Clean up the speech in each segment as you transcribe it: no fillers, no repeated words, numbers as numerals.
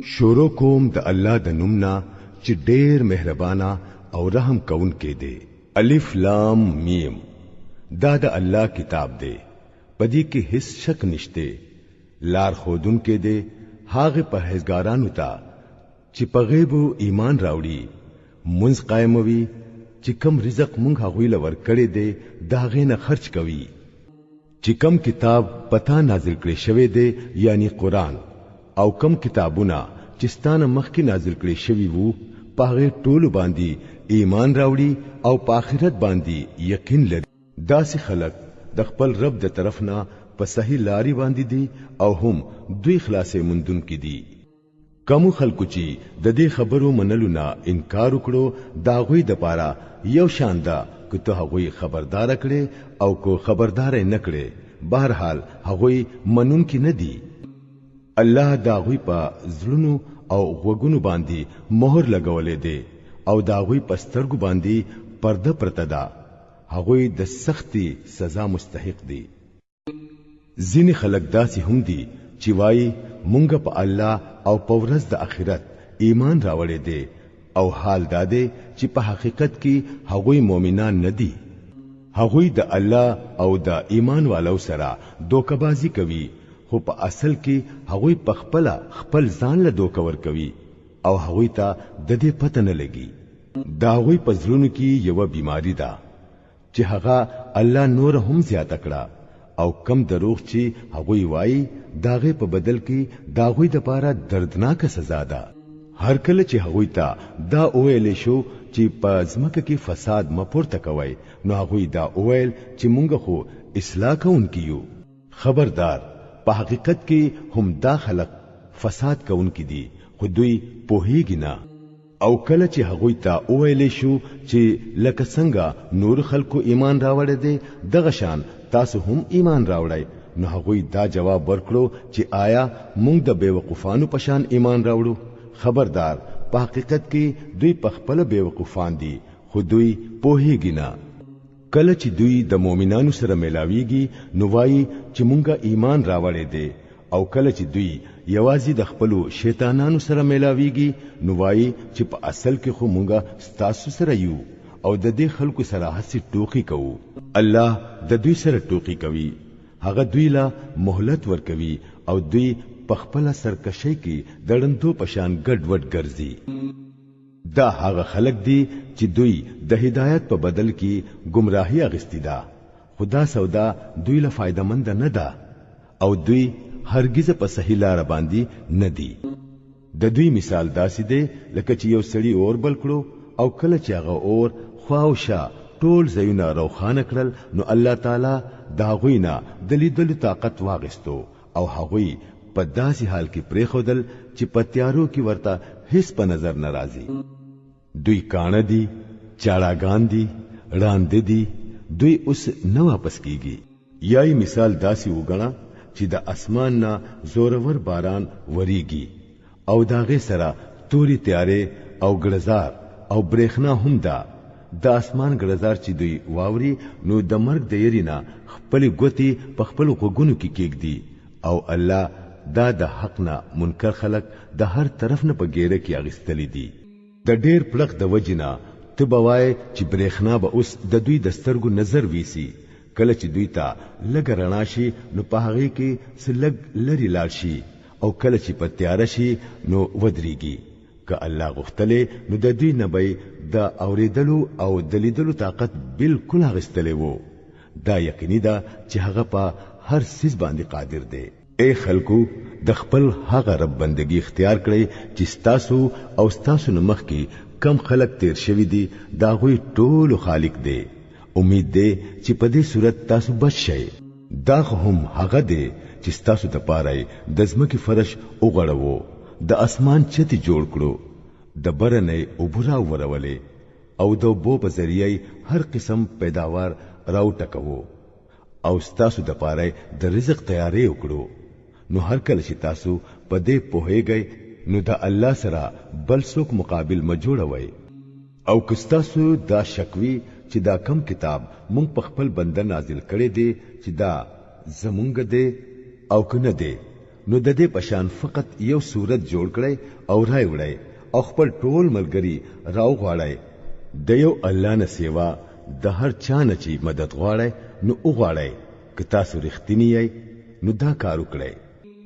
شروع کوم د الله د نومنا چې ډېر مهربانا او رحم کون کې دی. الف لام میم. دا د الله کتاب دی، پدې کې هیڅ شک نشته. لار خودون کې دی هغه پرهیزګارانو ته چې په غیب ایمان راوړي، منځ قائموي، چې کم رزق مونږ هغوی لور کړی دی داغه نه خرج کوي. چې کم کتاب پتا نازل کړي شوی دی یعنی قران، او کم کتابونه چې ستانه مخکې نازل کړي شوی وو په هغه ټول باندې ایمان راوړي او په آخرت باندې یقین لري. داسې خلک د خپل رب د طرف نه په صحیح لاري باندې دي او هم دوی خلاصې مندون کې دي. کوم خلکو چې د دې خبرو منلو نه انکار وکړو دا غوي د پاره یو شاندا که ته هغوی خبردار کړي او کو خبردار نه کړي، بهرحال هغوی منون کې نه دي. الله دا غوی په زړونو او غوګونو باندې مهر لګولې دي او دا غوی په سترګو باندې پرده پرته ده. هغوی د سختي سزا مستحق دي. ځینې خلک داسې هم دي چې وایي مونږ په الله او په ورځ د آخرت ایمان راوړې دي، او حال دا دی چې په حقیقت کې هغوی مؤمنان نه دي. هغوی د الله او د ایمان والو سره دوکبازي کوي، خو په اصل کې هغوی په خپل ځان له دوکه ور کوي او هغوی ته د دې پته نه لګي. دا هغوی په زړونو کې یو بیماری ده چې هغه الله نور هم زیات کړه، او کم دروغ چې هغوی وایي داغه په بدل کې داغوی د پاره دردناک سزا ده. هر کله چې هغوی ته دا اویل شو چې په ځمکه کې فساد مپورته کوي، نو هغوی دا اویل چې مونږ خو اصلاح کوونکیو. خبردار، په حقیقت کې هم دا خلق فساد کوونکي دي، خو دوی پوهیږي نه. او کله چې هغوی ته اویل شو چې لکه څنګه نور خلکو ایمان راوړی دی دغه شان تاسو هم ایمان راوړی، نو هغوی دا جواب ورکړو چې آیا مونږ د بیوقوفانو په شان ایمان راوړو؟ خبردار، په حقیقت کې دوی په خپل بیوقوفان دي، خو دوی پوهیږي نه. کله چې دوی د مؤمنانو سره ملاویږي نو وایي چې مونږه ایمان راوړی دی، او کله چې دوی یوازې د خپل شیطانانو سره ملاویږي نو وایي چې په اصل کې خو مونږه ستاسو سره یو، او د دې خلکو سره هسي ټوکی کوو. الله د دوی سره ټوکی کوي، هغه دوی لا مهلت ورکوي او دوی په خپل سرکشي کې دړندو پشان ګډ وډ ګرځي. دا هغه خلک دي چې دوی د هدایت په بدل کې گمراهي اغستی ده. خدا سودا دوی له فائدہ مند نه ده او دوی هرگز په صحیح لار باندې نه دي. د دوی مثال داسې دی لکه چې یو سړی اور بل کړو او کله چې هغه اور خواوشا ټول زیونه روخانه کړل نو الله تعالی دا غوینا د لیدلو طاقت واغستو او هغوی په داسې حال کې پریخودل چې په تیارو کې ورته هیڅ په نظر ناراضي. دوی کانه دي، چاړاګان دي، راند دي، دوی اوس نه واپس کیږي. یای مثال داسې وګڼه چې د اسمان نه زورور باران وریږي او داغه سره توري تیارې او ګړزار او برېښنا هم ده. د اسمان ګړزار چې دوی واوري نو د مرګ د یرینا خپل ګوتی په خپل غوګونو کې کېږدي، او الله دا د حق نه منکر خلق د هر طرف نه په ګیره کې اغستلی دي. د ډېر پلق د وجنا ته بوای چې برېښنا به اوس د دوی د سترګو نظر ویسي، کله چې دوی ته لګ رڼا شي نو په هغه کې سلګ لري لاړ شي، او کله چې په تیار شي نو ودرېږي. که الله غفتله نو د دوی نه به د اوریدلو او د لیدلو طاقت بالکل اغستلی وو. دا یقیني ده چې هغه په هر څه باندې قادر دی. اے خلکو، د خپل هغه رب بندگی اختیار کړئ چې تاسو او تاسو نمخ کې کم خلق تیر شوی دي، دا غوی ټول خالق دی. امید دی چې په دې صورت تاسو بچ شئ. دا هم هغه دی چې تاسو ته پاره د ځمکې فرش وغړوو، د اسمان چتی جوړ کړو، د برنې اوبرا ورولې او د بو په ذریعہ هر قسم پیداوار راو ټکوو، او تاسو د پاره د رزق تیارې وکړو. نو هر کله چې تاسو په دې پوهیږئ نو د الله سره بل څوک مقابل ما جوړوي. او که تاسو دا شکوي چې دا کم کتاب مونږ په خپل بنده نازل کړي دي چې دا زمونږ دی او کنه دی، نو د دې پشان فقط یو صورت جوړ کړي او راي وړي او خپل ټول ملګری راو غواړي د یو الله نه سیوا د هر چا نه چې مدد غواړي نو وغواړي که تاسو رښتینی یې نو دا کار وکړئ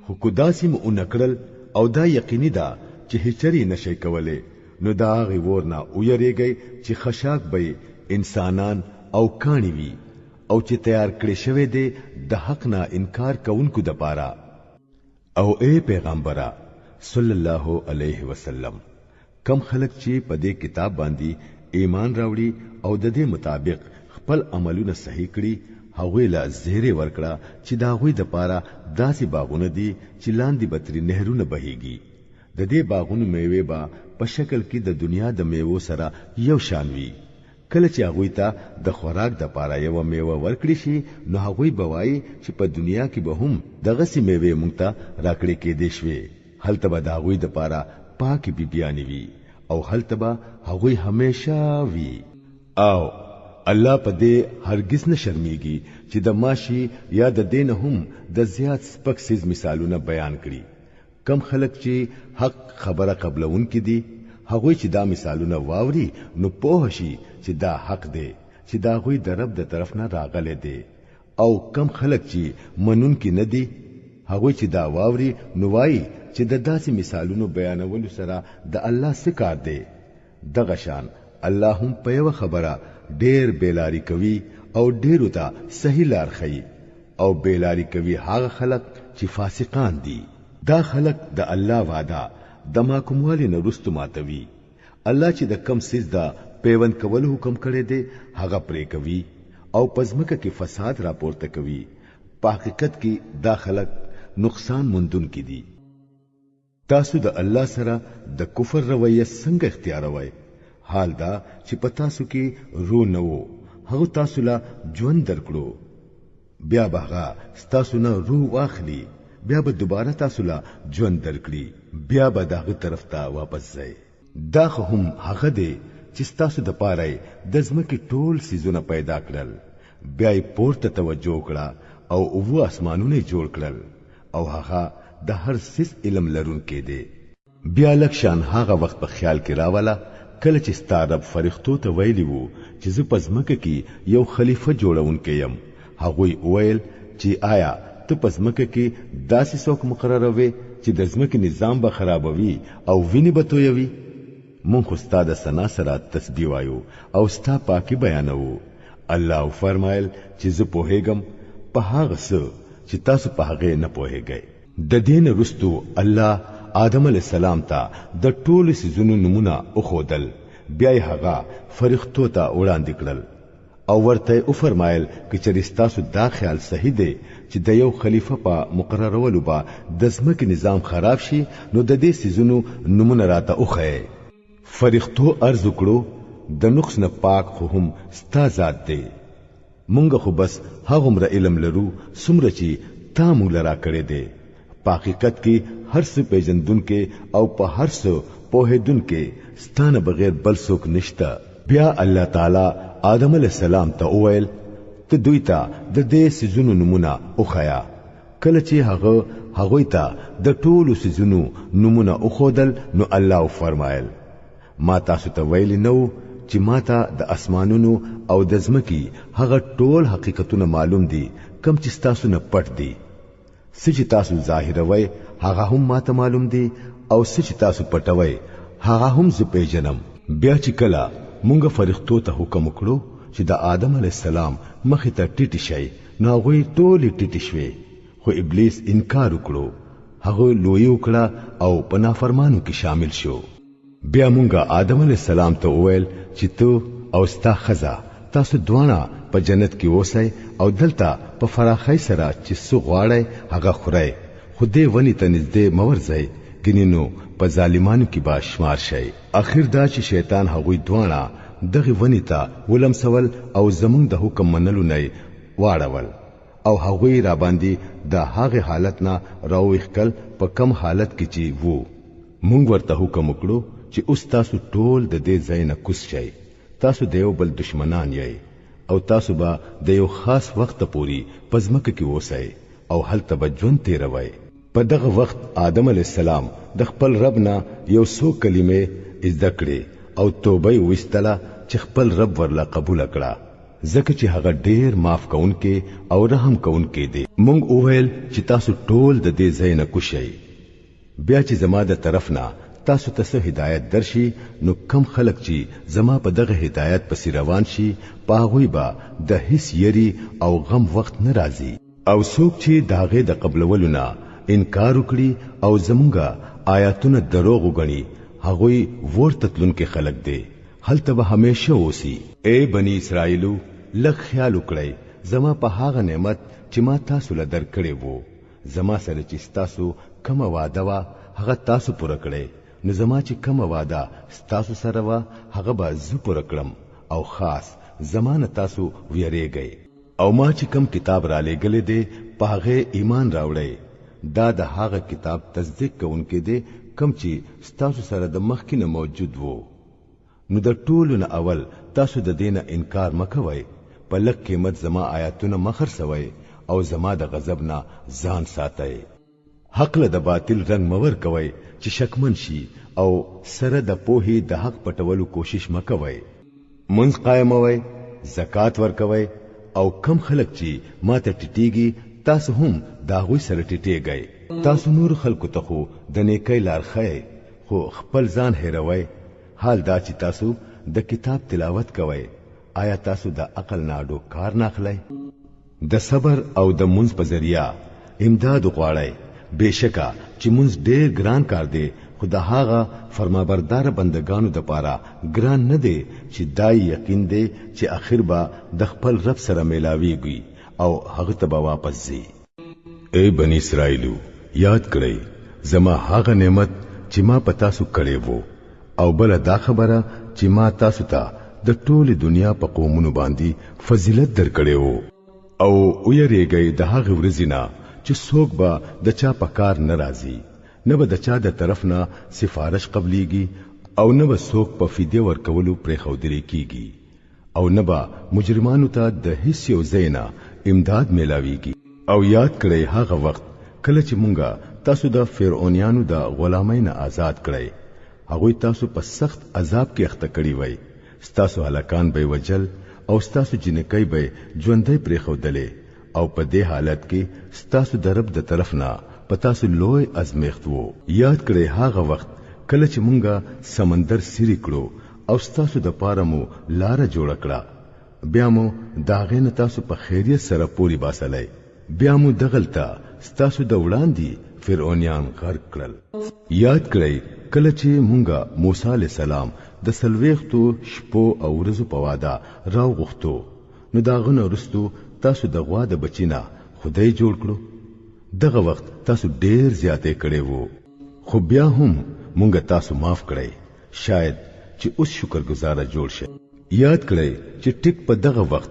خو کو داسې مو نکړل او دا یقیني ده چې هیڅری نشي کولای نو دا غي ورنه ویریږي چې خشاک به انسانان او کانی وي او چې تیار کړی شوی دی د حق نه انکار کوونکو د پاره او اے پیغمبره صلی الله علیه وسلم کم خلق چې په دې کتاب باندې ایمان راوړي او د دې مطابق خپل عملونه صحیح کړي هغه لا زهره ورکړه چې دا غوي د پاره داسې باغونه دي چې لاندې بتري نهرونه بهيږي د دې باغونو میوه با په شکل کې د دنیا د میوه سره یو شان وي کله چې هغه ته د خوراک د پاره یو میوه ورکړي شي نو هغه بوای چې په دنیا کې به هم دغه سي میوه مونږ ته راکړي کې دي شوي هلته به دا غوي د پاره پاکي بیبيانی وي او هلته به هغه همیشه وي او الله په دې هرگز نه شرمېږي چې د ماشي یا د دین هم د زیات سپک سیز مثالونه بیان کړي کم خلک چې حق خبره قبلون کې دي هغه چې دا مثالونه واوري نو په شي چې دا حق دی چې دا غوي د رب د طرف نه راغله دی او کم خلک چې منون کې نه دي هغه چې دا واوري نو وایي چې د داسې مثالونو بیانولو سره د الله څخه دی دغه شان الله هم په یو خبره ډېر بیلاری کوي او ډېر وتا صحیح لار خي او بیلاری کوي هغه خلک چې فاسقان دي دا خلک د الله وعده د ماکموالي نه رستو ماتوي الله چې د کم سیز دا پیوند کول حکم کړی دی هغه پرې کوي او پزمکه کې فساد راپورته کوي په حقیقت کې دا خلک نقصان مندون کې دي تاسو د الله سره د کفر رویه څنګه اختیاروي حال دا چې پتا سو کې رو نه وو هغه تاسو لا ژوند درکړو بیا به تاسو نه رو واخلي بیا به دوباره تاسو لا ژوند درکړي بیا به دغه طرف ته واپس ځئ دا هم هغه دی چې تاسو د پاره د ځمکې ټول سيزونه پیدا کړل بیا یې پورته توجه کړه او اوو اسمانونه جوړ کړل او هغه د هر سیس علم لرونکي دی بیا لکشان هغه وخت په خیال کې راواله کله چې ستارب فرښتو ته ویلی وو چې زه پزمکه کې یو خلیفہ جوړونکی يم هغه ویل چې آیا ته پزمکه کې داسې څوک مقرروي چې د ځمکې نظام به خرابوي او ویني به تویوي مونږ خو ستاسو سنا سره تسبیح وایو او ستاسو پاکي بیانوو الله فرمایل چې زه پوهېږم په هغه څه چې تاسو په هغه نه پوهېږئ د دین رستو الله آدم علیہ السلام ته د ټولو سيزونو نمونه اوخودل بیا یې هغه فرښتو ته وړاندې کړل او ورته او فرمایل چې چریستاسو دا خیال صحیح دی چې د یو خلیفہ په مقررولو با د ځمکې نظام خراب شي نو د دې سيزونو نمونه راته اوخه فرښتو ارز وکړو د نقص نه پاک خو هم ستا ذات دی مونږ خو بس هغه علم لرو څومره چې تا مونږ لرا کړی دی په حقیقت کې هر څه پیژندون کې او په هر څه پوهیدون کې ستانه بغیر بل څوک نشته بیا الله تعالی آدم علیہ السلام ته وویل ته دوی ته د دې سيزونو نمونه اوخیا کله چې هغه ته د ټولو سيزونو نمونه اوخودل نو الله فرمایل ما تاسو ته ویل نو چې ما ته د اسمانونو او د ځمکې هغه ټول حقیقتونه معلوم دي کم چې تاسو نه پټ دي سچ تاسو ظاهروي هغه هم ماته معلوم دي او سچ تاسو پټوي هغه هم زه پیژنم بیا چې کله مونږ فرښتو ته حکم وکړو چې د آدم علی السلام مخې ته ټیټ شي نو هغه ټول ټیټ شوي خو ابلیس انکار وکړو هغه لوی وکړه او په نافرمانو کې شامل شو بیا مونږ آدم علی السلام ته وویل چې تو او ستا خزا تاسو دوانه په جنت کې اوسئ او دلته په فراخی سره چې څو غواړئ هغه خورئ خو دې ونی ته نږدې مورځئ ګینینو په ظالمانو کې با شمار شي اخر دا چې شیطان هغوی دوانه دغه ونی ته ولمسول او زمونږ د حکم منلو نه واړول او هغوی را باندې د هغه حالت نه راوښکل په کم حالت کې چې وو مونږ ورته حکم وکړو چې اوس تاسو ټول د دې ځای نه کوس شئ تاسو د یو بل دشمنان یې او تاسو به د یو خاص وخت پوري پزمکه کې اوسئ او هلته به ژوند تیروي په دغه وخت آدم علی السلام د خپل رب نه یو څو کلمې زده کړې او توبه وستله چې خپل رب ورلا قبول کړه ځکه چې هغه ډیر معاف کونکي او رحم کونکي دی. مونږ وویل چې تاسو ټول د دې ځای نه کوشئ، بیا چې زما د طرف نه تاسو ته هدایت درشي نو کم خلک چې زما په دغه هدایت پسې روان شي پاغوی با د هیڅ یری او غم وخت ناراضي، او څوک چې داغه د قبلولو نه انکار وکړي او زمونږه آیاتونه دروغ وګڼي هغوی ورته تلونکي خلک دي، هلته به همیشه اوسي. اے بنی اسرائیلو لږ خیال وکړئ زما په هغه نعمت چې ما تاسو له درکړې وو. زما سره چې تاسو کوم وعده وا هغه تاسو پوره کړئ، نو زما چې کوم وعده تاسو سره وا هغه به زه پوره کړم، او خاص زمانه تاسو ویریږئ. او ما چې کوم کتاب را لېږلې دی په هغه ایمان راوړئ، دا د هغه کتاب تصدیق کوونکی دی کوم چې تاسو سره د مخکې نه موجود وو. نو د ټولو نه اول تاسو د دینه انکار مکوئ، په لږ قیمت زما آیاتونه مخرڅوئ او زما د غضب نه ځان ساتئ. حق له د باطل رنگ مور کوئ چې شکمن شي او سره د پوهې د حق پټولو کوشش مکوئ. منځ قائموئ، زکات ورکوئ، او کم خلک چې ماته ټټیږي تاسو هم داغوی سره ټټیږئ. تاسو نور خلکو ته خو د نیکۍ لار ښیئ، خو خپل ځان هېروئ. حال دا چې تاسو د کتاب تلاوت کوئ، آیا تاسو د عقل ناډو کار ناخلئ؟ د صبر او د منځ په ذریعہ امداد غواړئ. بشکا چې منځ ډېر ګران کار دی، خو د هغه فرمانبردار بندگانو د پاره ګران نه دی چې دای یقین دی چې اخر به د خپل رب سره ملاویږي او هغه ته به واپس ځي. اے بنی اسرائیلو یاد کړئ زما هغه نعمت چې ما پتا سو کړې وو، او بل دا خبره چې ما تاسو ته د ټوله دنیا په قومونو باندې فضیلت درکړې وو. او ویریږئ د هغه ورځې نه چې څوک به د چا په کار ناراضي، نه به د چا د طرف نه سفارش قبليږي، او نه به څوک په فدیه ورکولو پرې خودري کیږي، او نه به مجرمانو ته د هیڅ یو ځای نه امداد ملاويږي. او یاد کړئ هغه وخت کله چې مونږه تاسو د فرعونانو د غلامۍ نه آزاد کړئ، هغوی تاسو په سخت عذاب کې اخته کړی وای. ستاسو هلاکان به وجل او ستاسو جنکۍ به ژوندۍ پرې خودلې، او په دې حالت کې ستاسو د رب د طرف نه پتا سو لوی ازمیخت وو. یاد کړئ هغه وخت کله چې مونږه سمندر سری کړو او ستاسو د پاره مو لار جوړ کړه، بیا مو داغه نه تاسو په خیریت سره پوری باسلای، بیا مو دغلتا ستاسو د وړاندې فرعونیان غرق کړل. یاد کړئ کله چې مونږه موسی علی السلام د سلويختو شپو او ورځو په واده راو غختو، نو داغه نو رستو تاسو د غوا د بچینا خدای جوړ کړو. دغه وخت تاسو ډیر زیاتې کړي وو، خو بیا هم مونږه تاسو معاف کړئ، شاید چې اوس شکرګزار جوړ شئ. یاد کړئ چې ټیک په دغه وخت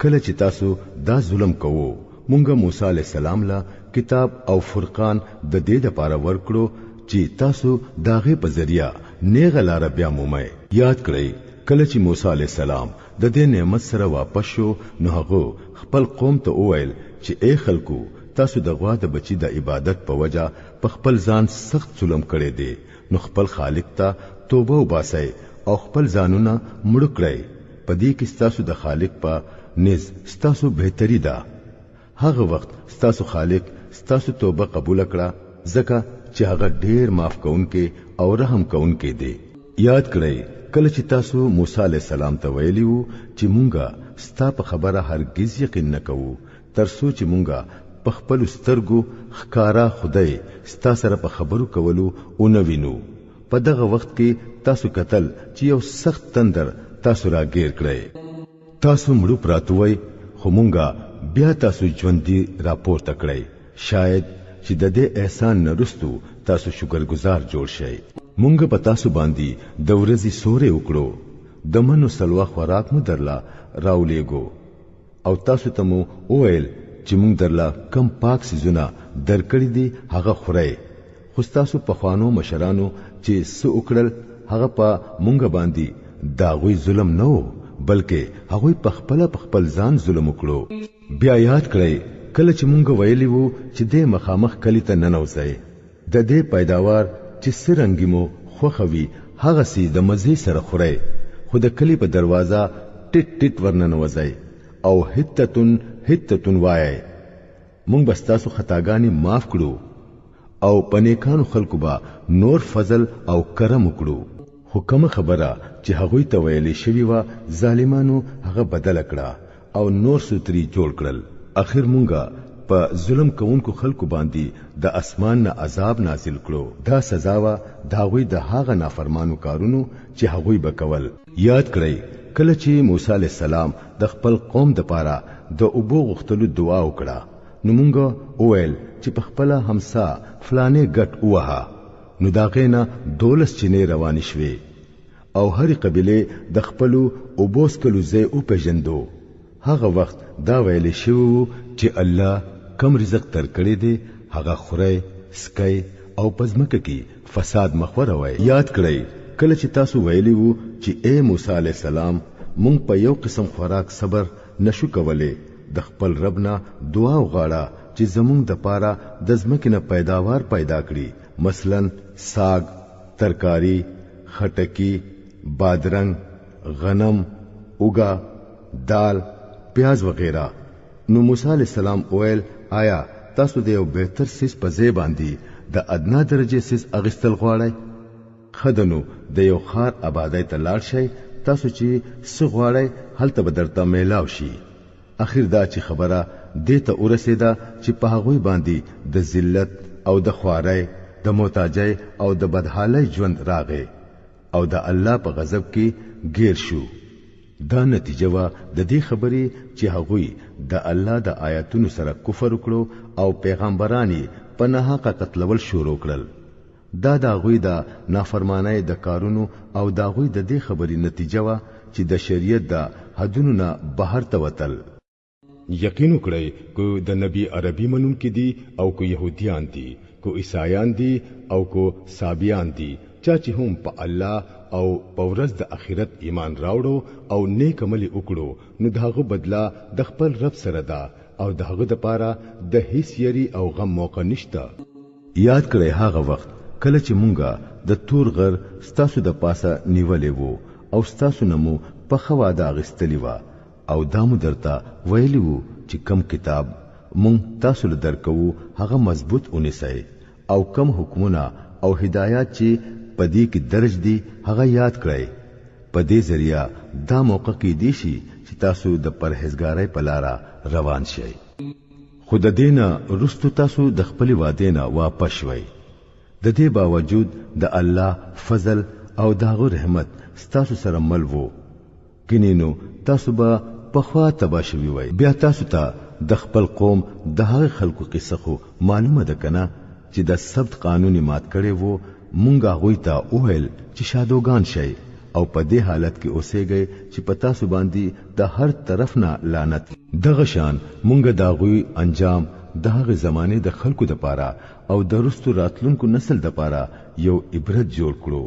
کله چې تاسو دا ظلم کوو، مونږه موسی علی السلام لا کتاب او فرقان د دې لپاره ورکړو چې تاسو داغه په ذریعہ نیغه لار بیا مومئ. یاد کړئ کله چې موسی علی السلام د دې نعمت سره واپس شو، نو هغه خپل قوم ته وویل چې اے خلکو، تاسو د غوا د بچی د عبادت په وجا په خپل ځان سخت ظلم کړی دی، نو خپل خالق ته توبه وباسئ او خپل ځانونه مړ کړئ. په دې کې تاسو د خالق په نس تاسو بهتري ده. هغه وخت تاسو خالق تاسو توبه قبول کړه، ځکه چې هغه ډیر معاف کونکي او رحم کونکي دی. یاد کړئ کله چې تاسو موسی علی السلام ته ویلیو چې مونږه ستا په خبره هرگز یقین نکوو تر څو چې مونږه په خپل سترګو ښکارا خدای ستا سره په خبرو کولو او نوینو. په دغه وخت کې تاسو قتل چې یو سخت تندر تاسو راګیر کړئ، تاسو مړو پراتوي، خو مونږه بیا تاسو ژوندۍ راپورته کړئ، شاید چې د دې احسان نرستو تاسو شکرګزار جوړ شئ. مونږ په تاسو باندې د ورځې سورې وکړو، د منو سلوا خوراک مو درلا راولېګو، او تاسو ته مو وویل چې مونږ درلا کم پاک سيزونه درکړې دي هغه خورئ. خو تاسو په خوانو مشرانو چې څه وکړل هغه په مونږ باندې داغوی ظلم نه وو، بلکې هغه په خپل ځان ظلم وکړو. بیا یاد کړئ کله چې مونږ ویلی وو چې د مخامخ کلی ته ننوځي د دې پیداوار چې سرنګي مو خوخوي هغه سي د مزي سره خوري خو د کلی په دروازه ټټ ټټ ورننوځي او هتتون وایي مونږ بس تاسو خطاګانی معاف کړو او پنیکانو خلکو با نور فضل او کرم وکړو حکم خبره چې هغوی ته ویلې شوی و ظالمانو هغه بدل کړه او نور سوتري جوړ کړل اخر مونږه په ظلم کوونکو خلکو باندې د اسمان نه عذاب نازل کړو دا سزا وا داوی د هغه نافرمانو کارونو چې هغوی بکول یاد کړئ کله چې موسی علی السلام د خپل قوم د پاره د اوبو غختلو دعا وکړه نو مونږه اویل چې په خپل همسا فلانه ګټ وها نو داغینا 12 چینه روان شوي او هر قبيله د خپل اوبوس کلو زې او پېژندو هغه وخت دا ویل شو چې الله کم رزق تر کړی دی هغه خوري سکي او پزمکه کې فساد مخوره وای یاد کړئ کله چې تاسو ویلی وو چې اے موسی علی السلام مونږ په یو قسم خوراک صبر نشو کولای د خپل ربنا دعا وغواړه چې زمونږ د پاره د ځمکې نه پیداوار پیدا کړي مثلا ساگ ترکاری خټکی بادرنګ غنم اوګه دال پیاز وغیرہ نو موسی علیہ السلام اویل آیا تاسو د یو بهتر سیس په ځای باندې د ادنا درجه سیس اغستل غواړئ خدنو د یو خار آبادی ته لاړ شئ تاسو چې څه غواړئ هلته به درته میلاو شي اخر دا چې خبره دته ورسېده چې په هغوی باندې د ذلت او د خوارۍ د محتاجۍ او د بدحالۍ ژوند راغی او د الله په غضب کې گیر شو دا نتیجه وا د دې خبرې چې هغوی د الله د آیاتونو سره کفر وکړو او پیغمبرانی په ناحقه قتلول شروع کړل دا د هغوی د نافرمانی د کارونو او د هغوی د دې خبرې نتیجه وا چې د شریعت د حدونو نه بهر ته وتل یقین وکړئ کو د نبی عربي منون کې دي او کو يهوديان دي کو عیسایان دي او کو صابیان دي چا چې هم په الله او په ورځ د آخرت ایمان راوړو او نیک عمل وکړو نو دغه بدلا د خپل رب سره ده او دغه د پاره د هیڅ یری او غم موقع نشته یاد کړئ هغه وخت کله چې مونږه د تور غر ستاسو د پاسه نیولې وو او ستاسو نمو په خوا دا غستلی و او دامو درته ویلی وو چې کم کتاب مونږ تاسو له درکو هغه مضبوط ونیسئ او کم حکمونه او هدایات چې پدې کې درج دي هغه یاد کړئ پدې ذریعہ دا موقع کې دي چې تاسو د پرهیزګارۍ په لار روان شئ خود دینه رستو تاسو د خپل وعده نه واپس شوي د دې باوجود د الله فضل او دغه رحمت تاسو سره مل وو کینینو تاسو به په خوا تبا شوي وای بیا تاسو ته د خپل قوم د هغه خلکو قصه خو معلومه ده کنه چې د سبت قانوني مات کړي وو مونږه غوي ته اوهل چې شادوغان شي او په دې حالت کې اوسېږي چې پتا سو باندې د هر طرف نه لعنت دغه شان مونږه دا غوي انجام دغه زمانه د خلکو د پاره او د رستو راتلونکو نسل د پاره یو عبرت جوړ کړو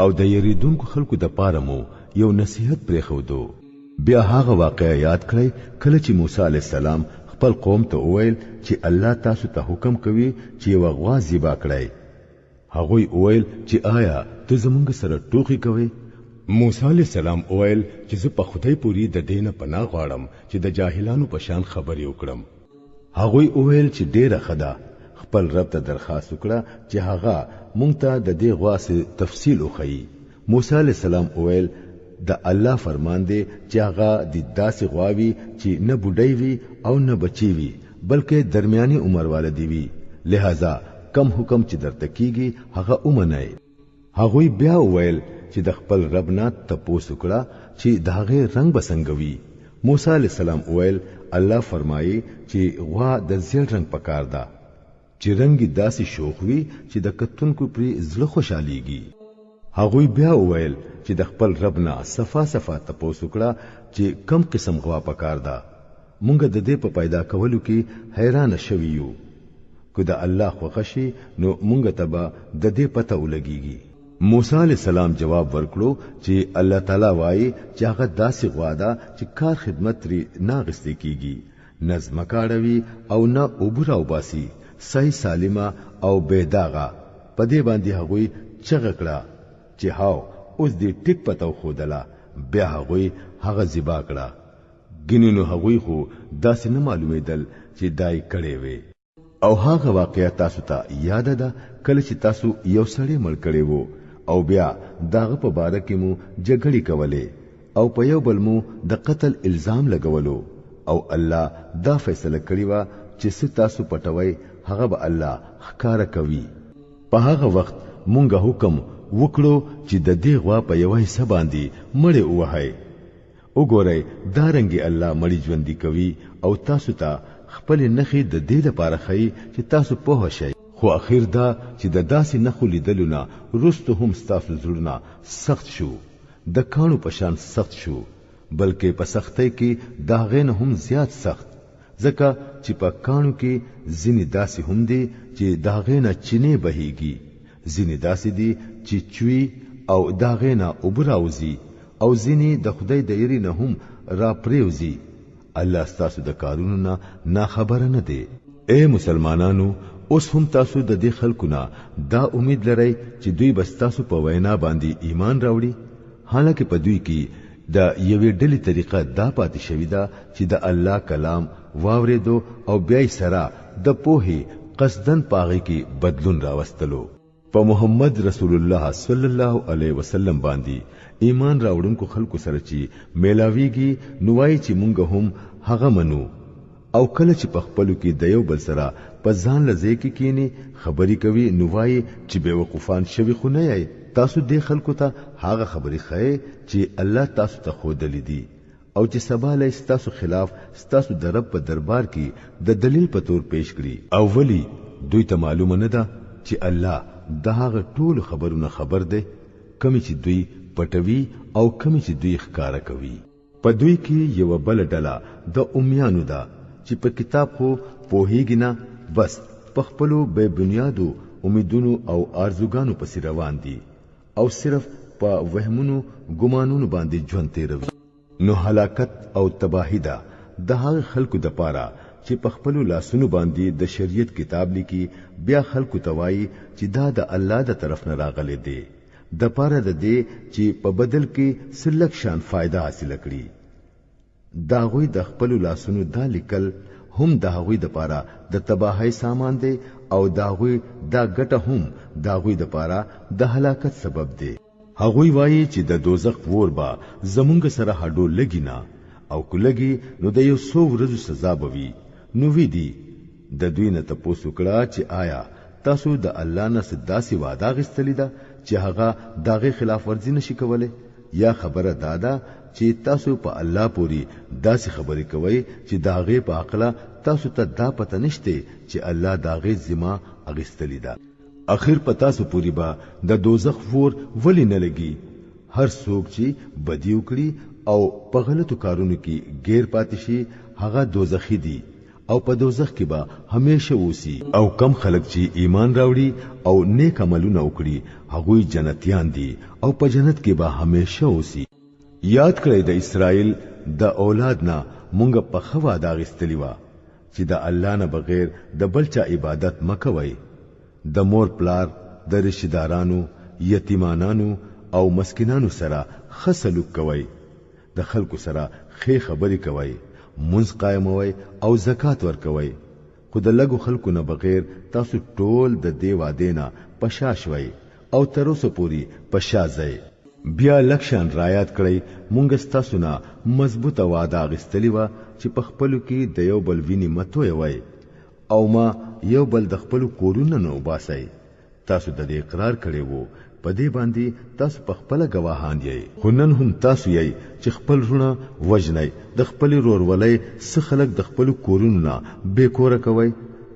او د یریدونکو خلکو د پاره مو یو نصیحت پرې خو دو بیا هغه واقعا یاد کړئ کله چې موسی علی السلام خپل قوم ته وویل چې الله تاسو ته حکم کوي چې یو غوا ذبح کړئ هغه وویل چې آیا ته زمونږ سره ټوکی کوي موسی علی السلام وویل چې زه په خدای پوری د دینه پناه غواړم چې د جاهلانو په شان خبرې وکړم هغه وویل چې ډیره خدا خپل رب ته درخواست وکړه چې هغه مونږ ته د دې غوا سره تفصیل وخی موسی علی السلام وویل د الله فرمان دی چې هغه د داسې غواوي چې نه بډای وي او نه بچي وي بلکې درمیاني عمر والدي وي لہذا کم حکم چې درته کیږي هغه اومنه هغه بیا وویل چې د خپل رب نه تپوس وکړه چې داغه رنگ بسنګوي موسی علی السلام وویل الله فرمایي چې غوا د زیړ رنگ پکار ده چې رنگ داسې شوخ وي چې د کتونکو پری زړه خوشاليږي هغه بیا وویل چې د خپل رب نه صفا تپوس وکړه چې کم قسم غوا پکار ده مونږ د دې په پیدا کولو کې حیران شویو کو د الله خوښي نو مونږ ته به د دې پته ولګيږي موسی علی السلام جواب ورکړو چې الله تعالی وایي چې هغه داسې غوا ده چې کار خدمت لري ناغستې کیږي نظم کاړوي او نه اوبرا وباسي صحیح سالمه او بيداغه پدې باندې هغوی چغه کړه چې هاو اوس دې ټیک پتو خودلا بیا هغوی هغه زیبا کړه ګینونو هغوی خو داسې نه معلومېدل چې دای کړي وي او هغه واقعیا تاسو ته یاد ده کله چې تاسو یو سړی مړ کړي وو او بیا داغه په باره کې مو جګړې کولې او په یو بل مو د قتل الزام لګولو او الله دا فیصله کړی و چې څه تاسو پټوي هغه به الله ښکارا کوي په هغه وخت مونږه حکم وکړو چې د دې غوا په یو حصہ باندې مړې وهاي وګورئ دارنګي الله مړی ژوندۍ کوي او تاسو ته خپل نخې د دې لپاره خي چې تاسو په شئ خو اخر دا چې د داسې نخو لیدلونه رستو هم تاسو زړونه سخت شو د کانو په شان سخت شو بلکې په سختۍ کې داغه نه هم زیات سخت ځکه چې په کانو کې ځینې داسې هم دي چې داغه نه چینه بهيږي ځینې داسې دي چې چوي او داغه نه وبراوزي او ځینې د خدای د یری نه هم را پریوزي الله ستاسو د کارونو نه خبر نه دی اے مسلمانانو اوس هم تاسو د دې خلکو نه دا امید لرئ چې دوی بس تاسو په وینا باندې ایمان راوړي حالکه په دوی کې د یوې ډلې طریقه دا پاتې شوې ده چې د الله کلام واورېدو او بیا یې سره د پوهې قصدن پاغي کې بدلون راوستلو په محمد رسول الله صلی الله علیه وسلم باندې ایمان راوړونکو خلکو سره چې میلاویږي نوای چې مونږ هم هغه منو او کله چې په خپلو کې د یو بل سره په ځان لځې کې کینی خبرې کوي نوای چې به وقوفان شوي خو نه یې تاسو دې خلکو ته هغه خبرې خې چې الله تاسو ته خو دلیدي او چې سبا له تاسو خلاف تاسو د رب په دربار کې د دلیل په تور پیش کړي او ولی دوی ته معلومه نه ده چې الله دغه ټول خبرونه خبر ده کمی چې دوی پټوي او کمی چې دوی ښکارا کوي په دوی کې یو بل ډله د امیانو ده چې په کتاب خو پوهیږي نه بس په خپلو بے بنیادو امیدونو او ارزوګانو پسې روان دي او صرف په وهمونو ګمانونو باندې ژوند تیروي نو هلاکت او تباہی ده د هغه خلکو د پاره چې په خپل لاسونو باندې د شریعت کتاب لیکي بیا خلکو توای چې دا د الله د طرف نه راغلي دي د پاره د دې چې په بدل کې سلک شان فائدہ حاصل کړي دا غوي د خپل لاسونو دا لیکل هم د هغوی د پاره د تباہی سامان دی او دا غوي دا ګټه هم دا غوي د پاره د هلاکت سبب دی هغوی وایي چې د دوزخ ور با زمونږ سره هډو لګینا او کولګي نو د یو 100 ورځې سزا بوي نو وی دي د دوی نه تاسو کړه چې آیا تاسو د الله نه صداسي وعده غستلی ده چې هغه داغه خلاف ورزي نشي کوله یا خبره دادا چې تاسو په الله پوری داسې خبرې کوي چې داغه په عقله تاسو ته دا پته نشته چې الله داغه ذمہ اغستلی ده اخر په تاسو پوری با د دوزخ ور ولی نه لګي هر څوک چې بدی وکړي او په غلطو کارونو کې غیر پاتې شي هغه دوزخی دي او په دوزخ کې به همیشه وسی او کم خلک چې ایمان راوړي او نیک عملونه وکړي هغه جنتیان دي او په جنت کې به همیشه وسی یاد کړئ د اسرائیل د اولاد نه مونږ په خوا داغستلی و چې د الله نه بغیر د بلچا عبادت مکوئ د مور پلار د رشتہدارانو یتیمانانو او مسکینانو سره خسلوک کوي د خلکو سره خې خبرې کوي منځ قائموي او زکات ورکوي خو د لګو خلکو نه بغیر تاسو ټول د دی وادینا پشاشوي او تر اوسه پوری پشازي بیا لکشان رایات کړی مونږ تاسو نه مضبوطه وعده غستلی و چې په خپلو کې د یو بل ویني متوي وای او ما یو بل د خپل کورونو نو باسي تاسو د دې اقرار کړی وو په دې باندې تاسو په خپل گواهان یې خنن هم تاسو یې چې خپل رونه وجنای د خپل رورولې څخه خلک د خپل کورونو نه بے کور کوي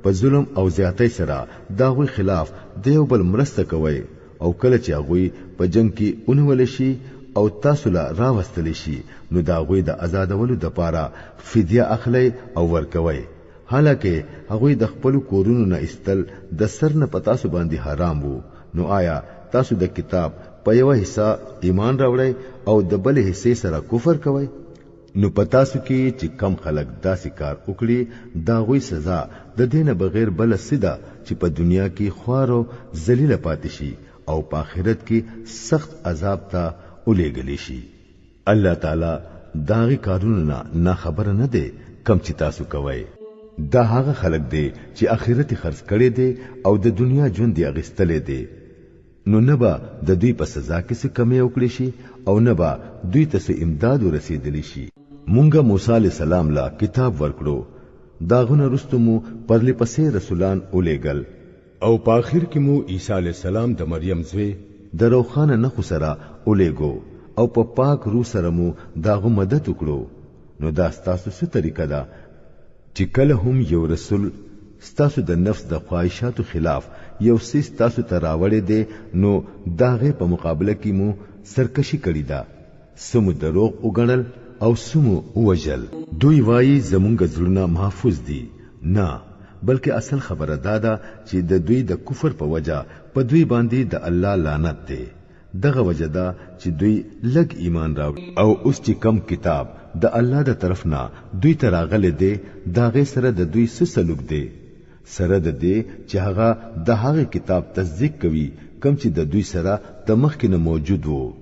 په ظلم او زیاتۍ سره داوی خلاف دیو بل مرسته کوي او کله چې هغه په جنگ کې اونول شي او تاسو لا راوستل شي نو داوی د آزادولو د پاره فدیه اخلي او ورکوي حالکه هغه د خپل کورونو نه استل د سر نه پتا سو باندې حرام وو نو آیا تاسو د کتاب په یو حصہ ایمان راوړی او د بل حصے سره کفر کوئ نو پتاسو کې چې کم خلق داسې کار وکړي دا غوي سزا د دینه بغیر بل سیدا چې په دنیا کې خوار او ذلیل پاتې شي او په آخرت کې سخت عذاب ته ولېږل شي. الله تعالی داغي کارونه نه خبر نه دی کم چې تاسو کوی. دا هغه خلق دی چې آخرت خرڅ کړي دي او د دنیا ژوند دی اغستلې دي. نو نه به د دوی په سزا کې څه کمی وکړي شي او نه به دوی ته امداد ورسېدلی شي. مونږه موسی علی السلام لا کتاب ورکړو داغونه رستمو پرلی پسې رسولان اولېګل او په آخر کې مو عیسی علی السلام د مریم زوی د روخانه نه خسرا اولېګو او په پاک روح سره مو داغه مدد وکړو. نو دا ستاسو څه طریقه ده چې کله هم یو رسول ستاسو د نفس د خواهشاتو خلاف یو سیس تاسو ته راوړې دي نو داغه په مقابله کې مو سرکشي کړی ده. سمو دروغ وګڼل او سمو وجل. دوی وایي زمونږ زړونه محفوظ دي. نه بلکې اصل خبره دادا چې د دوی د کفر په وجه په دوی باندې د الله لعنت دی. دغه وجه دا چې دوی لږ ایمان راوړي او اوس چې کم کتاب د الله د طرف نه دوی ته راغلی دی داغه سره د دوی څه سلوک دی سره د دې چې هغه د هغه کتاب تصدیق کوي کم چې د دوی سره د مخکې نه موجود وو.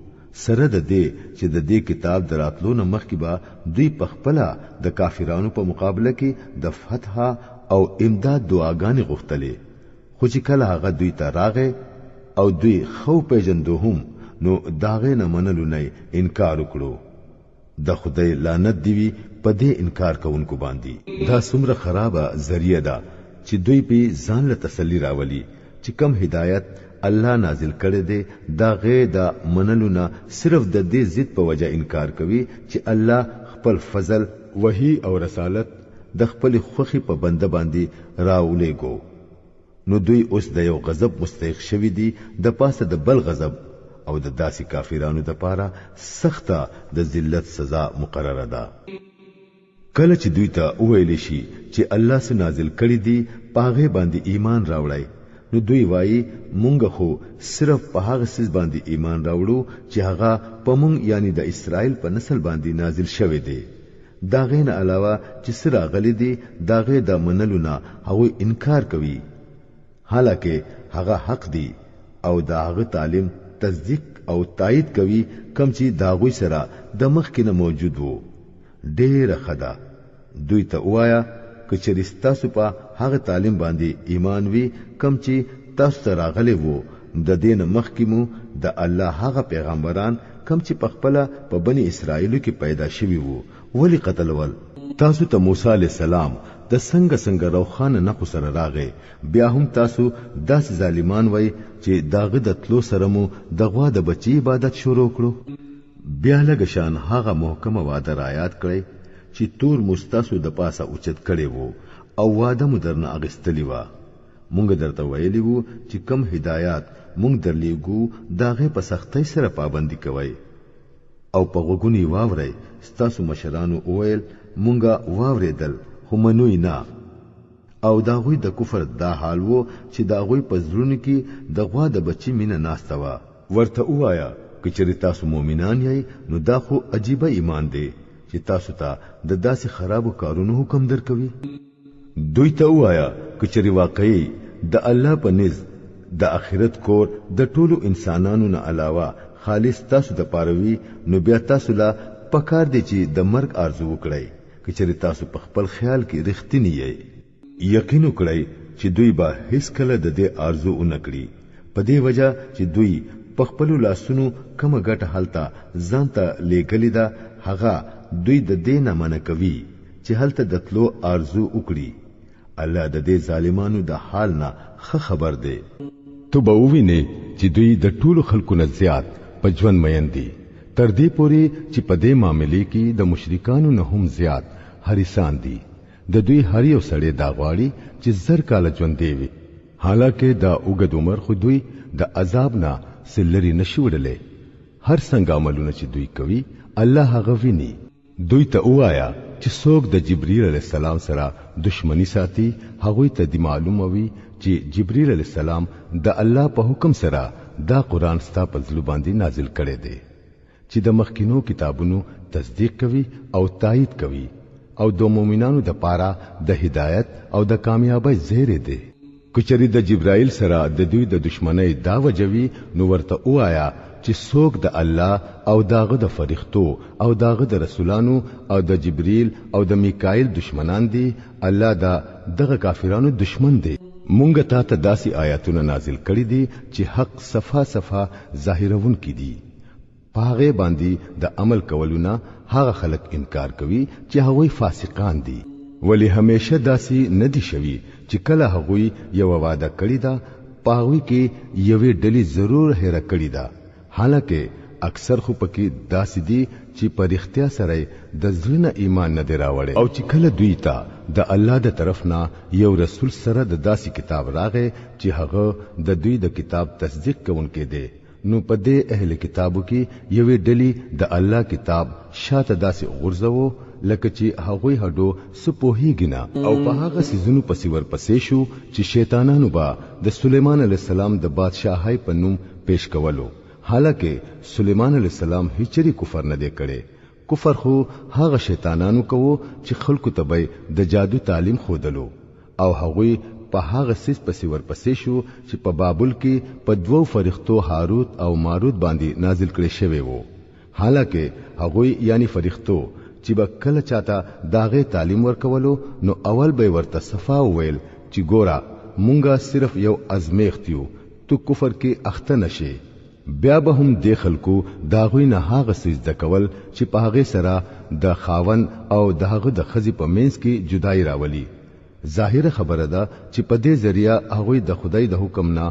سره د دې چې د دې کتاب دراتلو نه مخکې به دوی په خپل د کافرانو په مقابله کې د فتح او امداد دعاګانې غوښتلې. خو چې کله هغه دوی ته راغی او دوی خو پیژندو هم نو داغه نه منلو نه انکار وکړو. د خدای لعنت دی په دې انکار کوونکو باندې. دا څومره خرابه ذریعہ ده چې دوی په ځان له تسلی راولي چې کم هدایت الله نازل کړي دي دا غي دا منلو نه صرف د دې ضد په وجه انکار کوي چې الله خپل فضل وحي او رسالت د خپل خوخي په بنده باندې راولېګو. نو دوی اوس د یو غضب مستحق شوی دي د پاسه د بل غضب او د داسې کافرانو د پاره سخته د ذلت سزا مقرره ده. کله چې دوی ته وویل شي چې الله سره نازل کړي دي پاغه باندې ایمان راوړای نو دوی وایي مونږ خو صرف په هغه سیس باندې ایمان راوړو چې هغه په مونږ یعنی د اسرائیل په نسل باندې نازل شوی دی. داغه نه علاوه چې سره غلي دي داغه د منلو نه هغه انکار کوي حالکه هغه حق دی او داغه تعلیم تصدیق او تایید کوي کم چې داغوی سره د مخ کې نه موجود وو. ډېر خدا دوی ته وایا کچری تاسو په هغه تعلیم باندې ایمان وی کم چې تاسو ته راغلي وو د دین مخ کې مو د الله هغه پیغمبران کم چې په خپل په بنی اسرائیل کې پیدا شوی وو ولی قتل ول. تاسو ته موسی علی السلام د څنګه روخانه نه سره راغی بیا هم تاسو داس ظالمان وای چې داغه د تلو سره مو د غوا د بچی عبادت شروع کړو. بیا لګشان هغه محکمه وعده را یاد کړی چې تور مستاسو د پاسه اوچت کړي وو او واده مدرنه اغستلی و. مونږ درته ویلی وو چې کم هدایات مونږ درلیګو داغه په سختۍ سره پابندي کوي او په غوګونی واوري. ستاسو مشرانو اویل مونږه واوریدل خو منوي نه او داغوی د کفر دا حال وو چې داغوی په زړونو کې د غوا د بچی مینه ناسته و. ورته وایا کچری تاسو مؤمنان یې نو دا خو عجیب ایمان دی چې تاسو ته د داسې خرابو کارونو حکم درکوي. دوی ته وایا کچری واقعي د الله په نزد د آخرت کور د ټولو انسانانو نه علاوه خالص تاسو د پاروي نو بیا تاسو لا پکار دی چې د مرګ آرزو وکړئ کچری تاسو په خپل خیال کې رښتینی یې. یقین وکړئ چې دوی به هیڅ کله د دې آرزو ونکړي په دې وجہ چې دوی په خپل لاسونو کومه ګټه حالته ځانته لګلې ده هغه دوی د دې نه منع کوي چې حالته د تلو آرزو وکړي. الله د دې ظالمانو د حال نه خبر دی. تو به وویني چې دوی د ټولو خلکو نه زیات په ژوند مین دي تر دې پوري چې په دې معاملې کې د مشرکانو نه هم زیات حریصان دي. د دوی هر یو سړی دا غواړي چې زر کال ژوند دی حالکه دا اوږد عمر خو دوی د عذاب نه سلری نشوړلې. هر څنګه عملونه چې دوی کوي الله هغه ویني. دوی ته وایا چې څوک د جبرئیل علی السلام سره دشمنی ساتي هغه ته دی معلومه وي چې جبرئیل علی السلام د الله په حکم سره دا قران ستا په ځل باندې نازل کړي دي. چې د مخکینو کتابونو تصدیق کوي او تایید کوي او د مؤمنانو د پاره د هدایت او د کامیابی زیری دی. کچری د جبرائیل سره د دوی د دشمنی دا وجوي نو ورته وایا چې څوک د الله او داغه د فرښتو او داغه د رسولانو او د جبرائیل او د میکائیل دشمنان دي. الله دا دغه کافرانو دشمن دی. مونږ ته داسي آیاتونه نازل کړي دي چې حق صفا صفا ظاهرون کی دي. پاغه باندې د عمل کولونه هغه خلک انکار کوي چې هغوی فاسقان دي. ولی همیشه داسي ندي شوی چې کله هغوی یو وعده کړی دا پاغوی کې یوې ډلې ضرور هره کړی دا. حالکه اکثر خو پکې داسې دي چې په اختیار سره د ځلنه ایمان نه دراوړي او چې کله دوی ته د الله د طرف نه یو رسول سره د داسې کتاب راغی چې هغه د دوی د کتاب تصدیق کوونکې دی نو په دې اهل کتابو کې یوې ډلې د الله کتاب شاته داسې غورځوو لکه چې هغوی هډو سپوهیږي او په هغه سيزونو پسې ورپسې شو چې شیطانانو با د سليمان عليه السلام د بادشاہي په نوم پیش کولو. حالکه سليمان عليه السلام هیڅ کفر نه دی کړي. کفر خو هغه شیطانانو کوو چې خلکو ته به د جادو تعلیم خودلو او هغوی په هغه سیس پسې ورپسې شو چې په بابل کې په دوو فرښتو هاروت او ماروت باندې نازل کړي شوی وو. حالکه هغوی یعنی فرښتو چې به کله چاته داغه تعلیم ورکولو نو اول به ورته صفا ویل چې ګورا مونږه صرف یو ازمیخت یو تو کفر کې اخته نشي. بیا به هم د خلکو داغوی نه هغه سجده کول چې په هغه سره د خاون او دغه د خزي په منځ کې جدای راولي. ظاهر خبره ده چې په دې ذریعہ هغه د خدای د حکم نه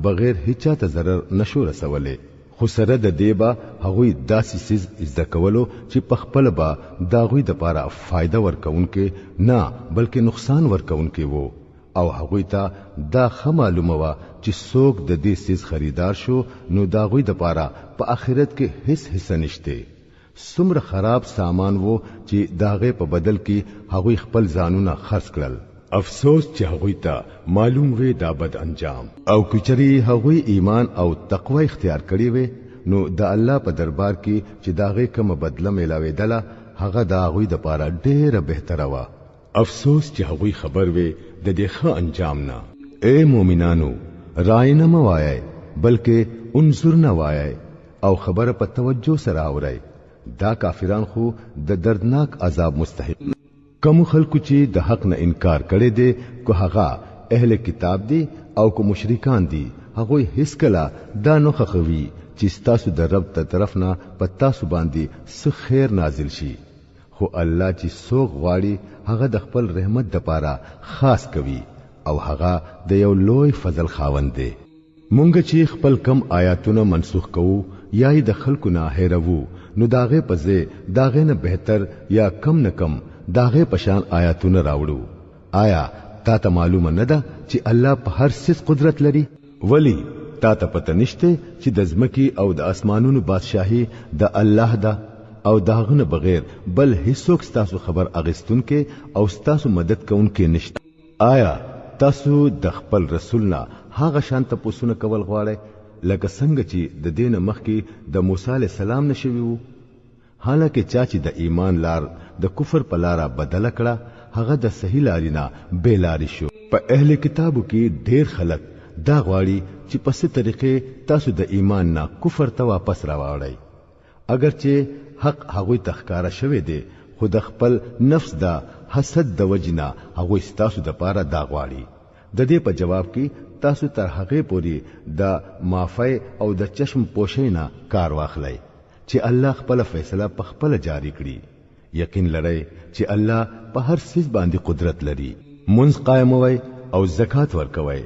بغیر هیڅ ته ضرر نشو رسولې. خو سره د دیبا هغه داسې سیز زده کولو چې په خپل با داغوی د پاره فائدہ ورکونکې نه بلکې نقصان ورکونکې وو او هغه ته دا معلومه وا چې څوک د دې سیز خریدار شو نو داغوی د پاره په آخرت کې هیڅ حصہ نشته. څومره خراب سامان وو چې داغه په بدل کې هغه خپل ځانونه خرڅ کړل. افسوس چې هغه ته معلوم وي دا بد انجام او کچري هغه ایمان او تقوا اختیار کړی وي نو د الله په دربار کې چې داغه کوم بدله ملاوي دله هغه د هغه د پاره ډیره بهتره وا. افسوس چې هغه خبر وي د دې ښه انجام نه. اے مؤمنانو رای نه موایي بلکې انظر نه وایي او خبره په توجه سره اورئ. دا کافران خو د دردناک عذاب مستحق. کوم خلکو چې د حق نه انکار کړي دي کو هغه اهل کتاب دي او کو مشرکان دي هغه هیڅ کله دا نه خوي چې تاسو د رب ته طرف نه پتا سو باندې څه خیر نازل شي. خو الله چې څوک غواړي هغه د خپل رحمت د پاره خاص کوي او هغه د یو لوی فضل خاوند دی. مونږ چې خپل کم آیاتونه منسوخ کوو یا د خلکو نه هیرو نو داغه پځه داغه نه بهتر یا کم نه کم داغه پشان آیاتونه راوړو. آیا تا ته معلومه نه ده چې الله په هر څه قدرت لري؟ ولی تا ته پته نشته چې د ځمکې او د اسمانونو بادشاہي د الله ده او داغه نه بغیر بل هیڅوک تاسو خبر اغستونکې او تاسو مدد کوونکې نشته. آیا تاسو د خپل رسول نه هغه شان ته پوښتنه کول غواړئ لکه څنګه چې د دین مخکې د موسی علی السلام نشوي وو؟ حالکه چا چې د ایمان لار د کفر په لار بدل کړه هغه د صحیح لارینه بے لاري شو. په اهل کتابو کې ډیر خلک دا غواړي چې په څه طریقې تاسو د ایمان نه کفر ته واپس راوړئ. اگر چې حق هغه تخکارا شوه دی خو د خپل نفس دا حسد د وجنا هغه تاسو د پاره دا غواړي. د دې په جواب کې تاسو تر هغه پوری د معافی او د چشم پوشینا کار واخلئ چې الله خپل فیصله په خپل جاری کړي. یقین لرئ چې الله په هر څه باندې قدرت لري. منځ قائموي او زکات ورکوي.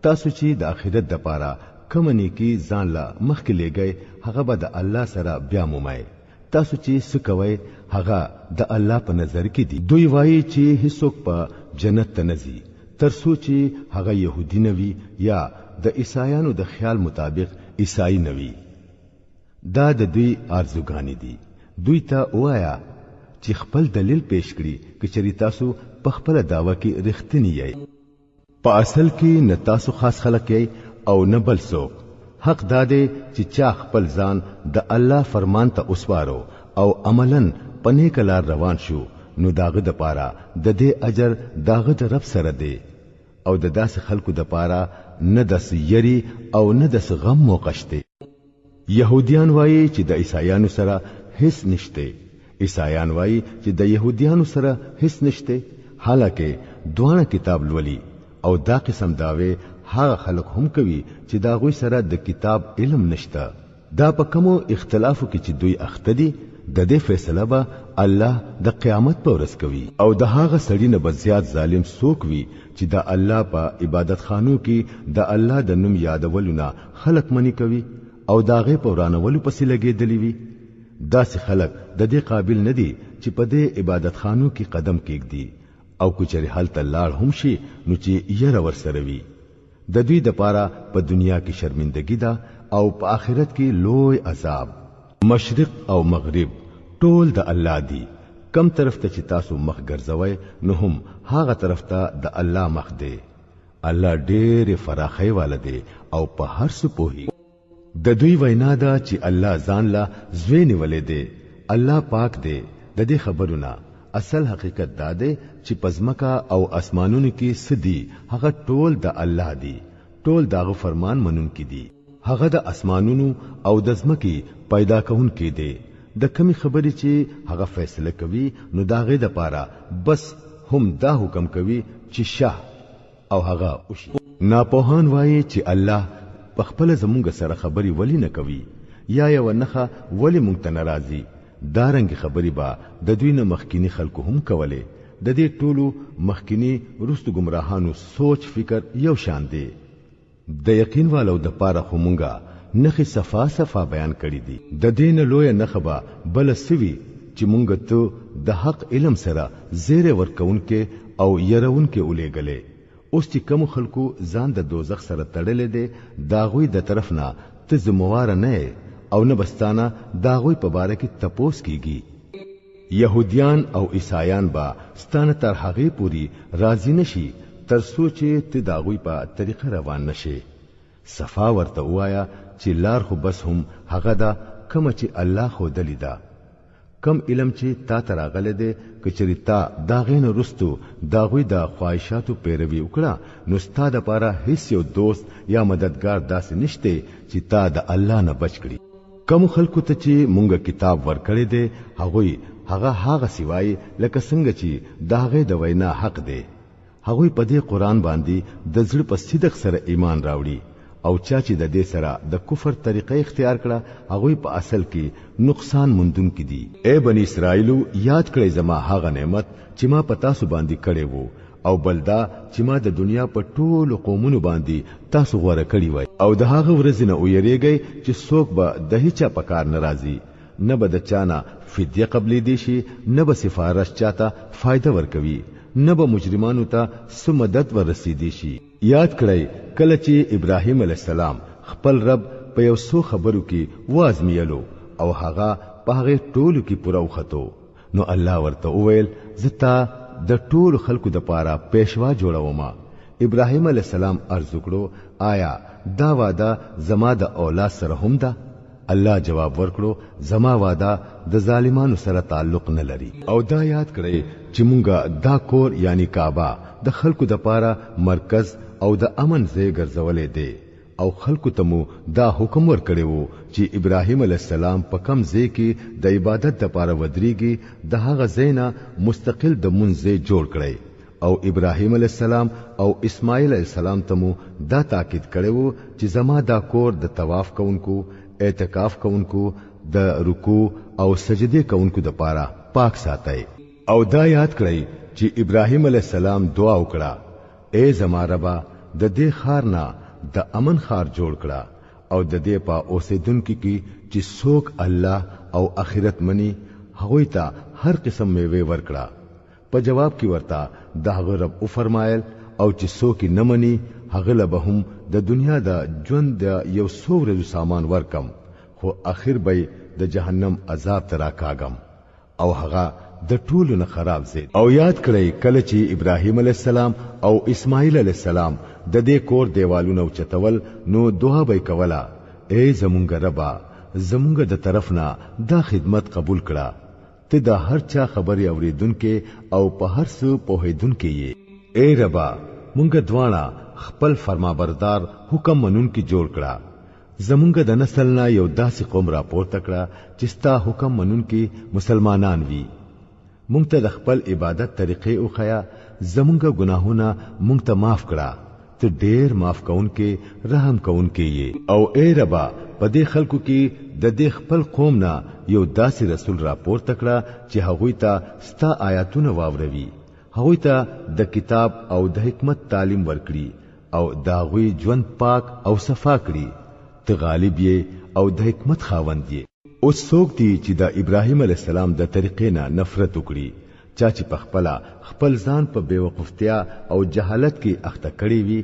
تاسو چې د آخرت د پاره کوم نیکی ځان لا مخکې لګي هغه به د الله سره بیا مومئ. تاسو چې څه کوئ هغه د الله په نظر کې دي. دوی وایي چې هیڅوک په جنت ته نزي تر څو چې هغه يهودي نوي یا د عیسایانو د خیال مطابق عیسائی نوي. دا د دوی ارزوګانی دي. دوی ته وایا چې خپل دلیل پیش کړي چې تاسو په خپل داوا کې رښتینی یې. په اصل کې نه تاسو خاص خلک یې او نه بل څوک. حق داده چې چا خپل ځان د الله فرمان ته وسپارو او عملاً پنه کلار روان شو نو داغه د پاره د دې اجر داغه د رب سره دی او د داس خلکو د پاره نه د سیری او نه د غم موقشته يهوديان وایي چې د عیسایانو سره هیڅ نشته عیسایان وایي چې د يهوديانو سره هیڅ نشته حالکه دوه کتاب لولي او دا قسم داوي هغه خلک هم کوي چې دا غوي سره د کتاب علم نشته دا په کومو اختلافو کې چې دوی اخته دي د دې فیصله به الله د قیامت په ورځ کوي او د هغه سړي نه بزیات ظالم څوک وي چې د الله په عبادت خانو کې د الله د نوم یادولونه خلق منی کوي او داغه په ورانولو پسې لګېدلی وي داسې خلک د دې قابل نه دي چې په دې عبادت خانو کې قدم کېږدي او کچري حالت لاړ هم شي نو چې یې ور سره وي د دوی د پاره په دنیا کې شرمندګي ده او په آخرت کې لوی عذاب مشرق او مغرب ټول د الله دی کم طرف ته چې تاسو مخ ګرځوي نو هم هغه طرف ته د الله مخ دی الله ډېر فراخي والده او په هر څه پوهي د دوی وینا ده چې الله ځان لا زوی نیولې دی الله پاک دی د دې خبرونه اصل حقیقت دا دی چې پزمکا او اسمانونو کې سدي هغه ټول د الله دی ټول داغه فرمان منونکي دي هغه د اسمانونو او د ځمکې پیدا کونکي دی د کمی خبرې چې هغه فیصله کوي نو داغه د پاره بس هم دا حکم کوي چې شاه او هغه وشي ناپوهان وایي چې الله په خپل زمونږ سره خبري ولی نه کوي یا یو نخه ولی مونږ ته ناراضي دارنګ خبري با د دوی نه مخکینی خلکو هم کوله د دې ټولو مخکینی رستو گمراهانو سوچ فکر یو شان دی د یقین والو د پاره خمونګه نخي صفا صفا بیان کړی دي د دین لوی نخبه بل سوي چې مونږ ته د حق علم سره زیره ورکون کې او يرون کې اولېګلې اوس چې کوم خلکو ځان د دوزخ سره تړلې دي داغوی د طرف نه ته زموار نه او نه بستانه داغوی په باره کې تپوس کیږي يهوديان او عیسایان با ستانه تر هغه پوری راضی نشي تر سوچې ته داغوی په طریقه روان نشي صفا ورته وایا چې لار خو بس هم هغه دا کوم چې الله خو دلیدا کم علم چې تا تراغله دي کچری تا داغین رستو داغوی دا خواهشاتو پیروي وکړه نو ستاده لپاره هیڅ یو دوست یا مددگار داسې نشته چې تا د الله نه بچ کړي کوم خلکو ته چې مونږه کتاب ورکړی دی هغه سیوای لکه څنګه چې داغه د وینا حق دی هغه په دې قران باندې د زړه په صدق سره ایمان راوړي او چا چې د دې سره د کفر طریقې اختیار کړه هغه په اصل کې نقصان مندون کې دي اے بنی اسرائیلو یاد کړئ زما هغه نعمت چې ما پتا سو باندې کړې وو او بلدا چې ما د دنیا په ټولو قومونو باندې تاسو غوړه کړی وای او د هغه ورځې نه ویریږئ چې څوک به د هیڅ پکار ناراضي نه به د چانا فدیه قبلې دي شي نه به سفارش چاته فائدہ ورکوي نه به مجرمانو ته سمدد ورسېدي شي یاد کړئ کله چې ابراهیم علی السلام خپل رب په یو څو خبرو کې وازمیلو او هغه په هغه ټولو کې پوره وختو نو الله ورته وویل زتا د ټول خلکو د پاره پېښوا جوړوم ابراهیم علی السلام ارزو کړو آیا دا وعده زما د اولاد سره هم ده الله جواب ورکړو زما وعده د ظالمانو سره تعلق نه لري او دا یاد کړئ چې مونږه دا کور یعنی کعبه د خلکو د پاره مرکز او د امن ځای ګرځولې دی او خلکو ته مو دا حکم ورکړی وو چې ابراهیم علی السلام په کم ځای کې د عبادت لپاره ودرېږي د هغه ځای نه مستقل د منځ جوړ کړی او ابراهیم علی السلام او اسماعیل علی السلام ته مو دا تاکید کړی وو چې زما دا کور د طواف کوونکو اعتکاف کوونکو د رکوع او سجدي کوونکو د پاره پاک ساتي او دا یاد کړئ چې ابراهیم علی السلام دعا وکړه اے زما ربا د دې خار نه د امن خار جوړ کړه او د دې په اوسیدونکو کې چې څوک الله او آخرت مني هغه ته هر قسم میوه ورکړه په جواب کې ورته دا رب او فرمایل او چې څوک نه مني هغه له به هم د دنیا د ژوند د یو څو ورځې سامان ورکم خو اخر به د جهنم عذاب ترا کاغم او هغه د ټولو نه خراب زید او یاد کړئ کله چې ابراهیم علی السلام او اسماعیل علی السلام د دې کور دیوالونو چتول نو دعا به کوله اے زمونږ ربا زمونږ د طرفنا دا خدمت قبول کړه ته دا هر چا خبري اوریدونکې او په هر څه پوهیدونکې یې اے ربا مونږ دواړه خپل فرمانبردار حکم منونکې جوړ کړه زمونږ د نسل نه یو داسې قوم راپورته کړه چې ستا حکم منونکې مسلمانان وي مونږ ته د خپل عبادت طریقې او خیا زمونږ ګناهونه مونږ ته معاف کړه ته ډېر معاف کونکې رحم کونکې یې او اے ربا په دې خلکو کې د دې خپل قوم نه یو داسې رسول راپورته کړه چې هغوی ته ستا آیاتونه واوروي هغوی ته د کتاب او د حکمت تعلیم ورکړي او داغوی ژوند پاک او صفا کړي ته غالب یې او د حکمت خاوند یې اوس څوک دی چې د ابراهیم علی السلام د طریقې نه نفرت وکړي چا چې خپل ځان په بیوقفتیا او جهالت کې اخته کړی وي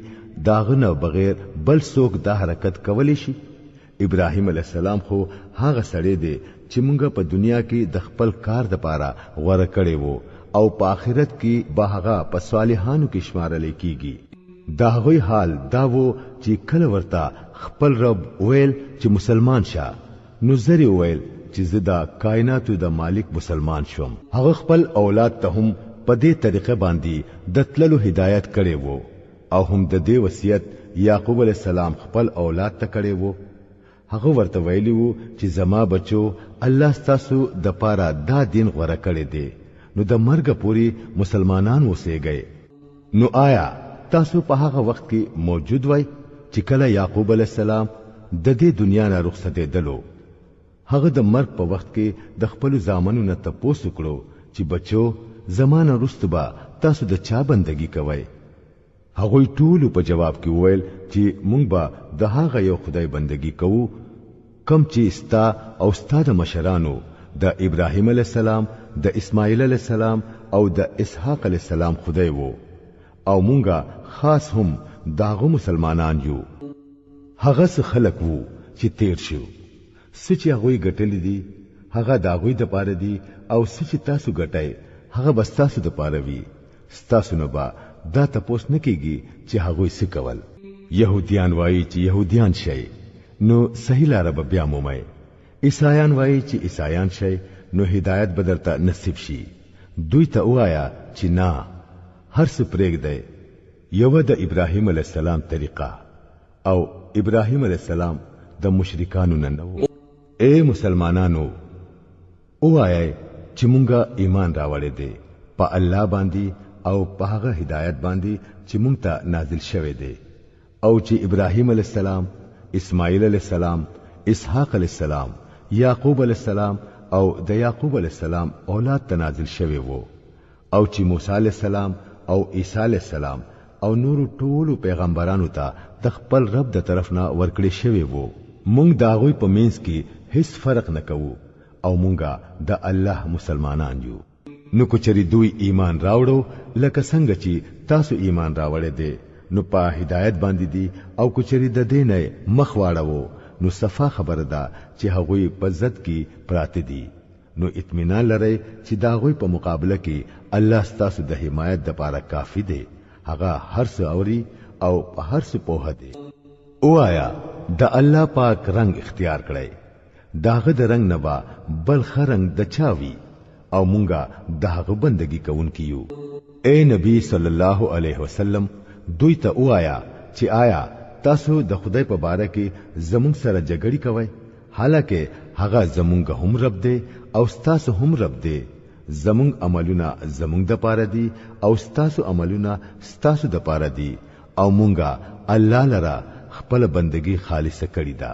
داغه نه بغیر بل څوک دا حرکت کولی شي ابراهیم علی السلام خو هغه سړی دی چې مونږ په دنیا کې د خپل کار د پاره غوړه کړی وو او په آخرت کې به هغه په صالحانو کې شمارل کیږي دا غوي حال دا وو چې کله ورته خپل رب ویل چې مسلمان شه نو زری ویل چې زدا کائناتو د مالک مسلمان شوم هغه خپل اولاد ته هم په دې طریقه باندې د تللو هدایت کړي وو او هم د دې وصیت یعقوب علی السلام خپل اولاد ته کړي وو هغه ورته ویلی وو چې زما بچو الله ستاسو د پاره دا دین غوړه کړی دی نو د مرګ پوری مسلمانان اوسېږئ نو آیا تاسو په هغه وخت کې موجود وای چې کله یعقوب علی السلام د دې دنیا نه رخصت دلو هغه د مرګ په وخت کې د خپل زامنو نه تاسو کړو چې بچو زمانه رستبا تاسو د چا بندگی کوئ هغه ټول په جواب کې وویل چې مونږ به د هغه یو خدای بندگی کوو کم چې ستا او ستا د مشرانو د ابراهیم علی السلام د اسماعیل علی السلام او د اسحاق علی السلام خدای وو او مونږه خاص هم داغه مسلمانان یو هغه څه خلق وو چې تیر شو سچ هغه ګټل دي هغه داغوی د پاره دي او سچ تاسو ګټای هغه بس تاسو د پاره وي تاسو نه با دا تاسو نه کیږي چې هغه څه کول يهوديان وایي چې يهوديان شي نو صحیح لار به بیا مومای عیسایان وایي چې عیسایان شي نو هدایت بدرته نصیب شي دوی ته وایا چې نه هر څه پرېګ دی یو د ابراهیم علی السلام طریقه او ابراهیم علی السلام د مشرکانو نه نو اے مسلمانانو وایا چې مونږه ایمان راوړې دي په الله باندې او په هغه هدایت باندې چې مونږ ته نازل شوه دی او چې ابراهیم علی السلام اسماعیل علی السلام اسحاق علی السلام یعقوب علی السلام او د یعقوب علی السلام اولاد ته نازل شوه وو او چې موسی علی السلام او عیسی علی السلام او نور ټول پیغمبرانو ته د خپل رب د طرف نه ورکړي شوی وو مونږ داغوی په مینس کې هیڅ فرق نه کوو او مونږه د الله مسلمانان یو نو کوچري دوی ایمان راوړو لکه څنګه چې تاسو ایمان راوړې دي نو په هدایت باندې دي او کوچري د دینه مخ واړو نو صفه خبره ده چې هغوی په ضد کې پراته دي نو اطمینان لرئ چې داغوی په مقابله کې الله ستاسو د حمایت د لپاره کافی دی هغه هر څه اوري او په هر څه پوهه دی وایا د الله پاک رنگ اختیار کړئ داغه د رنگ نه با بل خرنګ د چاوي او مونږه داغه بندگی کوونکیو اے نبی صلی الله علیه وسلم دوی ته وایا چې آیا تاسو د خدای په باره کې زمونږ سره جګړه کوئ حالکه هغه زمونږ هم رب دی او تاسو هم رب دی زمونږ عملونه زمونږ د پاره دي او تاسو عملونه تاسو د پاره دي او مونږه الله لرا خپل بندگی خالصه کړی دا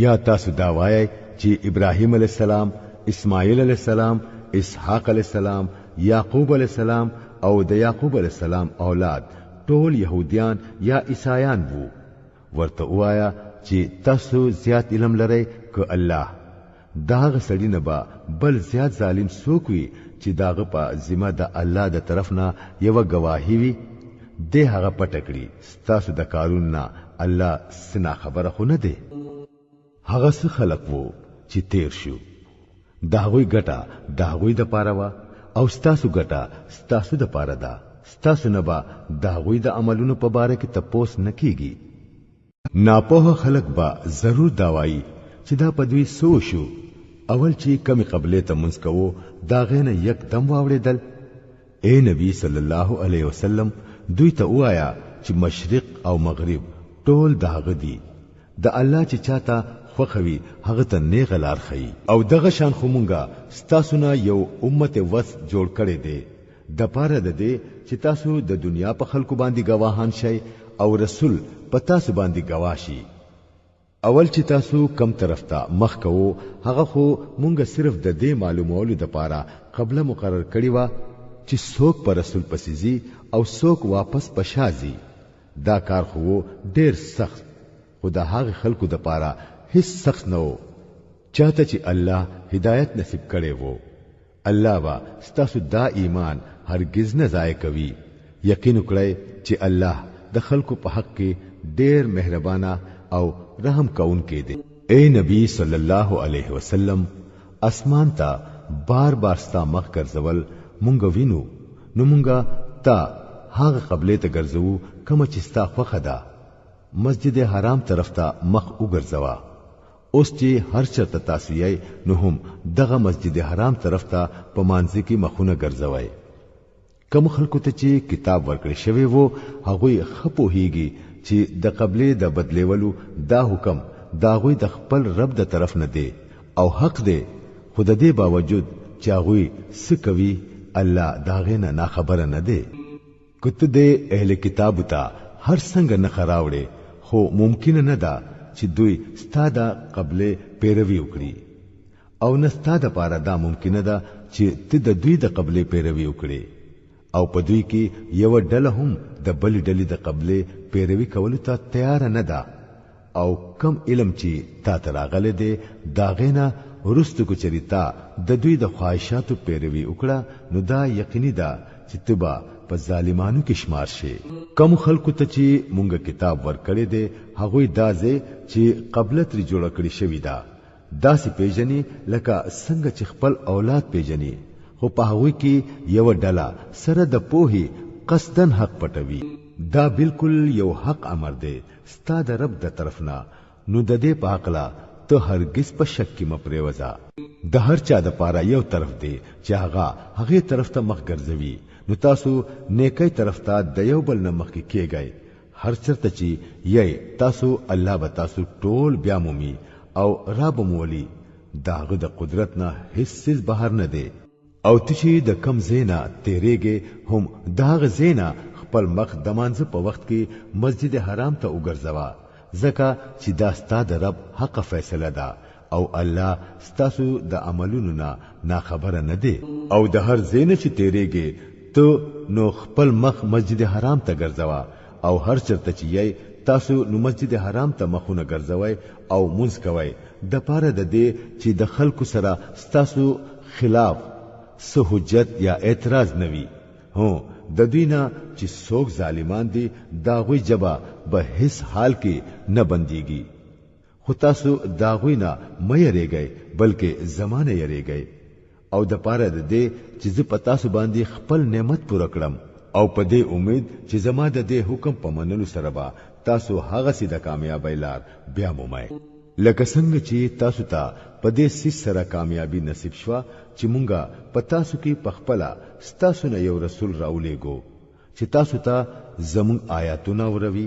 یا تاسو دا وایي چې ابراهیم علی السلام اسماعیل علی السلام اسحاق علی السلام یعقوب علی السلام او د یعقوب علی السلام اولاد ټول يهوديان یا عیسایان وو ورته وایا چې تاسو زیات علم لرئ که الله داغه سړی نه با بل زیات ظالم څوک وي چې داغه په ذمہ د الله د طرف نه یو گواهی وي د هغه پټکړي تاسو د کارون نه الله سنا خبره خو نه دی هغه څه خلق وو چې تیر شو داغوی ګټه داغوی د پاره وا او تاسو ګټه تاسو د پاره ده تاسو نه با داغوی د عملونو په باره کې تپوس نکېږي ناپوه خلق با ضرور داوایی چې دا پدوی سو شو اول چې کمی قبله ته منځ کوو دا غینه یک دم واوړېدل. اے نبی صلی الله علیه وسلم دوی ته وایا چې مشرق او مغرب ټول داغه دي، د الله چې چاته خوخوي هغه ته نیغ لار خي. او دغه شان خمونګه ستاسو نه یو امت وس جوړ کړي دي د پاره د دې چې تاسو د دنیا په خلکو باندې گواهان شئ او رسول په تاسو باندې گواهی. اول چې تاسو کم طرف ته مخ کوو هغه خو مونږ صرف د دې معلومولو د پاره قبل مقرر کړی و چې څوک پر رسول پسیزي او څوک واپس پشازي. دا کار خو ډیر سخت، خو د هغه خلکو د پاره هیڅ سخت نه و چاته چې الله هدایت نصیب کړي وو. الله وا ستاسو دا ایمان هرگز نه ضایع کوي. یقین وکړئ چې الله د خلکو په حق کې ډیر مهربانه او رحم کونکي دی. اے نبی صلی الله علیه وسلم اسمان ته بار بار ستا مخ ګرځول مونږ وینو، نو مونږه تا هغه قبله ته ګرځو کوم چې ستا خوخه ده. مسجد حرام طرف ته مخ وګرځوا. اوس چې هر چرته تاسو یې نو هم دغه مسجد حرام طرف ته په مانځي کې مخونه ګرځوي. کوم خلکو ته چې کتاب ورکړی شوی وو هغه خپو هیږي چې د قبله د بدلیولو دا حکم دا غوی د خپل رب د طرف نه دی او حق دی. خود دې باوجود چې هغه سکوي الله داغه نه خبره نه دی. کته دې اهل کتاب ته هر څنګه نه خراوړي خو ممکن نه ده چې دوی ستاده قبله پیروي وکړي او نه ستاده پاره دا ممکن ده چې ته د دوی د قبله پیروي وکړي او په دوی کې یو ډله هم د بل ډلې د قبله پیروي کولو ته تیار نه ده. او کم علم چې تا تراغله دي دا غینا ورستو کو چریتا د دوی د خواهشاتو پیروي وکړه نو دا یقیني ده چې تبا په ظالمانو کې شمار شي. کم خلکو ته چې مونږ کتاب ورکړی دی هغه دازه چې قبله تر جوړ کړی شوی دا داسې پیژني لکه څنګه چې خپل اولاد پیژني، خو په هغه کې یو ډله سره د پوهي قصدن حق پټوي. دا بالکل یو حق امر دی ستا د رب د طرفنا، نو د دې په حق لا ته هرگز په شک کې مپریوزا. د هر چا د پاره یو طرف دی چې هغه طرف ته مخ ګرځوي، نو تاسو نیکي طرف ته د یو بل نه مخ کې کېږئ. هر چرته چې یې تاسو الله به تاسو ټول بیا مومي او رب مولي. داغه د قدرت نه هیڅ بهر نه دی. او تشي د کم زینا تیریږي هم داغه زینا خپل مخ د مانځ په وخت کې مسجد حرام ته وګرځوا، ځکه چې دا ستاسو د رب حق فیصله ده او الله ستاسو د عملونو نه خبره نه دی. او د هر زینه چې تیریږي ته نو خپل مخ مسجد حرام ته ګرځوا او هر چرته چې یې تاسو نو مسجد حرام ته مخونه ګرځوي او مونږ کوي د پاره د دې چې د خلکو سره ستاسو خلاف سه حجت یا اعتراض نوي. هو د دوینا چې څوک ظالمان دي داغوی جبا به هیڅ حال کې نه بنديږي. خو تاسو داغوی نه مې یریږئ بلکې زمانه یریږئ. او د پاره د دې چې زه پتا سو باندې خپل نعمت پوره کړم او په دې امید چې زما د دې حکم په منلو سره به تاسو هغه سیده کامیابی لار بیا مومئ. لکه څنګه چې تاسو ته په دې سیس سره کامیابی نصیب شوه چې مونږه په تاسو کې پخپلا ستاسو نه یو رسول راولېګو چې تاسو ته زمون آیاتونه وروي،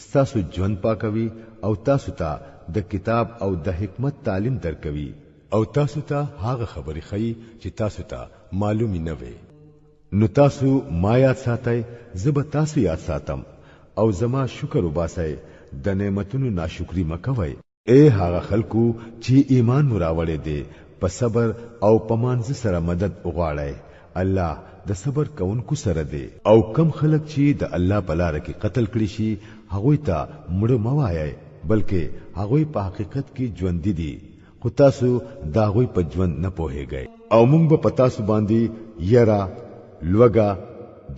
ستاسو ژوند پاکوي او تاسو ته د کتاب او د حکمت تعلیم درکوي او تاسو ته هغه خبرې خي چې تاسو ته معلومي نه وي. نو تاسو ما یاد ساتئ، زه به تاسو یاد ساتم او زما شکر وباسئ، د نعمتونو ناشکری مکوئ. اے هغه خلکو چې ایمان مراوړې دي په صبر او پمانځ سره مدد وغواړي. الله د صبر کوونکو سره دی. او کم خلک چې د الله په لار کې قتل کړي شي هغه ته مړ موایي بلکې هغه په حقیقت کې ژوند دي، خو تاسو دا غوي په ژوند نه پوهیږئ. او موږ به پتا سو باندې یرا لوګه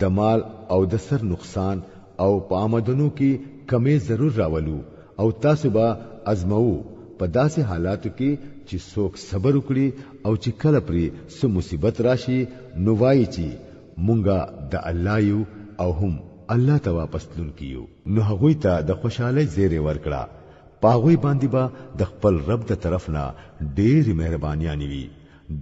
د مال او د سر نقصان او په آمدنو کې کمی ضرور راولو او تاسو به ازمو په داسې حالاتو کې چې څوک صبر وکړي او چې کله پرې څه مصیبت راشي نو وایي چې مونږه د الله یو او هم الله ته واپس تلون کیو نو هغوی ته د خوشحالۍ زیری ورکړه پاغوی باندې با د خپل رب د طرف نه ډېری مهربانيانی وي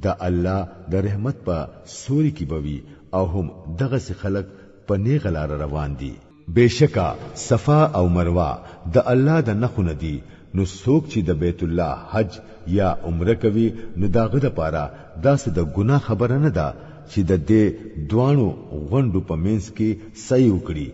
د الله د رحمت په سوري کې بوي او هم دغه سي خلق په نیغه لار روان دي بشکا صفا او مروه د الله د نخونه دي نو څوک چې د بیت الله حج یا عمره کوي نو داغه د پاره داسې د ګناه خبره نه ده چې د دې دوانو غوندو په منځ کې صحیح وکړي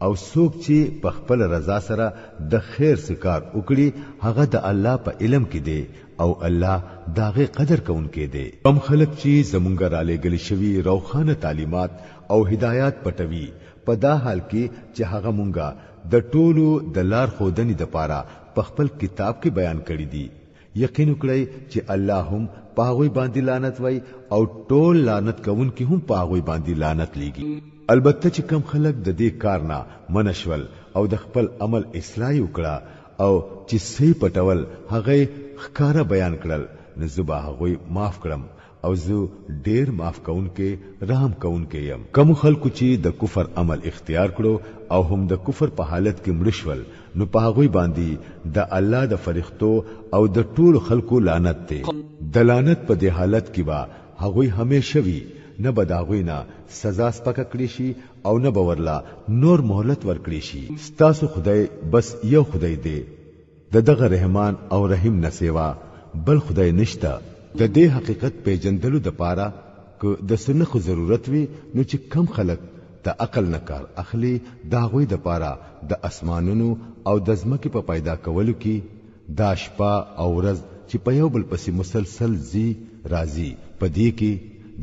او څوک چې په خپل رضا سره د خیر سکار وکړي هغه د الله په علم کې دی او الله داغه قدر کوونکی دی کم خلک چې زمونږ را لېږل شوی روخانه تعلیمات او هدایات پټوي په دا حال کې چې هغه مونږه د ټولو د لار خودنې د پاره په خپل کتاب کې بیان کړی دی یقین وکړئ چې الله هم پاغوی باندې لعنت وای او ټول لعنت کوونکي هم پاغوی باندې لعنت لګي البته چې کم خلک د دې کار نه منشول او د خپل عمل اصلاح وکړه او چې صحیح پټول هغه ښکارا بیان کړل نو زبا هغه معاف کړم او زه ډیر معاف کونکي رحم کونکي يم کوم خلکو چې د کفر عمل اختیار کړو او هم د کفر په حالت کې مړشول نو په هغه باندې د الله د فرښتو او د ټول خلکو لعنت ته د لعنت په دې حالت کې با هغه همیشه وي نه بداغوینا سزا سپکه کړی شي او نه باورلا نور مهلت ورکړي شي ستاسو خدای بس یو خدای دی دغه رحمان او رحیم نه سیوا بل خدای نشته د دې حقیقت پیژندلو د پاره که د سنخو ضرورت وي نو چې کم خلک د عقل نه کار اخلي دا غوي د پاره د اسمانونو او د ځمکې په پیدا کولو کې دا شپه او ورځ چې په یو بل پسې مسلسل زی راضي پدې کې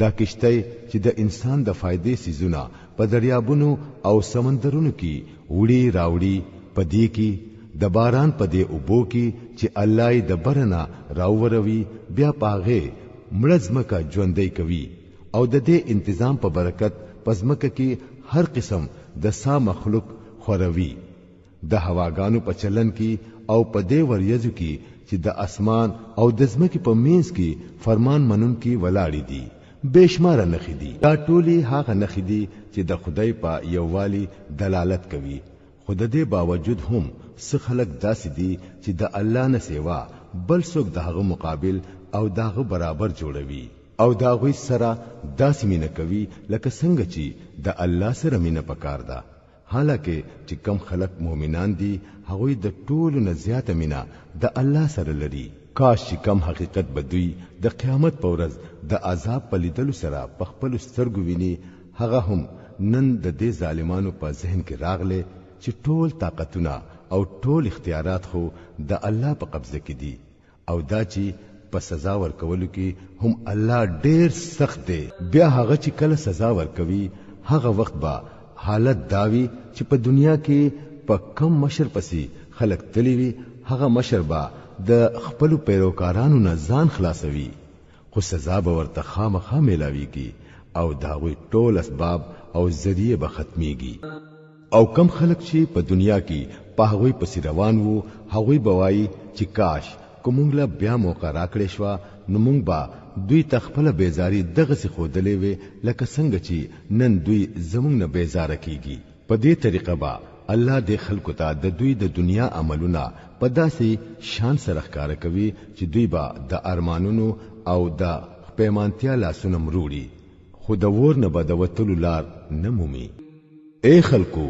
دا کشته چې د انسان د فائدې سيزونه په دریابونو او سمندرونو کې وړي راوړي پدې کې د باران پدې اوبو کې چې الله د برنا راووروي بیا پاغه مړزمکه ژوندۍ کوي او د دې انتظام په برکت پزمکه کې هر قسم د سا مخلوق خوروي د هواګانو په چلن کې او په دې وریځو کې چې د اسمان او د ځمکې په مینس کې فرمان منون کې ولاړې دي بشمار نخې دي دا ټولي هغه نخې دي چې د خدای په یووالي دلالت کوي خود دې باوجود هم څه خلک داسې دي چې د الله نه سیوا بل څوک دغه مقابل او دغه برابر جوړوي او داغوی سره داسې مینه کوي لکه څنګه چې د الله سره مینه پکار ده حالکه چې کم خلق مؤمنان دي هغوی د ټولو نه زیاته مینه د الله سره لري کاش چې کم حقیقت بدوي د قیامت په ورځ د عذاب په لیدلو سره په خپل سترګو ویني هغه هم نن د دې ظالمانو په ذهن کې راغله چې ټول طاقتونه او ټول اختیارات خو د الله په قبضه کې دي او دا چې په سزا ورکولو کې هم الله ډېر سخت دی بیا هغه چې کله سزا ورکوي هغه وخت با حالت داوي چې په دنیا کې په کم مشر پسې خلق تلی وي هغه مشر با د خپل پیروکارانو نه ځان خلاصوي خو سزا به ورته خامخا ملاويږي او داوی ټول اسباب او ذریعہ به ختميږي او کم خلق چې په دنیا کې په هغوی پسې روان وو هغوی بوایي چې کاش کومنګلا بیا موقع راکړې شو نو مونږ با دوی تخپل بیزاری دغه څخه خودلې وي لکه څنګه چې نن دوی زمونږ نه بیزار کیږي په دې طریقه با الله د خلکو ته د دوی د دنیا عملونه په داسې شان سره ښکار کوي چې دوی با د ارمانونو او د پیمانتیا لاسونه مروړي خو د ور نه بدوتلو لار نه مومي اے خلکو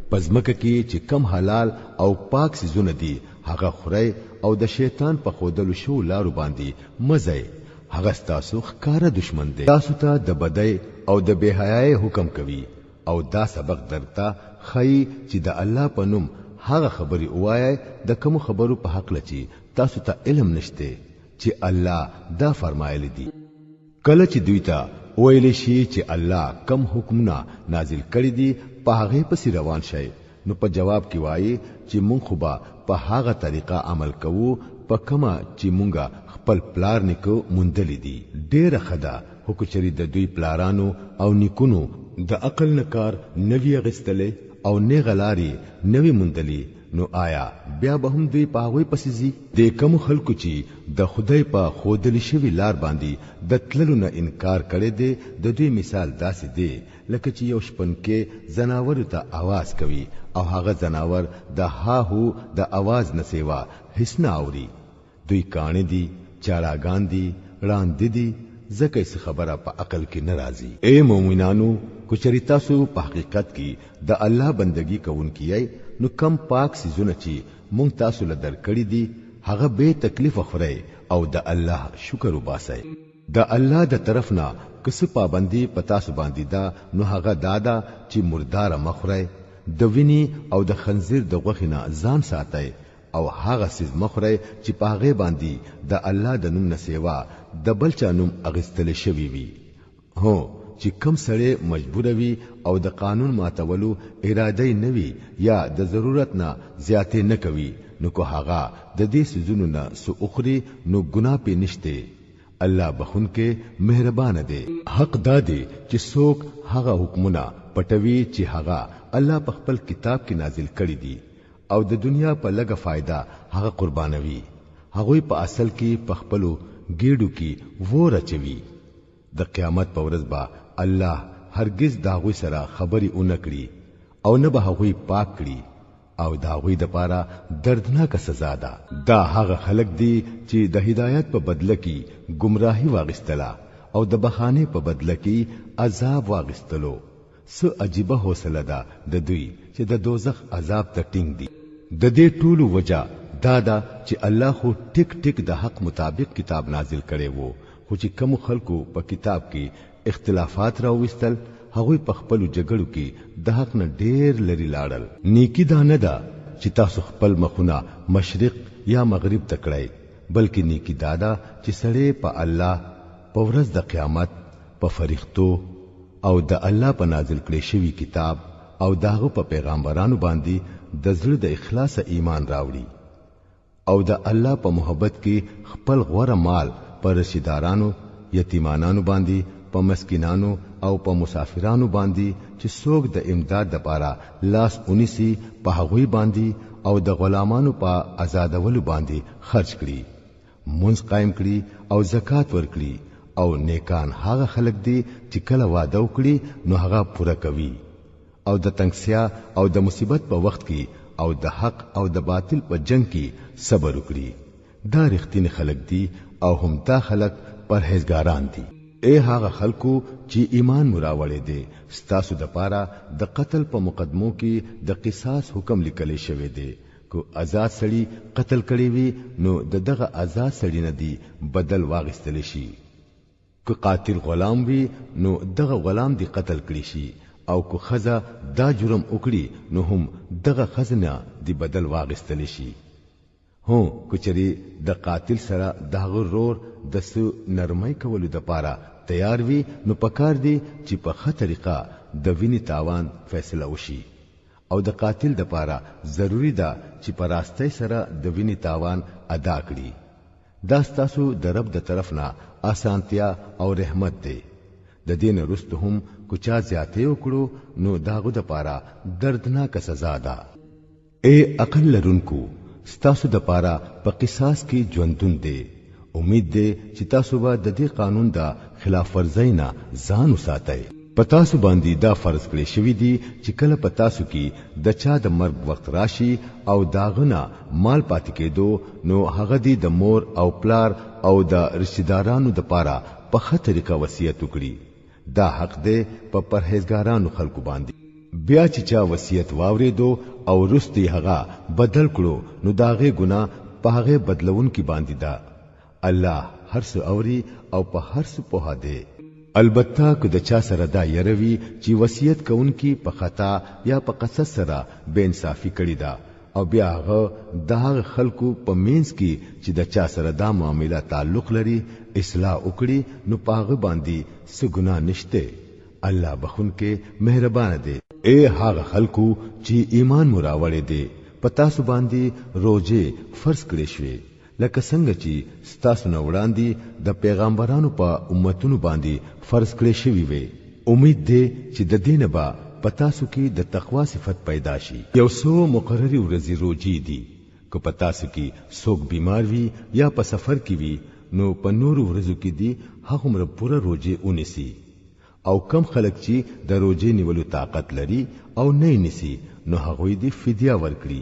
پزمکه کې چې کم حلال او پاک سيزونه دي هغه خوري او د شیطان په خودلو شو لارو باندې مزه هغه تاسو ښکارا دشمن دی تاسو ته د بدای او د بهایي حکم کوي او دا سبق درته خی چې د الله په نوم هغه خبري وایي د کوم خبرو په حق لچی تاسو ته علم نشته چې الله دا فرمایلی دي کله چې دوی ته ویل شي چې الله کم حکمونه نازل کړی دي په هغه پسې روان شي نو په جواب کې وایي چې مونږ خو په هغه طریقه عمل کوو په کما چې مونږه خپل پلار نکو مونډلې دي ډېر خدا حکوچري د دوی پلارانو او نکونو د عقل نکار نوی غستلې او نه غلاري نوی مونډلې نو آیا بیا به هم دوی پاغوي پسې د کوم خلکو چې د خدای په خودلی شوی لار باندې د تللو نه انکار کړي دي د دوی مثال داسې دی لکه چې یو شپن کې زناور ته आवाज کوي او هغه زناور د ها هو د आवाज نه سیوا هیڅ نه اوري دوی کانه دي چاړاګان دي وړاندې دي زکه څه خبره په عقل کې ناراضي اے مومنانو کچری تاسو په حقیقت کې د الله بندگی کوونکي نو کم پاک سيزونه چې مونږ تاسو له درکړې دي هغه به تکلیف خوري او د الله شکر وباسئ د الله د طرف نه کس پابندي پتا سو باندې دا نو هغه دادا چې مردار مخره د ویني او د خنزیر د غوښنه ځان ساتي او هغه سیز مخره چې پاغه باندې د الله د نوم نه سیوا د بل چا نوم اغستل شوی وي هو چې کم سړی مجبور وي او د قانون ماتولو اراده نه وي یا د ضرورت نه زیاتې نه کوي نو کو هغه د دې سيزونو نه سو اخري نو ګناه پې نشته الله بخون کې مهربان دی حق دادی چې څوک هغه حکمونه پټوي چې هغه الله په خپل کتاب کې نازل کړی دي او د دنیا په لګه فائدہ هغه قربانوي هغه په اصل کې په خپلو ګیډو کې وور اچوي د قیامت په ورځ با الله هرگز داغوی سره خبري اونکړي او نه به هغه پاک کړي او داغوی د پاره دردناک سزا ده دا هغه خلق دي چې د هدایت په بدله کې گمراهي واغستلا او د بهانه په بدله کې عذاب واغستلو سو عجيبه حوصله ده د دوی چې د دوزخ عذاب ته ټینګ دي د دې ټولو وجہ دا ده چې الله خو ټیک ټیک د حق مطابق کتاب نازل کړي وو خو چې کوم خلکو په کتاب کې اختلافات راوستل هغه په خپل جګړو کې د حق نه ډېر لري لاړل نیکی دا نه ده چې تاسو خپل مخونه مشرق یا مغرب ته کړئ بلکې نیکی دا ده چې سړی په الله په ورځ د قیامت په فرښتو او د الله په نازل کړي شوی کتاب او داغه په پیغمبرانو باندې د زړه د اخلاص ایمان راوړي او د الله په محبت کې خپل غوړه مال پر رشیدارانو یتیمانانو باندې په مسکینانو او په مسافرانو باندې چې څوک د امداد لپاره لاس اونیسی په هغوی باندې او د غلامانو په آزادولو باندې خرج کړي منځ قائم کړي او زکات ورکړي او نیکان هغه خلک دي چې کله وعده وکړي نو هغه پوره کوي او د تنگسیا او د مصیبت په وخت کې او د حق او د باطل په جنگ کې صبر وکړي دا رښتینی خلک دي او هم دا خلک پرهیزګاران دي اے هغه خلکو چې ایمان مراوړې دي ستاسو د پاره د قتل په مقدمو کې د قصاص حکم لیکل شوی دی کو آزاد سړی قتل کړي وي نو دغه آزاد سړی نه دی بدل واغستل شي کو قاتل غلام وي نو دغه غلام دی قتل کړي شي او کو خزه دا جرم وکړي نو هم دغه خزنه دی بدل واغستل شي هو کچري د قاتل سره دغه رور د سو نرمۍ کولو د پاره تیار وي نو پکار دی چې په ښه طریقه د ویني تاوان فیصله وشي او د قاتل د پاره ضروری ده چې په راستۍ سره د ویني تاوان ادا کړي دا ستاسو د رب د طرف نه آسانتیا او رحمت دی د دین رستو هم کچا زیاته وکړو نو داغه د پاره دردناک سزا ده اے عقل لرونکو ستاسو د پاره په قصاص کې ژوندون دی امید دی چې تاسو به د دې قانون د خلاف ورزۍ نه ځان وساتئ پتا سو باندې دا فرض کړی شوی دی چې کله پتا سو کې د چا د مرګ وخت راشي او داغنا مال پاتې کېدو نو هغه دی د مور او پلار او د رشتہدارانو د پاره په ښه طریقه وصیت وکړي دا حق دی په پرهیزګارانو خلکو باندې بیا چې چا وصیت واورېدو او رستي هغه بدل کړو نو داغه ګناه په هغه بدلون کې باندې دا الله هر څه اوري او په هر څه پوها دی البته که د چا سره دا يروي چې وصیت کوونکی په خطا یا په قصص سره بے انصافي کړی دا او بیا هغه د خلکو په مینس کې چې د چا سره دا معاملې تعلق لري اصلاح وکړي نو پاغه باندې څه ګناه نشته الله بخون کې مهربان دی اے هغه خلکو چې ایمان مراوړې دي پتا سو باندې روزه فرض کړی شوی لکه څنګه چې ستاسو نو وړاندې د پیغمبرانو په امتونو باندې فرض کړی شوی وي امید دی چې د دین با پتاسو کې د تقوا صفت پیدا شي یو څو مقرری ورځې روزي دي کو پتاسو کې څوک بیمار وي یا په سفر کې وي نو په نور ورځو کې دي هغه مر پوره روزي اونسي او کم خلک چې د روزي نیولو طاقت لري او نه نسی نو هغه دي فدیه ورکړي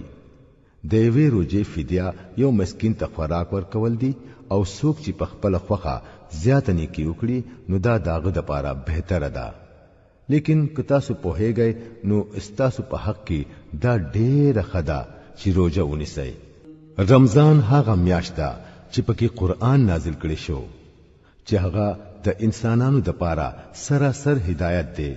د وی روزي فدیه یو مسکین ته خوراک ورکول دي او څوک چې په خپل خوخه زیات نه کی وکړي نو دا داغه د پاره بهتره ده لیکن که تاسو په هیګي نو استاسو په حق کې دا ډېر خدا چې روزه ونیسئ رمضان هغه میاشت ده چې پکې قرآن نازل کړي شو چې هغه د انسانانو د پاره سراسر هدایت دی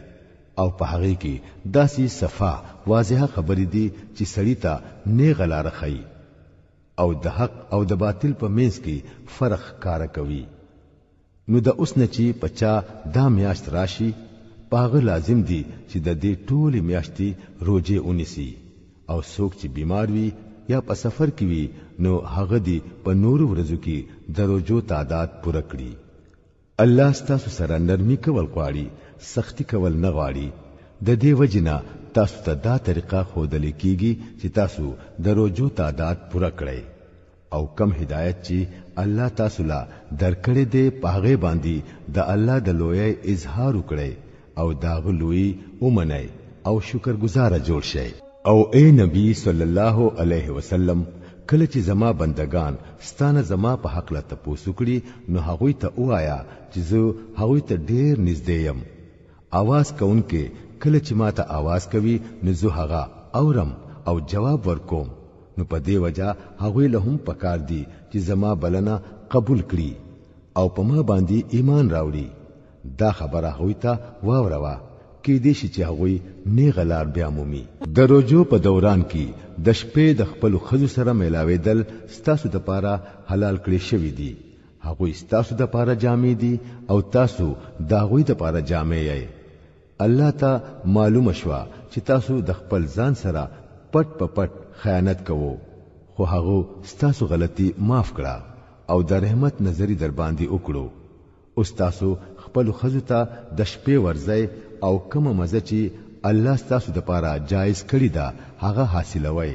او په هغه کې داسي صفه واضحه خبرې دي چې سړی ته نه غلار خي او د حق او د باطل په منځ کې فرق کار کوي نو د اوس نه چې پچا دا میاشت راشي پاغه لازم دي چې د دې ټولې میاشتې روزه ونیسي او څوک چې بیمار وي یا په سفر کې وي نو هغه دی په نور ورځو کې د روزو تعداد پوره کړي الله ستاسو سره نرمي کول غواړي سختی کول نه غواړي د دې وجنه تاسو ته دا طریقه خودل کیږي چې تاسو د روزو تعداد پوره کړئ او کم هدایت چې الله تاسو لا درکړې دې پاغه باندې د الله د لوی اظهار وکړي او داغه لوی اومنئ او شکرګزار جوړ شئ او اے نبی صلی الله علیه وسلم کله چې زما بندگان ستانه زما په حق لا تاسو کړي نو هغه ته وایا چې زه هغه ته ډیر نږدې يم आवाज کوونکې کله چې ماته आवाज کوي نو زه هغه اورم او جواب ورکوم نو په دې وجہ هغه له هم پکار دي چې زما بلنه قبول کړي او په ما باندې ایمان راوړي دا خبره هوی ته واوروا کې دې شي چې هغه نه غلار بیا مومي د روزو په دوران کې د شپې د خپل خزو سره ملاوېدل ستاسو د پاره حلال کړی شوی دی هغه ستاسو د پاره جامې دي او تاسو دا غوي د پاره جامې یې الله ته معلوم شوا چې تاسو د خپل ځان سره پټ پټ خیانت کوو خو هغه ستاسو غلطي معاف کړه او د رحمت نظری در باندې وکړو اوس تاسو خپل خزو ته د شپې ورځي او کوم مزه چې الله ستاسو د پاره جایز کړی دا هغه حاصلوي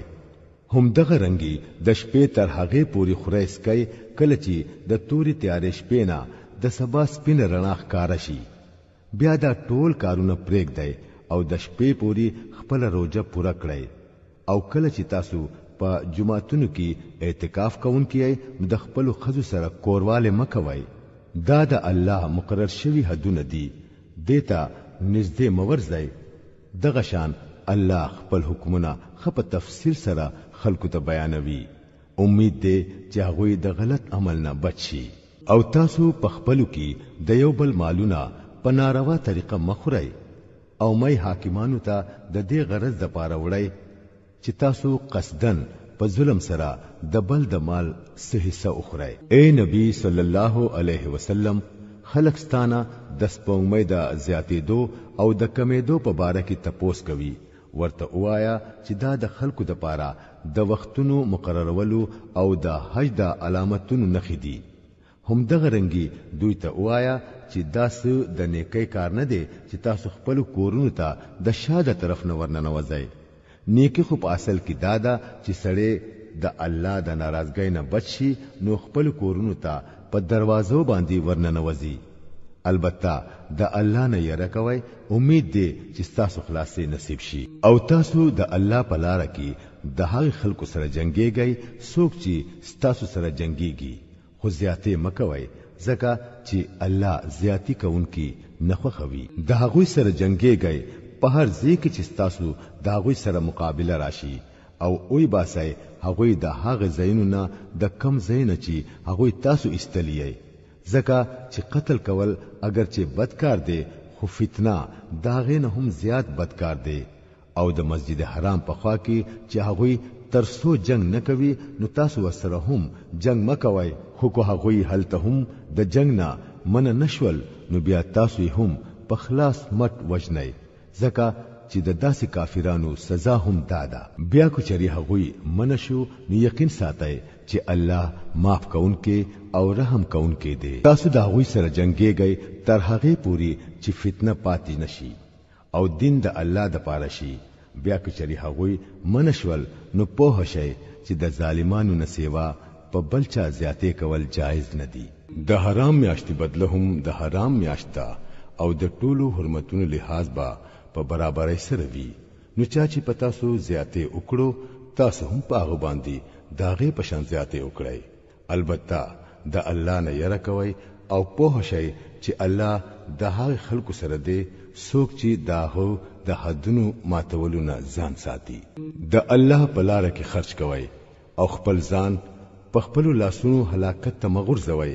هم دغه رنگي د شپې تر هغه پوری خریس کوي کله چې د توري تیارې شپې نه د سبا سپین رڼا ښکارا شي بیا دا ټول کارونه پرېګ دی او د شپې پوری خپل روزه پوره کړئ او کله چې تاسو په جمعتونو کې اعتکاف کوونکې د خپل خزو سره کورواله مکوي دا د الله مقرر شوی حدونه دي دیتا نږدې مورځي دغه شان الله خپل حکمونه خپ تفصیل سره خلکو ته بیانوي امید دې چې هغه د غلط عمل نه بچي او تاسو په خپلو کې د یو بل مالونه په ناروا طریقه مخورئ او مې حاکمانو ته د دې غرض د پاره وړئ چې تاسو قصدن په ظلم سره د بل د مال څه حصہ اخرئ اے نبی صلی الله علیه وسلم خلق ستانه د سپوږمۍ د زیاتېدو او د کمیدو په باره کې تپوس کوي ورته وایا چې دا د خلکو د پاره د وختونو مقررولو او د حج د علامتونو نخې دي هم دغه رنګي دوی ته وایا چې داس د نیکي کار نه دی چې تاسو خپل کورونو ته د شاده طرف نه ورننوځئ نیکی خو په اصل کې دادا چې سړی د الله د ناراضګۍ نه بچي نو خپل کورونو ته په دروازو باندې ورننوځي البته د الله نه یره کوي امید دی چې تاسو خلاصې نصیب شي او تاسو د الله په لار کې د هغه خلکو سره جنگيږئ څوک چې تاسو سره جنگيږي خو زیاتې مکوئ ځکه چې الله زیاتی کوونکی نه خوښوي د هغه سره جنگيږئ په هر ځای کې چې تاسو د هغه سره مقابله راشي او اوی باسي هغه د هغه زینونه د کم زین چې هغه تاسو استلیای ځکه چې قتل کول اگر چې بدکار دی خو فتنه داغه نه هم زیات بدکار دی او د مسجد حرام په خوا کې چې هغه ترسو جنگ نکوي نو تاسو سره هم جنگ مکوي خو کو هغه هلته هم د جنگ نه من نشول نو بیا تاسو هم په خلاص مټ وجنئ ځکه چې د داسې کافرانو سزا هم دادا بیا کو چری هغوی منشو نو یقین ساتئ چې الله معاف کونکي او رحم کونکي دی تاسو د هغوی سره جنگيږئ تر هغه پوری چې فتنه پاتې نشي او دین د الله د پاره شي بیا کچري هغوی منشول نو په شي چې د ظالمانو نه سیوا په بلچا زیاتې کول جایز نه دي د حرام میاشتې بدلهم د حرام میاشتا او د ټولو حرمتونو لحاظ با په برابرۍ سره وي نو چا چې پتا سو زیاتې وکړو تاسو هم په هغه باندې داغه پشان زیاتې وکړئ البته د الله نه یره کوي او په شي چې الله د هغه خلکو سره دی څوک چې داهو د حدونو ماتولو نه ځان ساتي د الله په لار کې خرج کوي او خپل ځان په خپل لاسونو هلاکت ته مغرزوي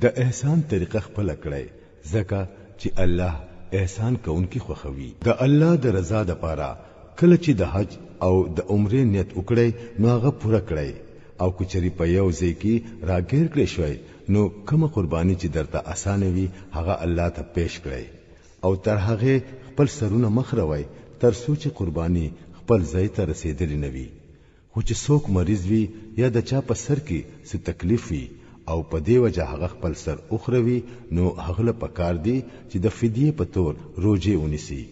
د احسان طریقه خپل کړئ ځکه چې الله احسان کوونکی خوښوي د الله د رضا د پاره کله چې د حج او د عمره نیت وکړئ نو هغه پوره کړئ او کچري په یو ځای کې راګیر کړئ شوي نو کوم قرباني چې درته اسانه وي هغه الله ته پیش کړئ او تر هغه خپل سرونه مخروي تر سوچ قرباني خپل ځای ته رسیدلی نه وي خو چې څوک مریض وي یا د چا په سر کې څه تکلیف وي او په دې وجه هغه خپل سر اخروي نو هغه له پکار دی چې د فدیه په تور روزه ونیسي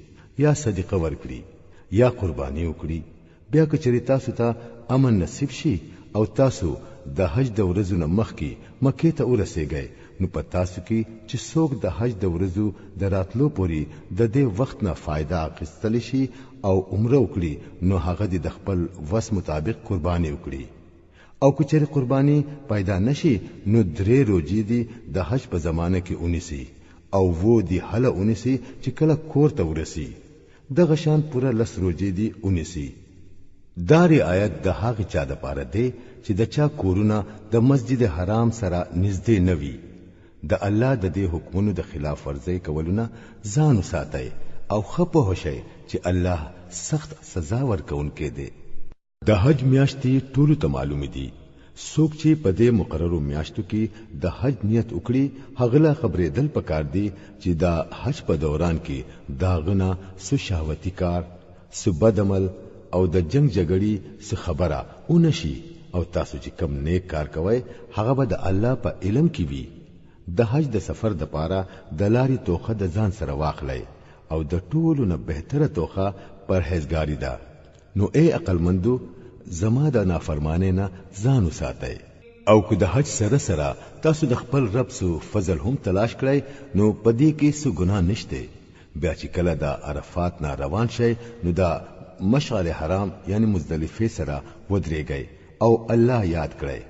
یا صدقه ورکړي یا قرباني وکړي بیا کچري تاسو ته امن نصیب شي او تاسو د حج د ورځو نه مخکې مکې ته ورسېږئ نو په تاسو کې چې څوک د حج د ورځو د راتلو پوري د دې وخت نه فائدہ اخیستل شي او عمره وکړي نو هغه د خپل وس مطابق قرباني وکړي او کچره قرباني پیدا نشي نو درې روزي دي د حج په زمانه کې اونیسي او وو دی حل اونیسي چې کله کور ته ورسي د غشان پورا لس روزي دي اونیسي داري آیت د هغه چا د پاره دی چې د چا کورونه د مسجد حرام سره نږدې نوي د الله د دې حکمونو د خلاف ورزي کولونه ځان ساتي او خپه هوشي چې الله سخت سزا ورکوونکی دی د حج میاشتې ټولو ته معلوم دي څوک چې په دې مقررو میاشتو کې د حج نیت وکړي هغه خبرې دل پکار دي چې د حج په دوران کې داغنا سو شهوتي کار سو بدعمل او د جنگ جګړې څخه خبره اونشي او تاسو چې کم نیک کار کوئ هغه به د الله په علم کې وي د حج د سفر د پاره د لاري توخه د ځان سره واخلئ او د ټولو نه بهتره توخه پرهیزګاری ده نو اے عقل مندو زما د نافرمانه نه ځان وساتئ او که د حج سره سره تاسو د خپل رب سو فضل هم تلاش کړئ نو پدې کې څه ګناه نشته بیا چې کله د عرفات نه روان شئ نو د مشعر حرام یعنی مزدلفه سره ودرېږئ او الله یاد کړئ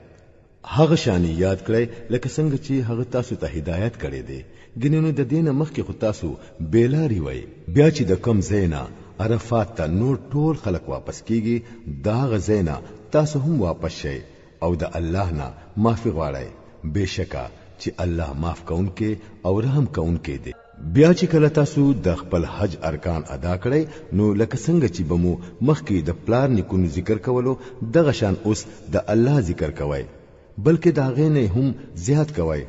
هغه شانی یاد کړئ لکه څنګه چې هغه تاسو ته هدایت کړی دی ګننو د دینه مخکې خو تاسو بیلاری وای بیا چې د کم زینا عرفات ته نور ټول خلق واپس کیږي دا غزینا تاسو هم واپس شئ او د الله نه معافي غواړئ بشکا چې الله معاف کونکي او رحم کونکي دی بیا چې کله تاسو د خپل حج ارکان ادا کړئ نو لکه څنګه چې بمو مخکې د پلار نیکونو ذکر کولو دغه شان اوس د الله ذکر کوئ بلکې دا غینه هم زیات کوي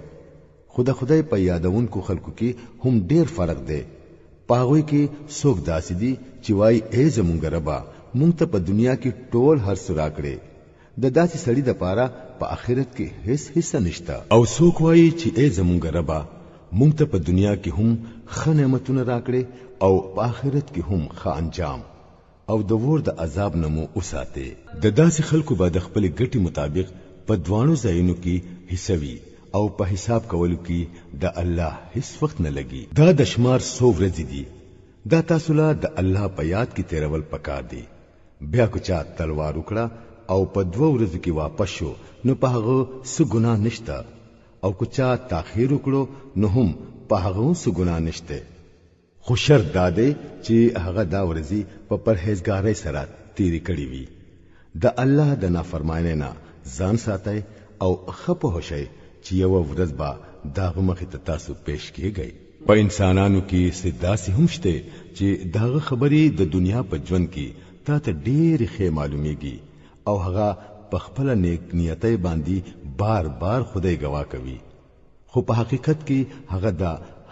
خدای په یادونکو خلکو کې هم ډیر فرق دی پاغوي کې څوک داسې دي چې وای ای زمونږ ربا مونږ ته په دنیا کې ټول هر څه راکړي د داسې سړي د پاره په آخرت کې هیڅ حصہ نشته او څوک وای چې ای زمونږ ربا مونږ ته په دنیا کې هم ښه نعمتونه راکړي او په آخرت کې هم ښه انجام او د ور د عذاب نمو وساته د داسې خلکو به د خپل ګټي مطابق په دوانو ځایونو کې حسابي او په حساب کولو کې د الله هیڅ وخت نه لګي دا د شمار 100 ورځې دي دا تاسو له د الله په یاد کې تیرول پکار دي بیا کو چا تلوار وکړه او په 2 ورځو کې واپس شو نو په هغه څه ګناه نشته او کو چا تاخير وکړو نو هم په هغه څه ګناه نشته خو شرط داده چې هغه دا ورځي په پرهیزګارۍ سره تیری کړی وي د الله د نافرمانه نه ځان ساتي او خپه هوشي چې یو ورځ با داغه مخې ته تاسو پیش کیږئ په انسانانو کې سداسي هم شته چې داغه خبري د دنیا په ژوند کې تا ته ډېر ښه معلومیږي او هغه په خپل نیک نیتۍ باندې بار بار خدای گواه کوي خو په حقیقت کې هغه د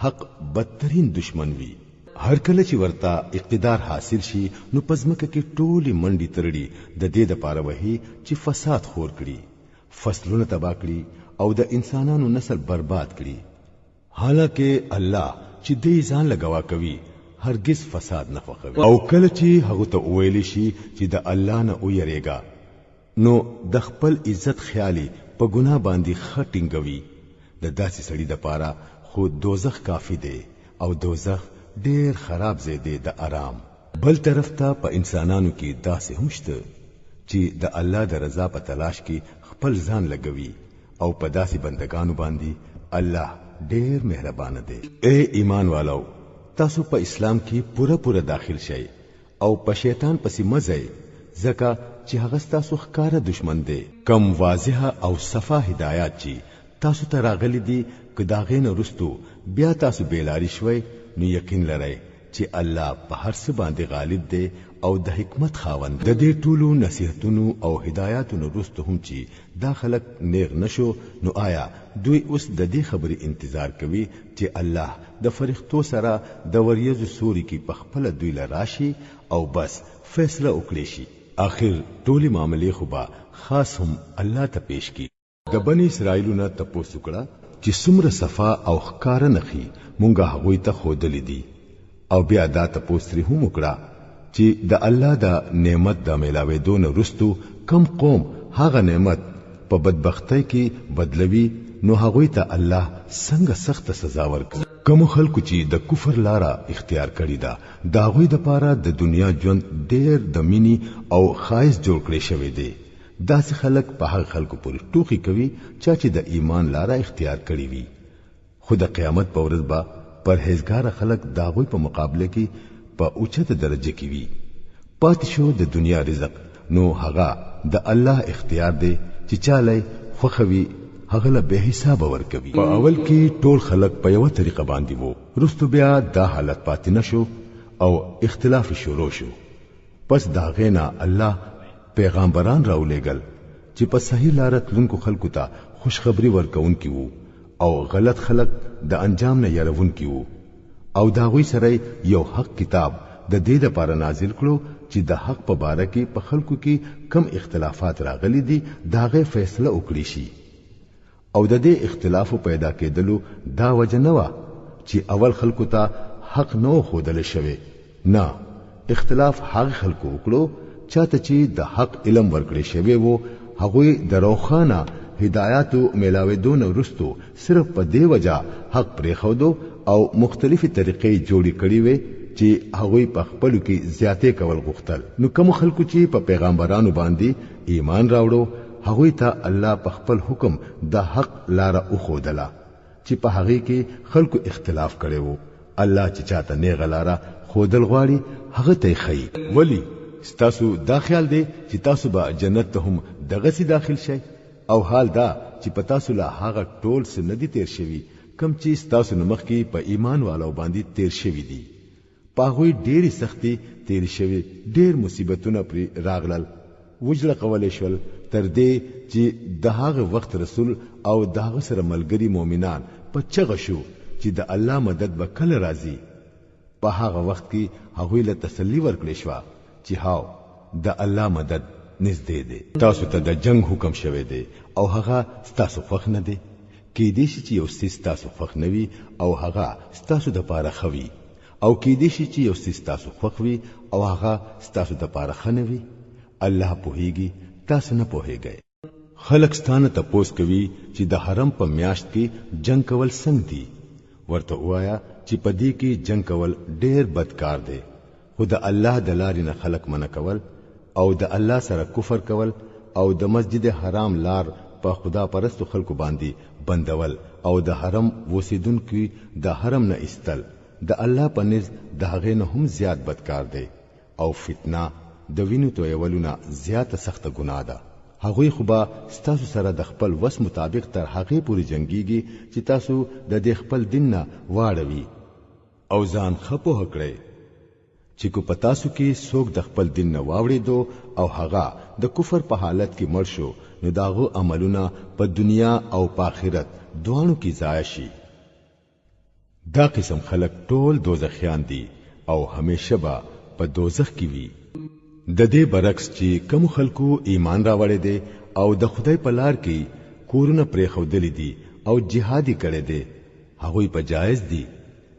حق بدترین دشمن وي هر کله چې ورته اقتدار حاصل شي نو پزمکه کې ټولي منډي ترړي د دې د پاره وਹੀ چې فساد خور کړي فصلونه تباہ کړي او د انسانانو نسل برباد کړي حالکه الله چې دې ځان لګوا کوي هرگز فساد نه خوښوي او کله چې هغه ته ویل شي چې د الله نه ویریږي نو د خپل عزت خیالي په ګناه باندې خټینګوي د داسې سړي د پاره خو دوزخ کافی دی او دوزخ ډیر خراب ځای دی د آرام بل طرف ته په انسانانو کې داسې هم شته چې د الله د رضا په تلاش کې خپل ځان لګوي او په داسې بندگانو باندې الله ډیر مهربان دی اے ایمان والو تاسو په اسلام کې پوره داخل شئ او په شیطان پسې مزه ځکه چې هغه تاسو ښکارا دشمن دی کم واضحه او صفا هدایت چې تاسو ته راغلي دي که داغې نه رستو بیا تاسو بیلاری شوي نو یقین لرئ چې الله په هر څه باندې غالب دی او د حکمت خاوند د دې ټولو نصیحتونو او هدایاتونو رستو هم چې دا خلک نیغ نشو نو آیا دوی اوس د دې خبرې انتظار کوي چې الله د فرښتو سره د وریځو سوري کې په خپل دوی لراشي او بس فیصله وکړي شي اخر ټولي معاملې خو به خاص هم الله ته پیش کی د بنی اسرائیلونو تاسو کړه چې څومره صفا او ښکار نخي مونږه هغوی ته خودلې دي او بیا دا تاسو هم وکړه چې د الله د نعمت د ملاوي دون رستو کم قوم هغه نعمت په بدبختی کې بدلوي نو هغوی ته الله څنګه سخت سزا ورکړي کوم خلکو چې د کفر لاره اختیار کړی دا داغوی د پاره د دنیا ژوند ډېر د مینی او خایس جوړ کړی شوی دی داسې خلک په هغه خلکو پورې ټوخي کوي چې د ایمان لاره اختیار کړی وي خو د قیامت په ورځ به پرهیزګار خلک داغوی په مقابله کې په اوچته درجه کې وي پاتې شو د دنیا رزق نو هغه د الله اختیار دی چې چاله خوخوي هغه له به حساب ورکوي په اول کې ټول خلک په یو طریقه باندې وو رستو بیا دا حالت پاتې نشو او اختلاف شروع شو پس دا غینا الله پیغمبران راولېګل چې په صحیح لار تلونکو خلکو ته خوشخبری ورکون کیو او غلط خلک د انجام نه يرون کیو او داوی سره یو حق کتاب د دې لپاره نازل کړو چې د حق په باره کې په خلکو کې کم اختلافات راغلي دي داغه فیصله وکړي شي او د دې اختلافو پیدا کېدلو دا وجه نه و چې اول خلکو ته حق نو خودل شوی نه اختلاف هغه خلکو وکړو چاته چې د حق علم ورکړي شوی وو هغه دروخانه هدایاتو ملاوي دون ورستو صرف په دی وجہ حق پرې خودو او مختلفي طریقې جوړې کړې وي چې هغه په خپل کې زیاتې کول غوښتل نو کوم خلکو چې په پیغمبرانو باندې ایمان راوړو هغه ته الله په خپل حکم د حق لار او خودلا چې په هغه کې خلکو اختلاف کړي وو الله چې چاته نه غلاره خودل غواړي هغه ته خي ولی ستاسو دا خیال دی چې تاسو به جنت ته هم دغه سي داخل شئ او حال دا چې پتا سو له هغه ټول سندي تیر شوی کم چې تاسو نمخ کې په ایمان والو باندې تیر شوی دي پاغوی ډېری سختي تیر شوی ډېر مصیبتونه پر راغلل وجله قول شول تر دې چې د هغه وخت رسول او دغه سره ملګری مؤمنان په چغه شو چې د الله مدد به کله راځي په هغه وخت کې هغه له تسلی ورکړې شو چې هاو د الله مدد نږدې دی تاسو ته د جنگ حکم شوی دی او هغه ستاسو خوښ نه دی کې دې چې یو ستاسو خوښ نه وي او هغه ستاسو د پاره خوي او کې دې چې یو ستاسو خوښ وي او هغه ستاسو د پاره خنه وي الله پوهیږي تاسو نه پوهیږئ خلک ستانه تپوس کوي چې د حرم په میاشت کې جنگ کول څنګه دي ورته وایا چې په دې کې جنگ کول ډېر بدکار دی خو د الله د لارې نه خلک منع کول او د الله سره کفر کول او د مسجد حرام لار په خدا پرستو خلکو باندې بندول او د حرم وسیدونکو د حرم نه استل د الله په نس د هغه نه هم زیات بدکار دی او فتنه د وینو تویولونه زیاته سخته ګناه ده هغه خو به تاسو سره د خپل وس مطابق تر هغه پوری جنگيږي چې تاسو د دې خپل دین نه واړوي او ځان خپو هکړي چې کو پتاسو کې څوک د خپل دین نه واوړي دو او هغه د کفر په حالت کې مړ شو نو داغو عملونه په دنیا او په آخرت دوانو کې ضایع شي دا قسم خلک ټول دوزخیان دي او همیشه به په دوزخ کې وي د دې برعکس چې کوم خلکو ایمان راوړی دي او د خدای په لار کې کورونه پرې خودلې دي او جهادي کړي دي هغه په جایز دي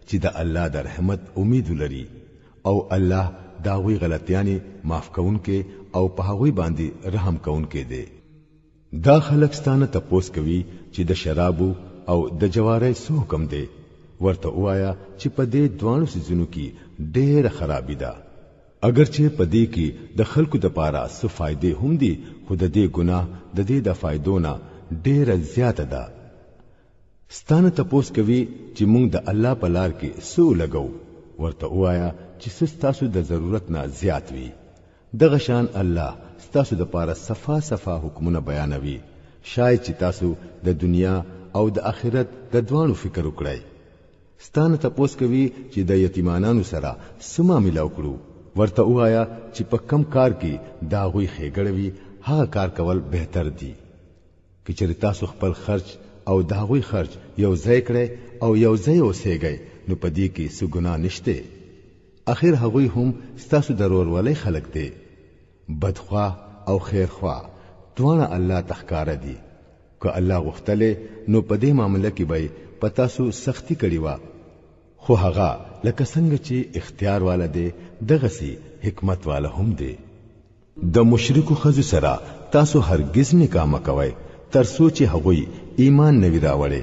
چې د الله د رحمت امید لري او الله داوی غلطیانی معاف کونکي او په هغوی باندې رحم کونکي دی دا خلک ستانه تپوس کوي چې د شرابو او د جواري سو حکم دی ورته وایا چې په دې دوانو سيزونو کې ډېر خرابې ده اگر چې په دې کې د خلکو د پاره څه فائدې هم دي خو د دې ګناه د دې د فائدو نه ډېر زیاته ده ستانه تپوس کوي چې موږ د الله په لار کې سو لګو ورته وایا چې تاسو د ضرورت نه زیات وي دغه شان الله تاسو د پاره صفا صفا حکمونه بیانوي شاید چې تاسو د دنیا او د آخرت د دوانو فکر وکړئ ستانه تپوس کوي چې د یتیمانانو سره سما ملاو کړو ورته وایا چې په کم کار کې دا غوي خېګړوي هغه کار کول بهتر دي کچې تاسو خپل خرج او دا غوي خرج یو ځای کړئ او یو ځای اوسېږئ نو پدې کې څه ګناه نشته اخر هغوی هم ستاسو ضرور ولې خلق دي بدخوا او خیرخوا دوانه الله تخکار دي که الله غختله نو پدې معاملې کې به پتا سو سختی کړي وا خو هغه لکه څنګه چې اختیار والا دی دغه سي حکمت والا هم دی د مشرکو خزو سره تاسو هرگز نکاح مکوئ تر سوچ هغوی ایمان نوی راوړي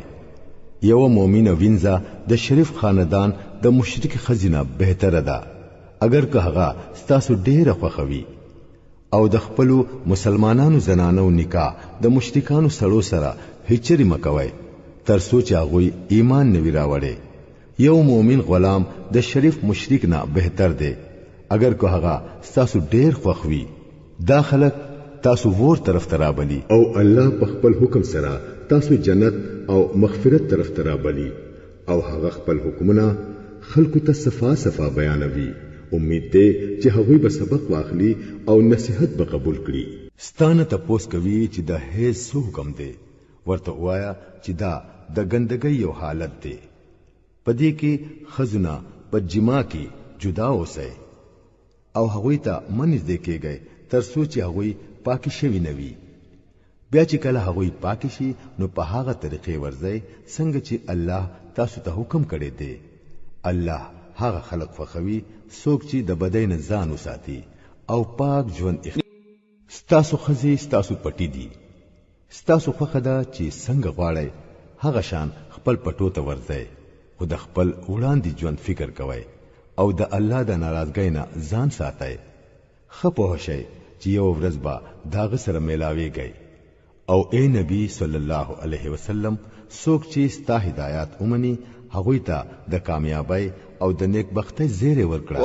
یو مؤمن وینځه د شریف خاندان د مشرک خزینه بهتره ده اگر که هغه ستاسو ډیره خوخوي او د خپل مسلمانانو زنانو نکاح د مشرکانو سړو سره هیڅری مکوي تر سوچ هغه ایمان نوی راوړي یو مؤمن غلام د شریف مشرک نه بهتر دی اگر که هغه ستاسو ډیر خوخوي دا خلک تاسو ور طرف ترابلی او الله په خپل حکم سره تاسو جنت او مغفرت طرف ترابلی او هغه خپل حکمونه خلکو ته صفا صفا بیانوي امید ده چې هغوی به سبق واخلي او نصيحت به قبول کړي ستانه تپوس کوي چې د هیڅ سو حکم دی ورته وایا چې دا د ګندګۍ یو حالت دی پدې کې خزونه په جما کې جدا اوسه او هغوی ته منځ دی کېږي تر سوچ هغوی پاکی شوی نوی بیا چې کله هغوی پاکی شي نو په هغه طریقې ورځي څنګه چې الله تاسو ته حکم کړی دی الله هغه خلق فخوي څوک چې د بدن ځان وساتي او پاک ژوند ستاسو خزي ستاسو پټی دي ستاسو خوخدا چې څنګه غواړي هغه شان خپل پټو ته ورځي خو د خپل وړاندې ژوند فکر کوي او د الله د ناراضګۍ نه ځان ساتي خپه شي چې یو ورځ به داغه سره ملاويږي او اے نبی صلی الله علیه وسلم څوک چې ستا هدایت اومني هغه ته د کامیابی او د نیکبختۍ زیری ورکړه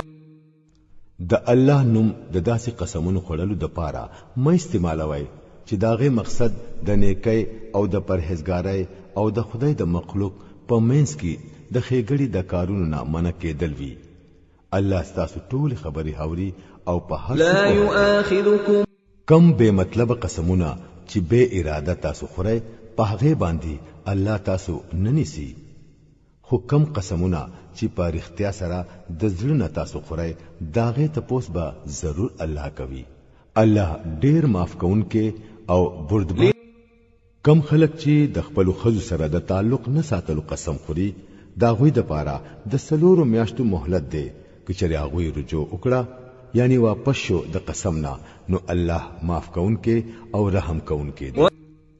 د الله نوم د داسې قسمونو خړلو د پاره مې استعمالوي چې داغه مقصد د نیکی او د پرهیزګاری او د خدای د مخلوق په منځ کې د خېګړې د کارونو نه منع کېدل وی الله ستاسو ټول خبري حوري او په هر لا يؤاخذكم کم به مطلب قسمونه چې به اراده تاسو خورئ په هغه باندې الله تاسو ننسي خو کم قسمونه چې په اختیار سره د ځړنه تاسو خورئ داغه ته پوس به ضرور الله کوي الله ډیر معاف کونکي او بردبار کم خلک چې د خپل خزو سره د تعلق نه ساتلو قسم خوري داغوی د پاره د سلورو میاشتو مهلت دی کچری هغه رجوع وکړه یعنی واپس شو د قسم نه نو الله معاف کونکي او رحم کونکي دی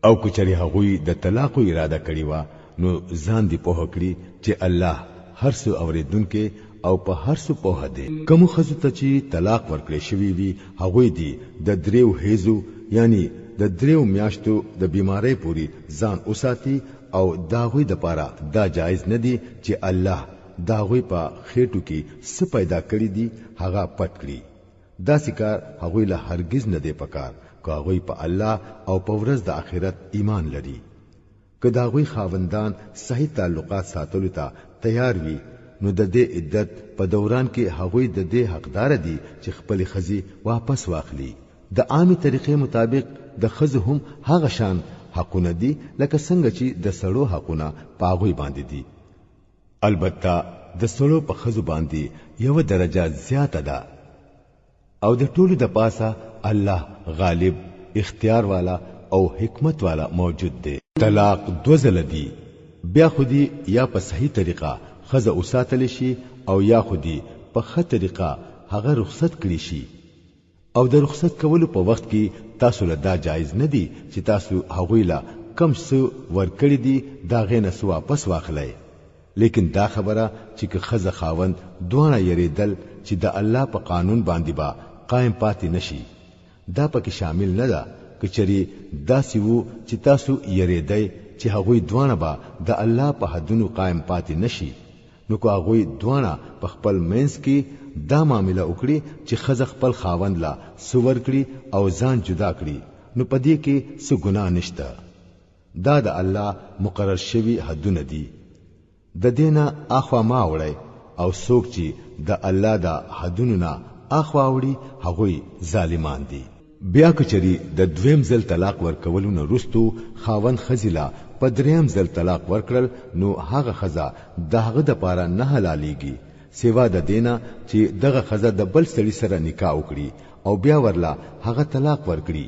او کچری هغه د طلاق اراده کړی و نو ځان دی په هکړي چې الله هر څه اوریدونکي او په هر څه په دی کوم خزو ته چې طلاق ورکړي شوی وي هغه دی د دریو هیزو یعنی د دریو میاشتو د بیماری پوری ځان اوساتی او داغوی د پاره دا جایز نه دی چې الله داغوی په خېټو کې څه پیدا کړی دی هغه پټ کړی دا سکار هغه له هرگز نه دی پکار کاغوی په الله او په ورځ د آخرت ایمان لري که داغوی خاوندان صحیح تعلقات ساتلو ته تیار وي نو د دې عدت په دوران کې هغه د دې حقدار دي چې خپل خزي واپس واخلي د عامي طریقې مطابق د خزه هم هغه شان حقونه دي لکه څنګه چې د سړو حقونه پاغوي باندې دي البته د سړو په خزو باندې یو درجه زیاته ده او د ټولو د پاسه الله غالب اختیار والا او حکمت والا موجود دی طلاق دوزل دی بیا خودی یا په صحیح طریقه خزه اوساتل شي او یا خودی په ښه طریقه هغه رخصت کړی شي او د رخصت کولو په وخت کې تاسو له دا جایز نه دی چې تاسو هغوی له کم څه ورکړی دي دا غینه سو واپس واخلئ لیکن دا خبره چې که خزه خاوند دوه یریدل چې د الله په قانون باندې با قائم پاتې نشي دا پکې شامل نه ده کچری داسې وو چې تاسو یریدای چې هغوی دوه با د الله په حدونو قائم پاتې نشي نو کو هغوی دوه په خپل مینس کې دا معاملې وکړي چې خزه خپل خاوند لا سور کړي او ځان جدا کړي نو پدې کې څه ګناه نشته دا د الله مقرر شوی حدونه دي د دینه اخوا ما وړي او څوک چې د الله د حدونو نه اخوا وړي هغوی ظالمان دي بیا کچری د دویم ځل طلاق ورکولو نه رستو خاوند خزیلا په دریم ځل طلاق ورکړل نو هغه خزه دغه د پاره نه حلاليږي سیوا د دینه چې دغه خزه د بل سړي سره نکاح وکړي او بیا ورلا هغه طلاق ورکړي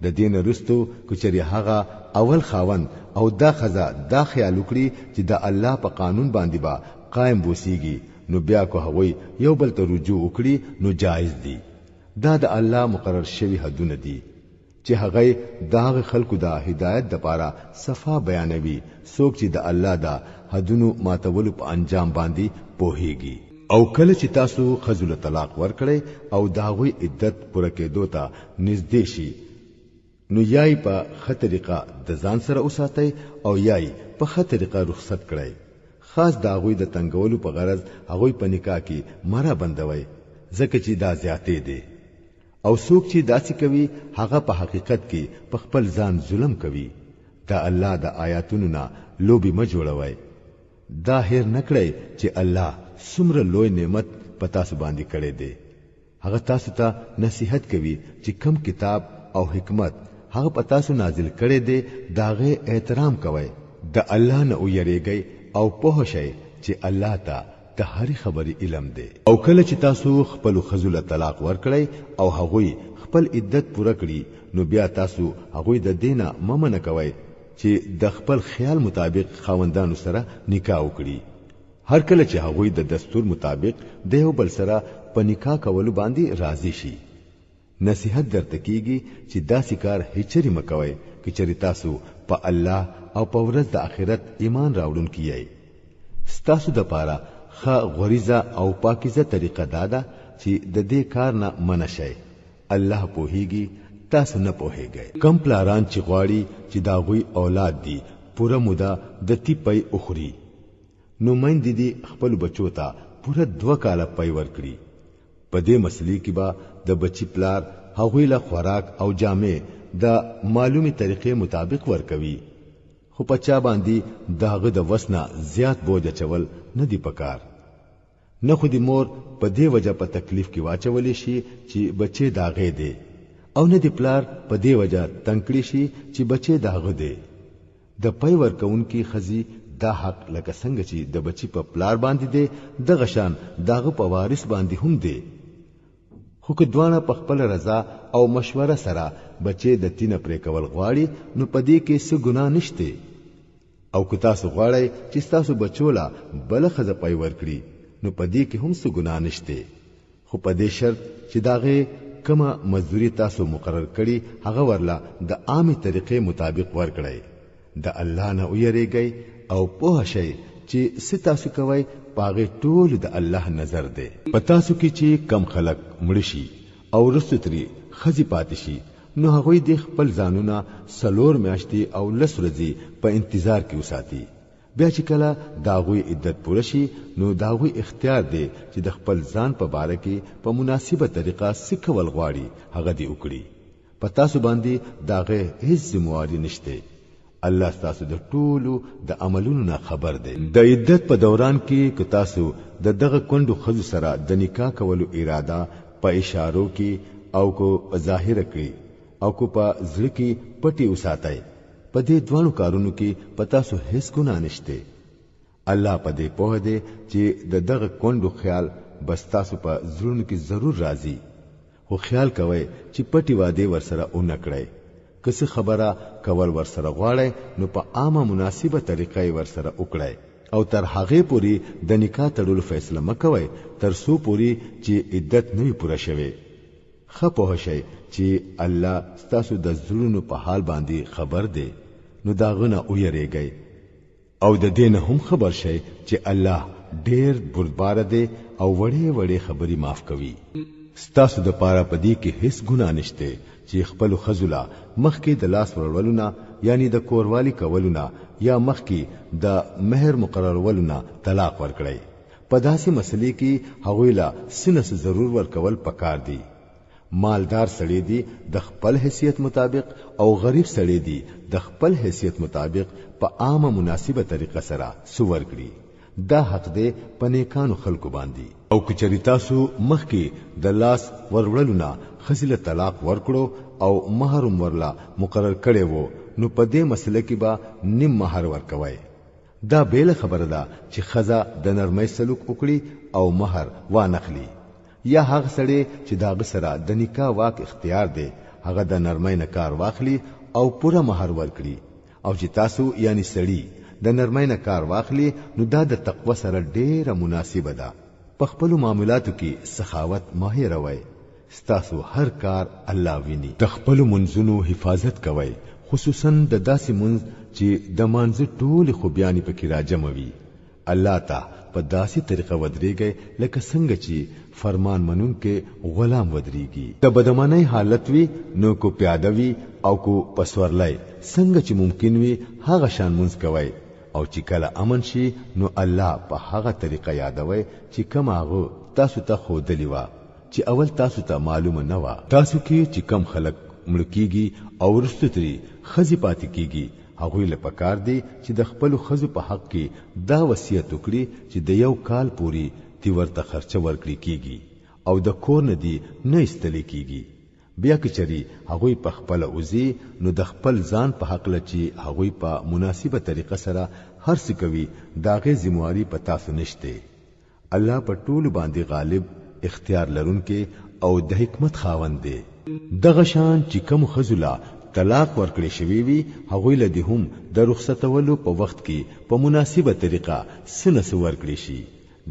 د دین رستو کچری هغه اول خاوند او دا خزه دا خیال وکړي چې د الله په قانون باندې با قائم بوسیږي نو بیا کو هوی یو بل ته رجوع وکړي نو جایز دي دا د الله مقرر شوی حدونه دي چې هغه داغه خلکو د هدایت د پاره صفا بیانوي څوک چې د الله د حدونو ماتولو په انجام باندې پوهیږي او کله چې تاسو خذل طلاق ورکړي او داغوی عدت پوره کېدو ته نږدې شي نو یای په خطرېقه د ځان سره اوساتای او یای په خطرېقه رخصت کړئ خاص داغوی د تنگولو په غرض هغوی په نکاح کې مره بندوي ځکه چې دا زیاتې دي او څوک چې داسې کوي هغه په حقیقت کې په خپل ځان ظلم کوي دا الله د آیاتونو نه لوبي ما جوړوي دا هیر نکړی چې الله څومره لوی نعمت پتا سو باندې کړی دی هغه تاسو ته نصيحت کوي چې کم کتاب او حکمت هغه پتا سو نازل کړی دی داغه احترام کوي د الله نه ویریږي او په شي چې الله ته د هر خبرې علم دی او کله چې تاسو خپل خذل طلاق ورکړی او هغوی خپل عدت پوره کړي نو بیا تاسو هغوی د دینه ممنه کوي چې د خپل خیال مطابق خاوندانو سره نکاح وکړي هر کله چې هغوی د دستور مطابق د یو بل سره په نکاح کولو باندې راضي شي نصيحت درته کیږي چې داسې کار هیڅ مکوئ چې چری تاسو په الله او په ورځ د آخرت ایمان راوړونکي یې ستاسو د پاره خا غریزه او پاکیزه طریقه دادا چې د دې کار نه منشئ الله پوهیږي تاسو نه پوهیږئ کم پلاران چې غواړي چې دا غوي اولاد دي پوره موده د تی پي اخري نو مېند دي خپل بچو ته پوره 2 کاله پي ورکړي په دې مسلې کې با د بچی پلار هغوی له خوراک او جامې د معلومي طریقې مطابق ورکوي خو پچا باندې داغه د وسنه زیات بوج چول نه دی پکار نه خو دی مور په دې وجه په تکلیف کې واچولې شي چې بچي داغه دی او نه دی پلار په دې وجه تنکړي شي چې بچي داغه دی د پي ورکون کې خزي دا حق لکه څنګه چې د بچي په پلار باندې دی د غشان داغه په وارث باندې هم دی خو که دوانه په خپل رضا او مشوره سره بچي د تینه پرې کول غواړي نو پدې کې څه ګناه نشته او که تاسو غواړئ چې تاسو بچولا بل خزه پي ورکړي نو پدې کې هم څه ګناه نشته خو پدې شرط چې داغه کما مزدوري تاسو مقرر کړي هغه ورلا د عامه طریقې مطابق ورکړئ د الله نه ویریږئ او په شي چې ستاسو کوي پاغه ټول د الله نظر دی پتا سو کې چې کم خلق مړشي او رستري خزي پاتشي نو هغه د خپل ځانونه سلور میاشتي او لسرزي په انتظار کې وساتي بیا چې کله داغوی عدت پوره شي نو داغوی اختیار دی چې د خپل ځان په باره کې په مناسبه طریقه سکول غواړي هغه دی وکړي پتا سو باندې داغه هیڅ ذمہواری نشته الله تاسو د ټولو د عملونو نه خبر دی د عدت په دوران کې که تاسو د دغه کندو خزو سره د نکاح کولو اراده په اشارو کې او کو ظاهر کړی او کو په ځل کې پټي وساتای په دې دوانو کارونو کې پتا سو هیڅ ګناه نشته الله په دې په دې چې د دغه کندو خیال بس تاسو په ځړونو کې ضرور راځي خو خیال کوئ چې پټي واده ورسره اونکړئ کس خبره کول ورسره غواړي نو په عامه مناسبه طریقې ورسره وکړئ او تر هغه پوری د نکاح تړلو فیصله مکوئ تر سو پوری چې عدت نه پوره شوه. خپه شئ چې الله ستاسو د زړونو په حال باندې خبر دی، نو داغونه ویریږئ او د دین هم خبر شئ چې الله ډیر بردبار دی او وړې وړې خبري معاف کوي. ستاسو د پاره پدی کې هیڅ ګناه نشته چې خپل خزولا مخکې د لاس ورولونه یعنی د کوروالی کولونه یا مخکې د مہر مقررولونه طلاق ورکړي. په داسې مسلې کې هغوی لا سنس ضرور ورکول پکار دي. مالدار سړی دی د خپل حیثیت مطابق او غریب سړی دی د خپل حیثیت مطابق په عامه مناسبه طریقه سره سو ورکړي. دا حق دی په نیکانو خلکو باندې. او کچری تاسو مخکې د لاس ورولونه خزله طلاق ورکړو او مہر ورلا مقرر کړي وو، نو په دې مسله کې با نیم مہر ورکوي. دا بیل خبره ده چې خزا د نرمۍ سلوک وکړي او مہر وانخلي، یا هغه سړی چې دا سره د نکاح واک اختیار دی هغه د نرمۍ نه کار واخلي او پوره مہر ورکړي. او چې تاسو یعنی سړی د نرمۍ نه کار واخلي نو دا د تقوا سره ډیره مناسبه ده. په خپل معاملاتو کې سخاوت ماهر وای. ستاسو هر کار الله ویني. د خپل منځونو حفاظت کوئ، خصوصا د داسې منځ چې د مانځ ټول خوبيانې پکې راجموي. الله ته په داسې طریقه ودرېږي لکه څنګه چې فرمان منونکو غلام ودرېږي. د بدمنۍ حالت وي نو کو پیاده وي او کو پسورلای څنګه چې ممکن وي هغه شان منځ کوي. او چې کله امن شي نو الله په هغه طریقه یادوي چې کوم هغه تاسو ته خودلی و چې اول تاسو ته معلومه نه و. تاسو کې چې کم خلک ملکیږي او ورستري خزي پاتې کیږي هغه له پکار دی چې د خپل خزو په حق کې دا وصیت وکړي چې د یو کال پوري تی ورته خرچه ورکړي کیږي او د کور نه دی نه استل کیږي. بیا که چری هغه په خپل اوزي نو د خپل ځان په حق لچی هغه په مناسبه طریقه سره هر څه کوي داغه ذمہواری په تاسو نشته. الله په ټول باندې غالب اختیار لرونکي او د حکمت خاوند دی. دغه شان چې کوم خزلا طلاق ورکړي شوی وي هغه له دې هم د رخصتولو په وخت کې په مناسبه طریقه سنس ورکړي شي.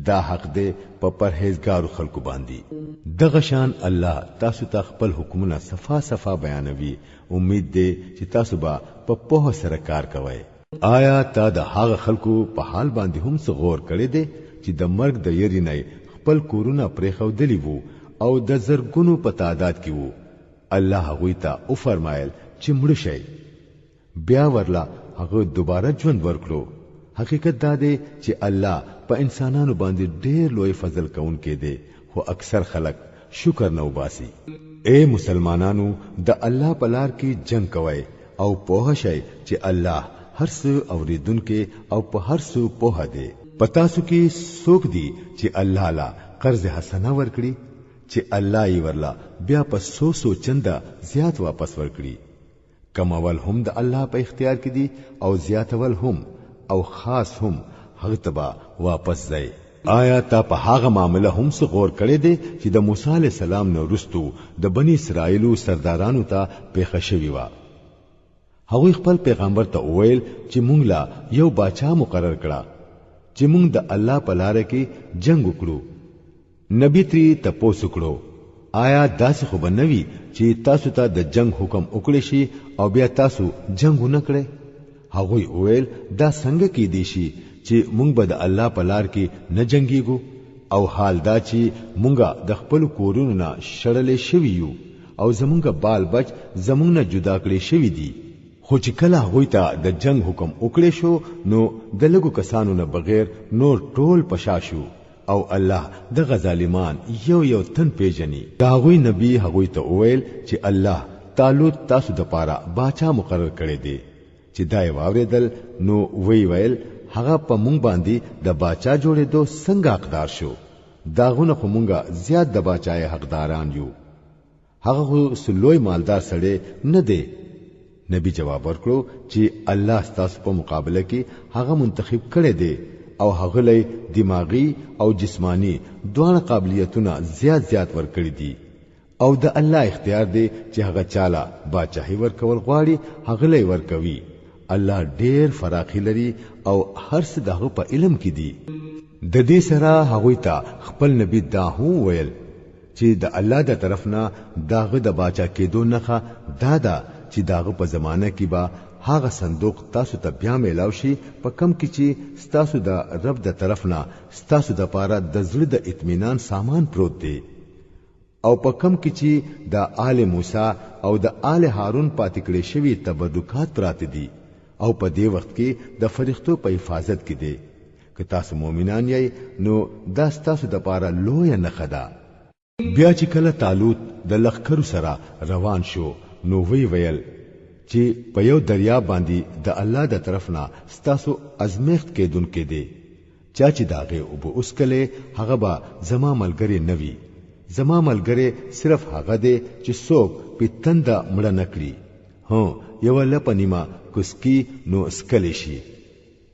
دا حق دی په پرهیزګارو خلکو باندې. دغه شان الله تاسو ته خپل حکمونه صفا صفا بیانوي. امید دی چې تاسو به په پوهه سره کار کوئ. آیا تا د هغه خلکو په حال باندې هم څه غور کړی دی چې د مرګ د یری نه خپل کورونه پرې خودلی وو او د زرګونو په تعداد کې وو؟ الله هغه ته او فرمایل چې مړ شي، بیا ورلا هغه دوباره ژوند ورکړو. حقیقت دا دی چې الله په انسانانو باندې ډېر لوی فضل کوونکی دی، خو اکثر خلک شکر نه وباسي. اے مسلمانانو د الله په لار کې جنگ کوئ او پوه شئ چې الله هر څه اوریدونکي او په هر څه پوه دی. پتا سو کې څوک دی چې الله لا قرض حسنه ورکړي چې الله یې ورلا بیا په 100 چنده زیات واپس ورکړي. کمول هم د الله په اختیار کې دي او زیاتول هم او خاص هم هغه تبا واپس ځي. آیا تا په هغه معاملې هم څه غور کړی دی چې د موسی علی السلام نو رستو د بنی اسرائیلو سردارانو ته پیښه شوی و؟ هغه خپل پیغمبر ته وویل چې مونږ لا یو باچا مقرر کړه چې مونږ د الله په لار کې جنگ وکړو. نبی تری تاسو کړو آیا داسې خو بنوي چې تاسو ته د جنگ حکم وکړي شي او بیا تاسو جنگ نه کړئ؟ هغه وویل دا څنګه کې دی شي چې مونږ به د الله په لار کې نه جنگيګو او حال دا چې مونږه د خپل کورونو نه شړلې شوی یو او زمونږه بال بچ زمونږ نه جدا کړي شوی دي. خو چې کله هغه ته د جنگ حکم وکړي شو نو د لګو کسانو نه بغیر نور ټول پشا شو او الله د غظالمان یو تن پیژني. دا غوی نبی هغه ته وویل چې الله تعالی تاسو د پاره باچا مقرر کړی دی. چې دای واوریدل نو ویل هغه په مونږ باندې د باچا جوړېدو څنګه حقدار شو؟ داغونه خو مونږه زیات د باچای حقداران یو، هغه سلوی مالدار سړی نه دی. نبی جواب ورکړو چې الله ستاسو په مقابله کې هغه منتخب کړی دی او هغه لې دماغي او جسمانی دوه قابلیتونه زیات ورکړي دي او د الله اختیار دی چې هغه چاله باچاهي ورکول غواړي هغه لې ورکوي الله ډېر فراخي لري او هر څه دغه په علم کې دي. د دې سره هغه ته خپل نبی دا هو ویل چې د الله د طرف نه داغه د باچا کېدو نه دادا چې داغه په زمانه کې با هغه صندوق تاسو ته بیا میلاو شي په کم کې چې تاسو د رب د طرف نه تاسو د پاره د زړه د اطمینان سامان پروت دی او په کم کې چې د آل موسی او د آل هارون پاتې کړي شوی تبرکات پراته دي او په دې وخت کې د فرښتو په حفاظت کې دي. که تاسو مؤمنان یې نو دا تاسو د پاره لوی نه خدا. بیا چې کله طالوت د لخر سره روان شو نو ویل چې په یو دریا باندې د الله د طرف نه ستاسو ازمیخت کېدون کې دي چا چې داغه او به اوس کله هغه به زما ملګری نوي. زما ملګری صرف هغه دی چې څوک په تنده مړه نکړي. هو یو لپنیما کوسکی نو اسکلی شي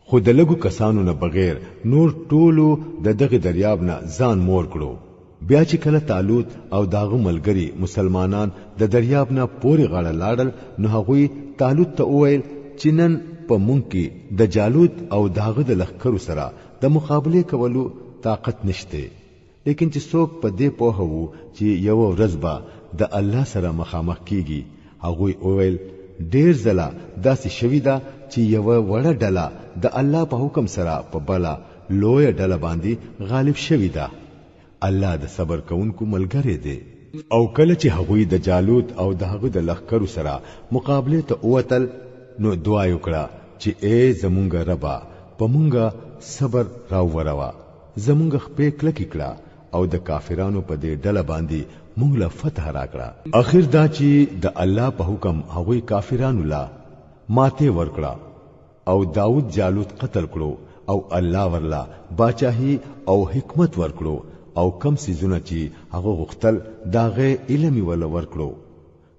خو د لګو کسانو نه بغیر نور ټولو د دغه دریاب نه ځان مور کړو. بیا چې کله طالوت او داغه ملګری مسلمانان د دریاب نه پوري غاړه لاړل نو هغوی طالوت ته وویل چې نن په مونږ کې د جالوت او داغه د لخر سره د مقابله کولو طاقت نشته. لیکن چې څوک په دې پوهه وو چې یو ورځ به د الله سره مخامخ کیږي هغوی وویل ډیر زلا داسې شوی دا چې یو وړه ډله د الله په حکم سره په بلا لوی ډله باندې غالب شوی دا. الله د صبر کوونکو ملګری دی. او کله چې هغوی د جالوت او دغه د لخر سره مقابله ته اوتل نو دعا وکړه چې اے زمونږ ربا پمونږه صبر راووروا زمونږ خپې کلک کړه او د کافرانو په دې ډله باندې مونږ له فتح راکړه. اخر دا چې د الله په حکم هغوی کافرانو لا ماته ورکړه او داود جالوت قتل کړو او الله ورلا باچاهي او حکمت ورکړو او کم سيزونه چې هغه غختل داغه علم ول ورکړو.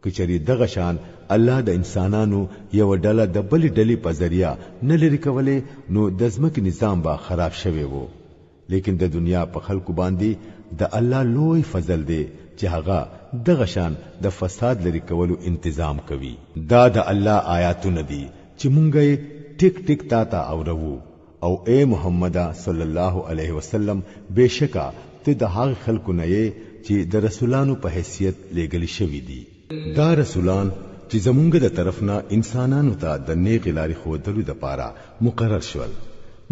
کچري دغه شان الله د انسانانو یو ډله د بل ډلې په ذریعہ نه لري کولې نو د ځمکې نظام با خراب شوی وو. لیکن د دنیا په خلکو باندې د الله لوی فضل دی چې هغه دغه شان د فساد لري کولو تنظیم کوي. دا د الله آیاتونه دي چې مونږه ټیک ټیک تا اورو او اے محمد صلی الله علیه وسلم بشکا ته د هغه خلکو نه یې چې د رسولانو په حیثیت لېږل شوی دي. دا رسولان چې زمونږ د طرف نه انسانانو ته د نیک لارې ښودلو لپاره مقرر شول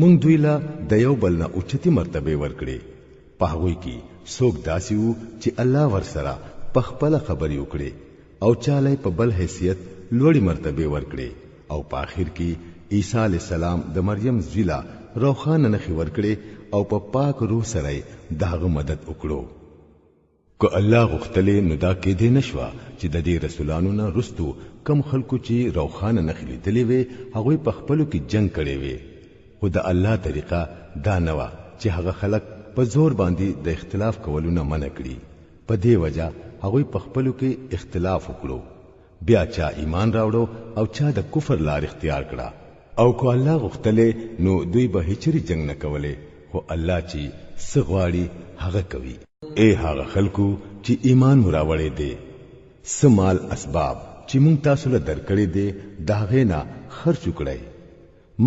مونږ دوی له د یو بل نه اوچتي مرتبه ورکړي. په هغوی کې څوک داسې وو چې الله ورسره په خپل خبرې وکړي او چاله په بل حیثیت لوړی مرتبه ورکړي او په آخر کې عیسی علی السلام د مریم زویلا روخانه نخي ورکړي او په پاک روح سره دغه مدد وکړو. که الله غختلې نو دا کې دې نشوا چې د دې رسولانو نه رستو کم خلکو چې روخانه نخي لیدلې وي هغه په خپلو کې جنگ کړي وي. خو د الله طریقه دا نه و چې هغه خلک په زور باندې د اختلاف کولو نه منع کړي. په دې وجہ هغه په خپلو کې اختلاف وکړو. بیا چا ایمان راوړو او چا د کفر لار اختیار کړه. او کو الله غختلې نو دوی به هیڅ جنگ نه کوله خو الله چې سغواړي هغه کوي. اے هغه خلکو چې ایمان مراوړې دي سمال اسباب چې مونږ تاسو له درکړې دي داغه نه خرچ وکړئ.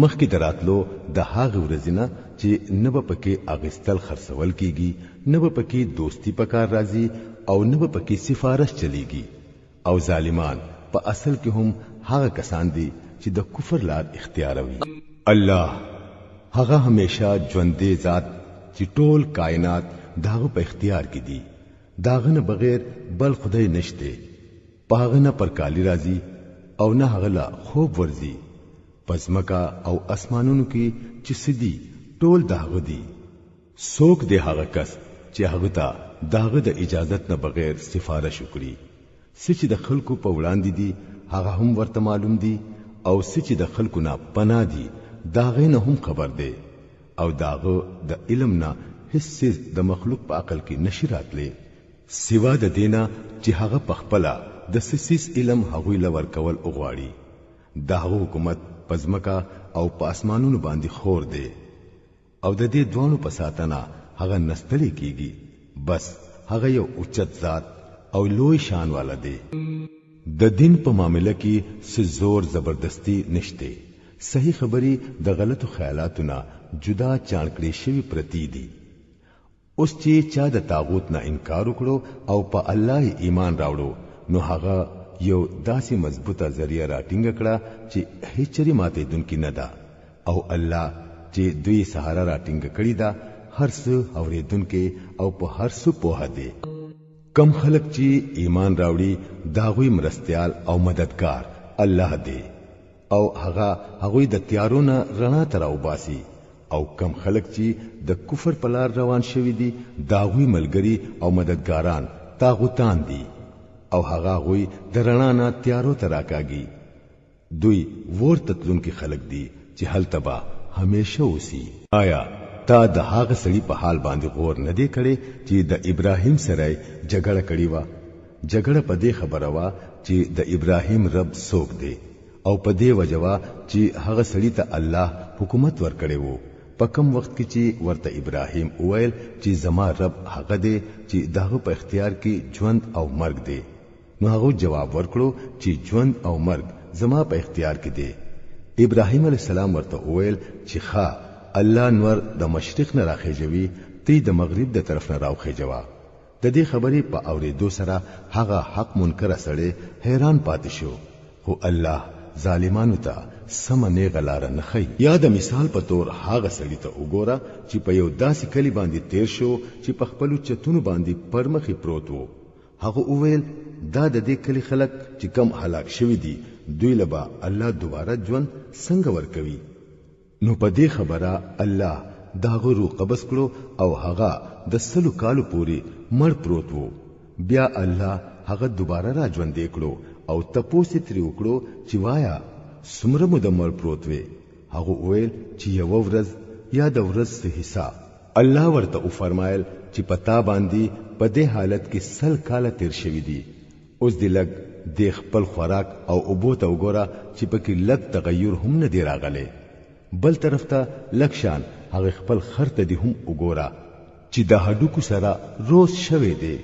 مخکې دراتلو د هغه ورځې چې نه به پکې اغستل خرڅول کیږي نه به پکې دوستی پکار راځي او نه به پکې سفارش چلیږي او ظالمان په اصل کې هم هغه کسان دي چې د کفر لار اختیاروي. الله هغه همیشه ژوندې ذات چې ټول کائنات داغه په اختیار کې دي. داغه نه بغیر بل خدای نشته. پاغه نه پر کالی راځي او نه هغه لا خوب ورزي. پزمکا او اسمانونو کې چې سدي ټول داغه دي. څوک دی هغه کس چې هغه ته داغه د اجازت نه بغیر سفارش وکړي. سچ د خلکو په وړاندې دي هغه هم ورته معلوم دي او سچ د خلکو نه پنا دي داغه نه هم خبر دی او داغه د علم نه هیڅ د مخلوق په عقل کې نشي راتلی سوا د دینه چې هغه په خپل د سسیس علم هغوی لور کول اوغواړي. داغه حکومت پزمکا او په اسمانونو باندې خور دی او د دې دوانو په ساتنه هغه نستړي کیږي. بس هغه یو اوچت ذات او لوی شان والا دی. د دین په معاملې کې څه زور زبردستی نشته. صحیح خبري د غلطو خیالاتو نه جدا چانکړې شوی پرتی دي. اوس چې چا د طاغوت نه انکار وکړو او په الله ایمان راوړو نو هغه یو داسې مضبوطه ذریعہ راټینګ کړه چې هیڅ چری ماته دونکي نه ده او الله چې دوی سهارا راټینګ کړی دا هر څه اوریدونکي او په هر څه پوهه دي. کم خلق چې ایمان راوړي داغوی مرستيال او مددگار الله دی او هغه د تیارونه رڼا تر او باسي او کم خلق چې د کفر په لار روان شوي دي داغوی ملګری او مددګاران طاغوتان دي او هغه غوي د رڼا نه تیارو ته راکاږي. دوی ورته تلونکي خلق دي چې هل تبا همیشه اوسي. آیا تا د هغه سړي په حال باندې غور نه دی کړي چې د ابراهيم سره جګړه کړې و؟ جګړه په دې خبره و چې د ابراهيم رب څوک دی او په دې وجوا چې هغه سړي ته الله حکومت ورکړي وو. په کوم وخت کې چې ورته ابراهيم وویل چې زما رب هغه دی چې دغه په اختیار کې ژوند او مرګ دی، نو هغه جواب ورکړو چې ژوند او مرګ زما په اختیار کې دی. ابراهيم عليه السلام ورته وویل چې ښا الله نور د مشرق نه راخېجوي تی د مغرب د طرف نه راوخېجوا. د دې خبرې په اورېدو سره هغه حق منکر سره حیران پاتې شو، خو الله ظالمانو ته سمنه غلار نه خي. یا د مثال په تور هغه سړی ته وګوره چې په یو داسې کلی باندې تیر شو چې په خپل چتونو باندې پرمخې پروت وو. هغه وویل دا د دې کلی خلک چې کم هلاک شوی دي دوی لبا الله دوباره ژوند څنګه ورکوي؟ نو په دې خبره الله داغه روح قبض کړو او هغه د 100 کالو پوري مړ پروت وو. بیا الله هغه دوباره را ژوند کړو او تپوس تری وکړو چې وایا څومره مو د مړ پروت وي؟ هغه وویل چې یو ورځ یا د ورځ څه حصہ. الله ورته فرمایل چې پتا باندې په دې حالت کې 100 کال تیر شوی دي. اوس دې لګ د خپل خوراک او اوبو ته وګوره چې پکې لږ تغیر هم نه دی راغلی. بل طرف ته لکشان هغه خپل خرته دی هم وګوره چې د هډوکو سره روز شوي دی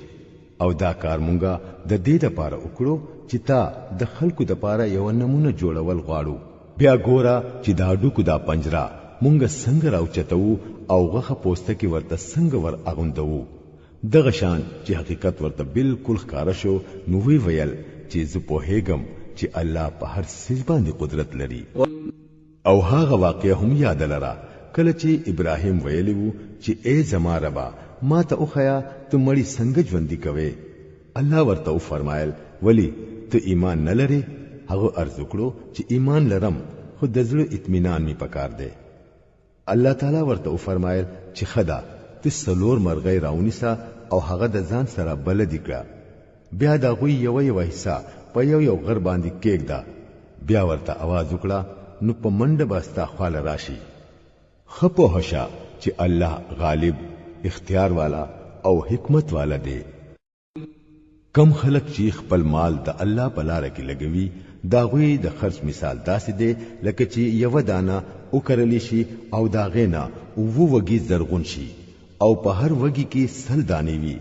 او دا کار مونږه د دې لپاره وکړو چې تا د خلکو د لپاره یو نمونه جوړول غواړو. بیا ګوره چې دا هډوکو دا پنجره مونږ څنګه راوچتو او غوخه پوسټه کې ورته څنګه ور اغوندو. دغه شان چې حقیقت ورته بالکل ښکارا شو نو وی ویل چې زه پوهېږم چې الله په هر څه باندې قدرت لري. او هغه واقعه هم یاد لرا کله چې ابراهيم ویلی وو چې اے زما ربا ما ته اوخیا ته مړی څنګه ژوندۍ کوي؟ الله ورته فرمایل ولی ته ایمان نه لري؟ هغه ارزو کړو چې ایمان لرم خو د زړه اطمینان می پکار دی. الله تعالی ورته فرمایل چې خدا ته سلور مرغۍ راونیسا او هغه د ځان سره بل دی کړه. بیا دا غوي یو حصہ په یو غر باندې کېږدا. بیا ورته आवाज وکړه نو په منډه باستا خپل راشي. خپو هشا چې الله غالب اختیار والا او حکمت والا دی. کم خلق چې خپل مال د الله په لار کې لګوي دا غوي د خرج مثال داسې دی لکه چې یو دانه وکړلی شي او دا غینا وګي زرغون شي او په هر وګي کې 100 دانې وي.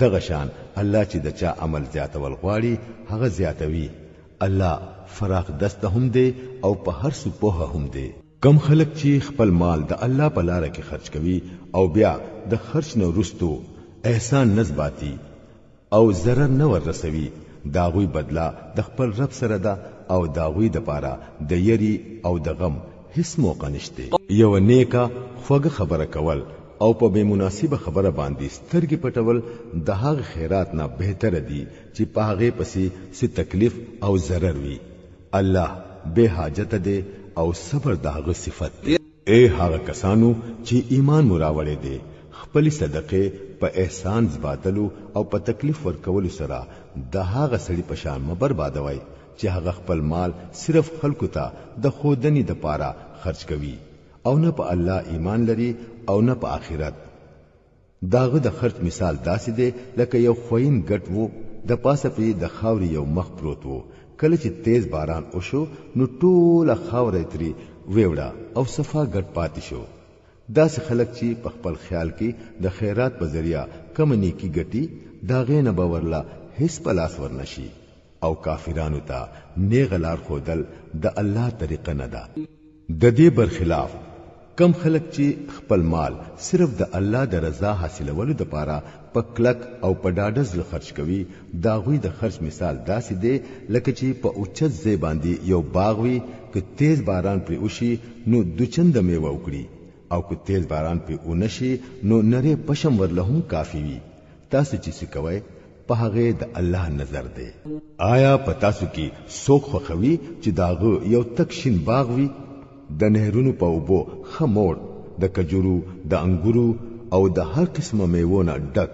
دغه شان الله چې د چا عمل زیاتول غواړي هغه زیاتوي. الله فراخ دسته هم دی او په هر څه په هم دی. کم خلق چې خپل مال د الله په لار کې خرج کوي او بیا د خرج نه رستو احسان نسباتی او ضرر نه ورسوي داغوی بدلا د خپل رب سره ده او داغوی د پاره د یری او د غم هیڅ موقع نشته. یو نیکه خوږه خبره کول او په بے مناسبه خبره باندې سترګې پټول د هغه خیرات نه بهتر دي چې په هغه پسې څه تکلیف او ضرر وي. الله به حاجت دی او صبر دغه صفت دی. اے هغه کسانو چې ایمان مراوړې دي خپل صدقه په احسان زباتلو او په تکلیف ورکولو سره د هغه سړي په شان م بربادوي چې هغه خپل مال صرف خلکو ته د خودنی د پاره خرج کوي او نه په الله ایمان لري او نه په آخرت. داغه د خرج مثال داسې دی لکه یو خوین ګټ وو د پاسه په د خاوري یو مخ پروت وو. کله چې تیز باران وشو نو ټوله خاورې تری ویوړه او صفا ګټ پاتې شو. داسې خلک چې په خپل خیال کې د خیرات په ذریعہ کم نیکی ګټي داغه نه باورلا هیڅ پلاس ورنشي او کافرانو ته نیغلار خودل د الله طریقه نه ده د دې برخلاف کم خلک چې خپل مال صرف د الله د رضا حاصلولو لپاره پکلک او په ډاډه ځل خرج کوي دا غوي د خرج مثال داسې دی لکه چې په اوچت ځای باندې یو باغ وي که تیز باران پر وشي نو دوچند میوه وکړي او که تیز باران پر ونشي نو نری پشم ورلهم کافی وي تاسو چې څه کوئ په هغه د الله نظر دی آیا پتا سو کې سوک خوخوي چې داغه یو تک شین باغ وي د نهرونو په اوبو خمور د کجورو د انګورو او د هر قسمه میوونه ډک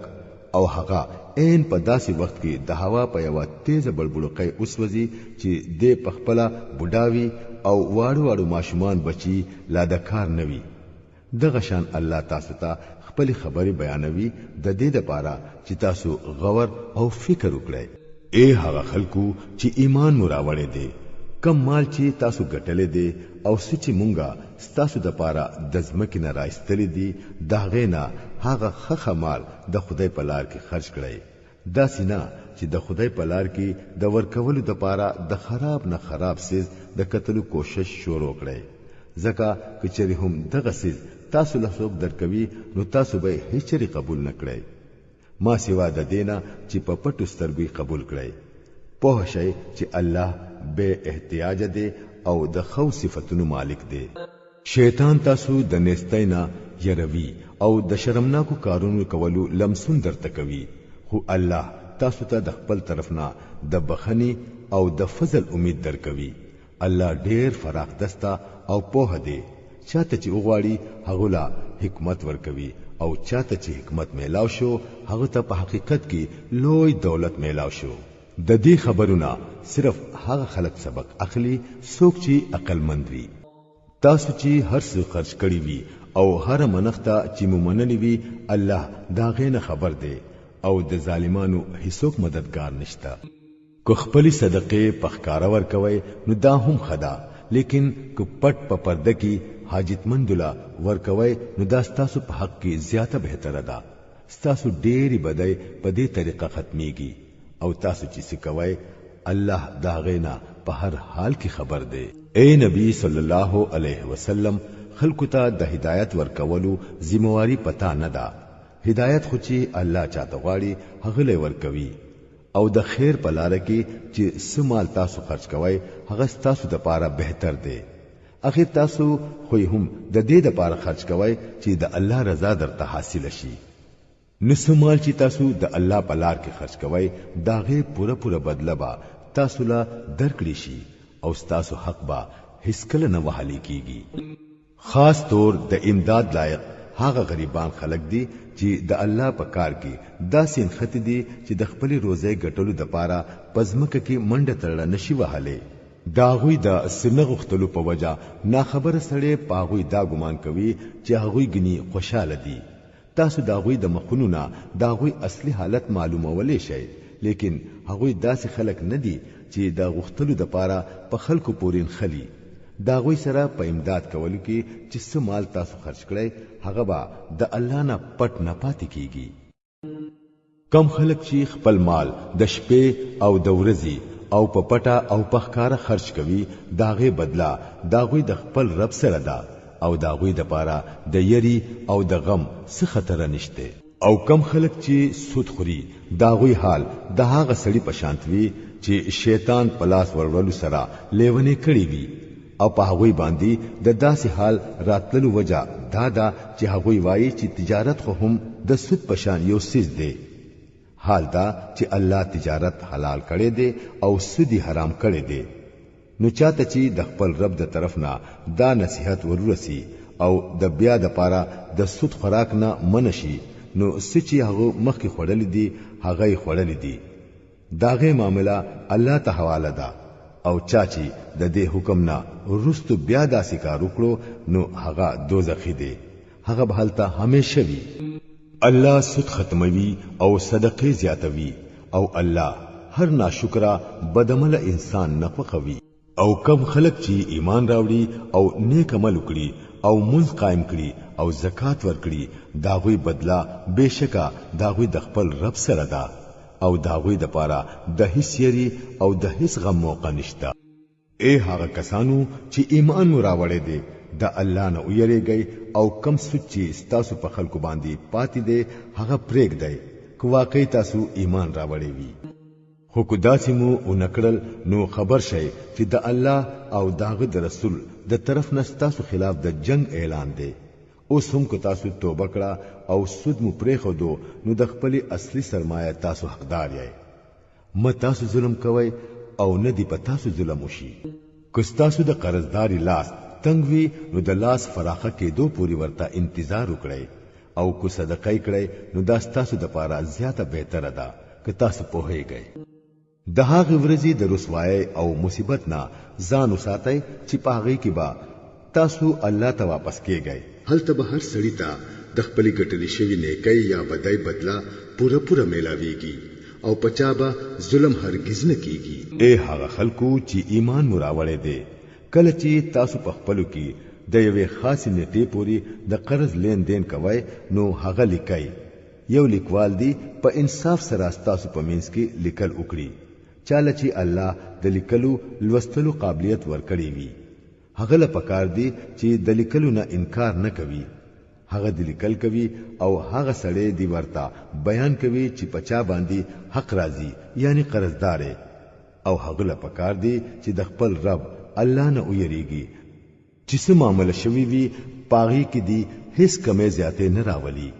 او هغه عین په داسې وخت کې د هوا په یو تیز بلبلقي اوسوځي چې د پخپله بډاوي او واړو واړو ماشومان بچي لا د کار نوي د غشان الله تاسو ته خپل خبري بیانوي د دې لپاره چې تاسو غور او فکر وکړئ اے هغه خلکو چې ایمان مراوړې دي کم مال چې تاسو ګټلې دي او سچې مونږه ستاسو د پاره د ځمکې نه راستلې دي دا غینا هغه خخه مال د خدای په لار کې خرج کړئ دا سینا چې د خدای په لار کې د ورکولو د پاره د خراب نه خراب سیز د قتلو کوشش شروع کړئ ځکه کچری هم دغه سیز تاسو له څوک درکوي نو تاسو به هیڅ قبول نکړئ ما سیوا د دینه چې په پټو سترګې قبول کړئ په شی چې الله به احتیاج دی او د خو صفاتونو مالک دی شیطان تاسو د نستینا يروي او د شرمناکو کارونو کولو لمسون درته کوي خو الله تاسو ته د خپل طرفنا د بخنی او د فضل امید درکوي الله ډیر فراخ دستا او په دی چاته چې وغواړي هغه لا حکمت ورکوي او چاته چې حکمت میلاو شو هغه ته په حقیقت کې لوی دولت میلاو شو د دې خبرونه صرف هغه خلک سبق اخلي څوک چې عقلمند وي تاسو چې هر څه خرج کړی وي او هر منخته چې مومنلی وي الله دا غینه خبر دی او د ظالمانو هیڅوک مددگار نشتا کو خپل صدقه پخکارا ور کوي نو دا هم خدا لیکن کو پټ په پرده کې حاجتمندلا ور کوي نو دا ستاسو په حق کې زیاته بهتره ده ستاسو ډېری بدای په دې طریقه ختميږي او تاسو چې څه کوي الله دا غینا په هر حال کې خبر دی اے نبی صلی الله علیه وسلم خلق ته د هدایت ورکولو ذمہواری پتا نه ده هدایت خو چې الله چاته غواړي هغه لې ورکوي او د خیر په لار کې چې سمال تاسو خرج کوئ هغه تاسو د پاره بهتر دی اخر تاسو خو هم د دې د پاره خرج کوئ چې د الله رضا درته حاصل شي نسمال چې تاسو د الله په لار کې خرج کوئ داغه پوره بدله با تاسو لا درکړي شي او تاسو حق با هیڅ کله نه وهالي کیږي خاص طور د امداد لایق هغه غریبان خلک دي چې د الله په کار کې داسې خط دي چې د خپل روزي ګټلو د پاره پزمکه کې منډه تړل نشي وهاله داغوی د سنغختلو په وجا نا خبر سره پاغوی دا ګمان کوي چې هغوی غني خوشاله دي تاسو داغوی د مخونونه داغوی اصلي حالت معلومه ولې شي لیکن هغوی داسې خلک نه دي چې دا غختلو د پاره په خلکو پورین خلی داغوی سره په امداد کولو کې چې سمال تاسو خرج کړئ هغه با د الله نه پټ نه پاتې کیږي کم خلک چې خپل مال د شپې او د ورځې او په پټه او په ښکارا خرج کوي داغه بدلا داغوی د خپل رب سره ده او داغوی د پاره د یری او د غم څه خطر نشته او کم خلک چې سود خوري داغوی حال د هغه سړي په شانتوي چې شیطان پلاس ورولو سره لیونی کړی وي او په هغه باندې د داسې حال راتللو وجہ دا چې هغه وایي چې تجارت خو هم د سود په شان یو سیز دی حال دا چې الله تجارت حلال کړي دي او سودی حرام کړي دي نو چاته چې د خپل رب د طرف نه دا نصيحت ورورسي او د بیا د پاره د سود خوراک نه منشي نو سچي هغه مخکې خړل دي هغه خړل دي داغه معاملہ الله ته حواله ده او چاچی د دې حکم نه ورستو بیا داسې کار وکړو نو هغه دوزخی دی هغه به حالت همیشه وي الله سود ختموي او صدقې زیاتوي او الله هر ناشکرا بدعمل انسان نه خوخوي او کم خلق چې ایمان راوړي او نیک عمل وکړي او منځ قائم کړي او زکات ورکړي داغوی بدلا بشکا داغوی د خپل رب سره ده او داغوی د پاره د هیڅ یری او د هیڅ غم موقع نشتا. اے هغه کسانو چې ایمان مو راوړی دی د الله نه ویریږئ او کم سچي تاسو په خلکو باندې پاتې دی هغه پرېګ دی کو واقعي تاسو ایمان راوړی وي. خو کو داسې مو اونکړل نو خبر شئ چې د الله او داغه د رسول د طرف نه تاسو خلاف د جنگ اعلان دی. اوس هم کو تاسو توبه کړه او سود مو پرې خو دو نو د خپل اصلي سرمایه تاسو حقدار یې. م تاسو ظلم کوئ او نه دی په تاسو ظلم وشي. کو تاسو د قرضداري لاس تنگ وی نو د لاس فراخه کېدو پوری ورته انتظار وکړئ او کو صدقه کړئ نو دا تاسو د پاره زیاته بهتره ده که تاسو په هیږئ. د هغه ورځې د رسوایی او مصیبت نه ځان وساتئ چې په هغه کې با تاسو الله ته واپس کېږئ. هلته به هر سړی ته د خپل ګټلې شوی نیکي یا بدای بدلا پوره میلاویږي او پچا به ظلم هرگز نه کیږي. اے هغه خلکو چې ایمان مراوړې دي کله چې تاسو په خپلو کې د یوې خاص نیټې پوری د قرض لین دین کوي نو هغه لیکي. یو لیکوال دی په انصاف سره تاسو په منځ کې لیکل وکړي. چاله چې الله د لیکلو لوستلو قابلیت ورکړي وي هغه له پکار دی چې د لیکلو نه انکار نه کوي. هغه د لیکل کوي او هغه سړی دی ورته بیان کوي چې پچا باندې حق راځي یعنی قرضدار او هغه له پکار دی چې د خپل رب الله نه ویریږي چې څه معاملې شوي وي پاغي کې دی هیڅ کمې زیاتې نه راولي.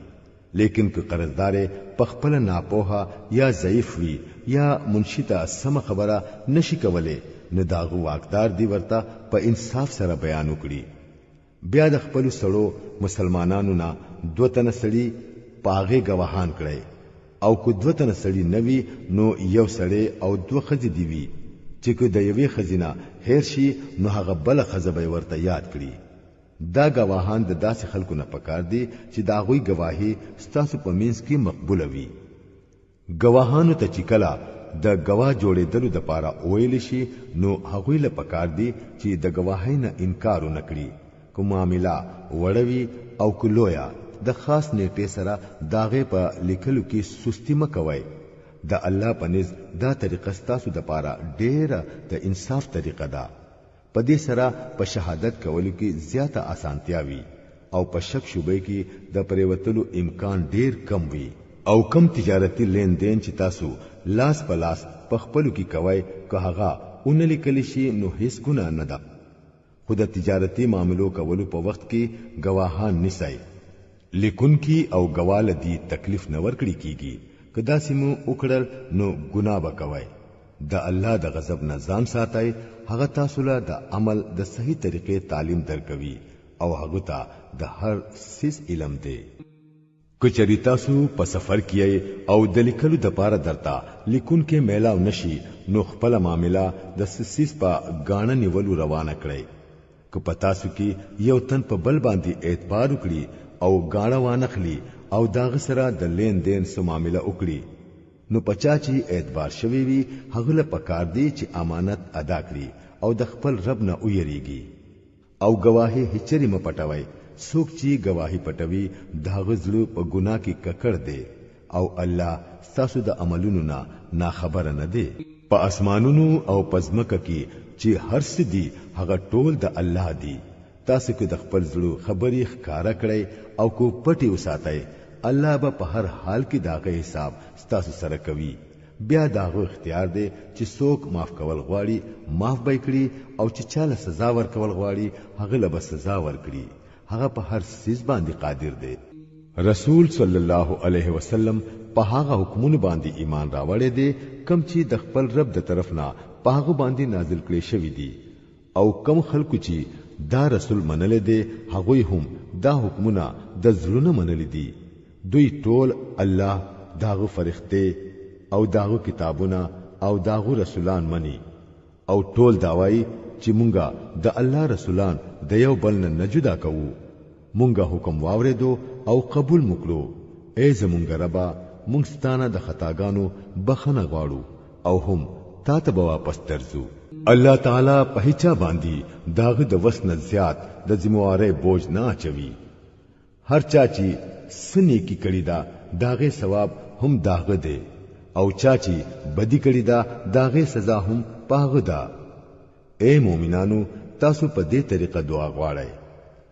لیکن که قرضدار په خپل ناپوهه یا ضعیف وي یا منشیته سم خبره نشي کوله نه داغو واقدار دی ورته په انصاف سره بیان وکړي. بیا د خپل سړو مسلمانانو نه دوتنه سړي پاغه گواهان کړي او کو دوتنه سړي نوي نو یو سړي او دوه خځې دی وي چې کو د یوې خزینه هیر شي نو هغه بل خزه به ورته یاد کړي. دا گواهان د داسې خلکو نه پکار دي چې دا غوي گواهی ستاسو په منځ کې مقبول وي. گواهانو ته چې کلا د گواه جوړېدلو د پاره ویل شي نو هغوی له پکار دي چې د گواهی نه انکار ونکړي. کو معاملہ وړوي او کلویا د خاص نیټه سره داغه په لیکلو کې سستی مکوي. د الله په نس دا طریقه ستاسو د پاره ډېره د انصاف طریقه ده. په دې سره په شهادت کولو کې زیاته اسانتیا وي او په شک شوبې کې د پریوتلو امکان ډېر کم وي. او کم تجارتی لین دین چې تاسو لاس په لاس په خپلو کې کوي که هغه اونلي کلی شي نو هیڅ ګناه نه ده. خو د تجارتی معاملو کولو په وخت کې گواهان نسای لیکون کی او گوال دی تکلیف نه ورکړي کیږي. کدا سیمو وکړل نو ګناه وکوي. د الله د غضب نه ځان ساتي. هغه تاسو له د عمل د صحیح طریقې تعلیم درکوي او هغه ته د هر سیس علم دی. کچری تاسو په سفر کیای او د لیکلو د پاره درتا لیکون کې میلاو نشي نو خپل معاملہ د سیس په غاڼه نیولو روانه کړئ. که پتا سو کې یو تن په بل باندې اعتبار وکړي او غاڼه وانخلی او داغ سره د لین دین سو معاملہ وکړي نو پچا چې اعتبار شوی وي هغه له پکار دی چې امانت ادا کړي او د خپل رب نه ویریږي. او گواهی هچری م پټوي. څوک چې گواهی پټوي داغه زړه په ګناه کې ککړ دی او الله تاسو د عملونو نه خبر نه دی. په اسمانونو او پزمکه کې چې هر څه دی هغه ټول د الله دی. تاسو کې د خپل زړه خبرې ښکارا کړئ او کو پټي وساتئ. الله به په هر حال کې داغه حساب تاسو سره کوي. بیا داغه اختیار دی چې څوک معاف کول غواړي معاف به کړي او چې چاله سزا ورکول غواړي هغه له به سزا ورکړي. هغه په هر څه باندې قادر دی. رسول صلی الله علیه وسلم په هغه حکمونو باندې ایمان راوړی دی کم چې د خپل رب د طرف نه په هغه باندې نازل کړي شوی دی. او کم خلکو چې دا رسول منل دي هغه هم دا حکمونه د زړه منل دي. دوی ټول الله داغه فرښتې او داغه کتابونه او داغه رسولان مني او ټول داوای چې مونږه د الله رسولان د یو بل نه جدا کوو. مونږه حکم واوریدو او قبول وکړو. ای زمونږ ربا مونږ ستانه د خطاګانو بخنه غواړو او هم تا ته به واپس درځو. الله تعالی په هیڅ باندې داغه د وسنه زیات د ذمہواری بوج نه اچوي. هر چا چې سنی کی کړی دا داغه ثواب هم داغه دی. او چاچی بدی کړی دا داغه سزا هم پاغه دا اے مومنانو تاسو په دې طریقه دعا غواړئ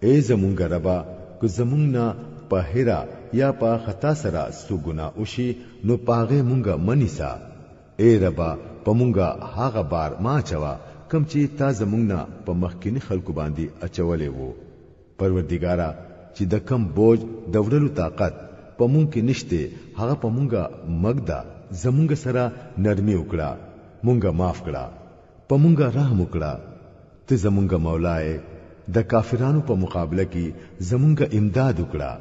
اے زمونږ ربا کو زمونږ نه په هرا یا په خطا سره سو ګنا وشي نو پاغه مونږه منیسا اے ربا په مونږه هاغه بار ما چوا کم چې تا زمونږ نه په مخکینی خلکو باندې اچولې وو پروردګارا چې د کم بوج د وړلو طاقت په مونږ کې نشته هغه په مونږه مګدا زمونږ سره نرمي وکړه مونږه معاف کړه په مونږه رحم وکړه ته زمونږ مولای د کافرانو په مقابله کې زمونږ امداد وکړه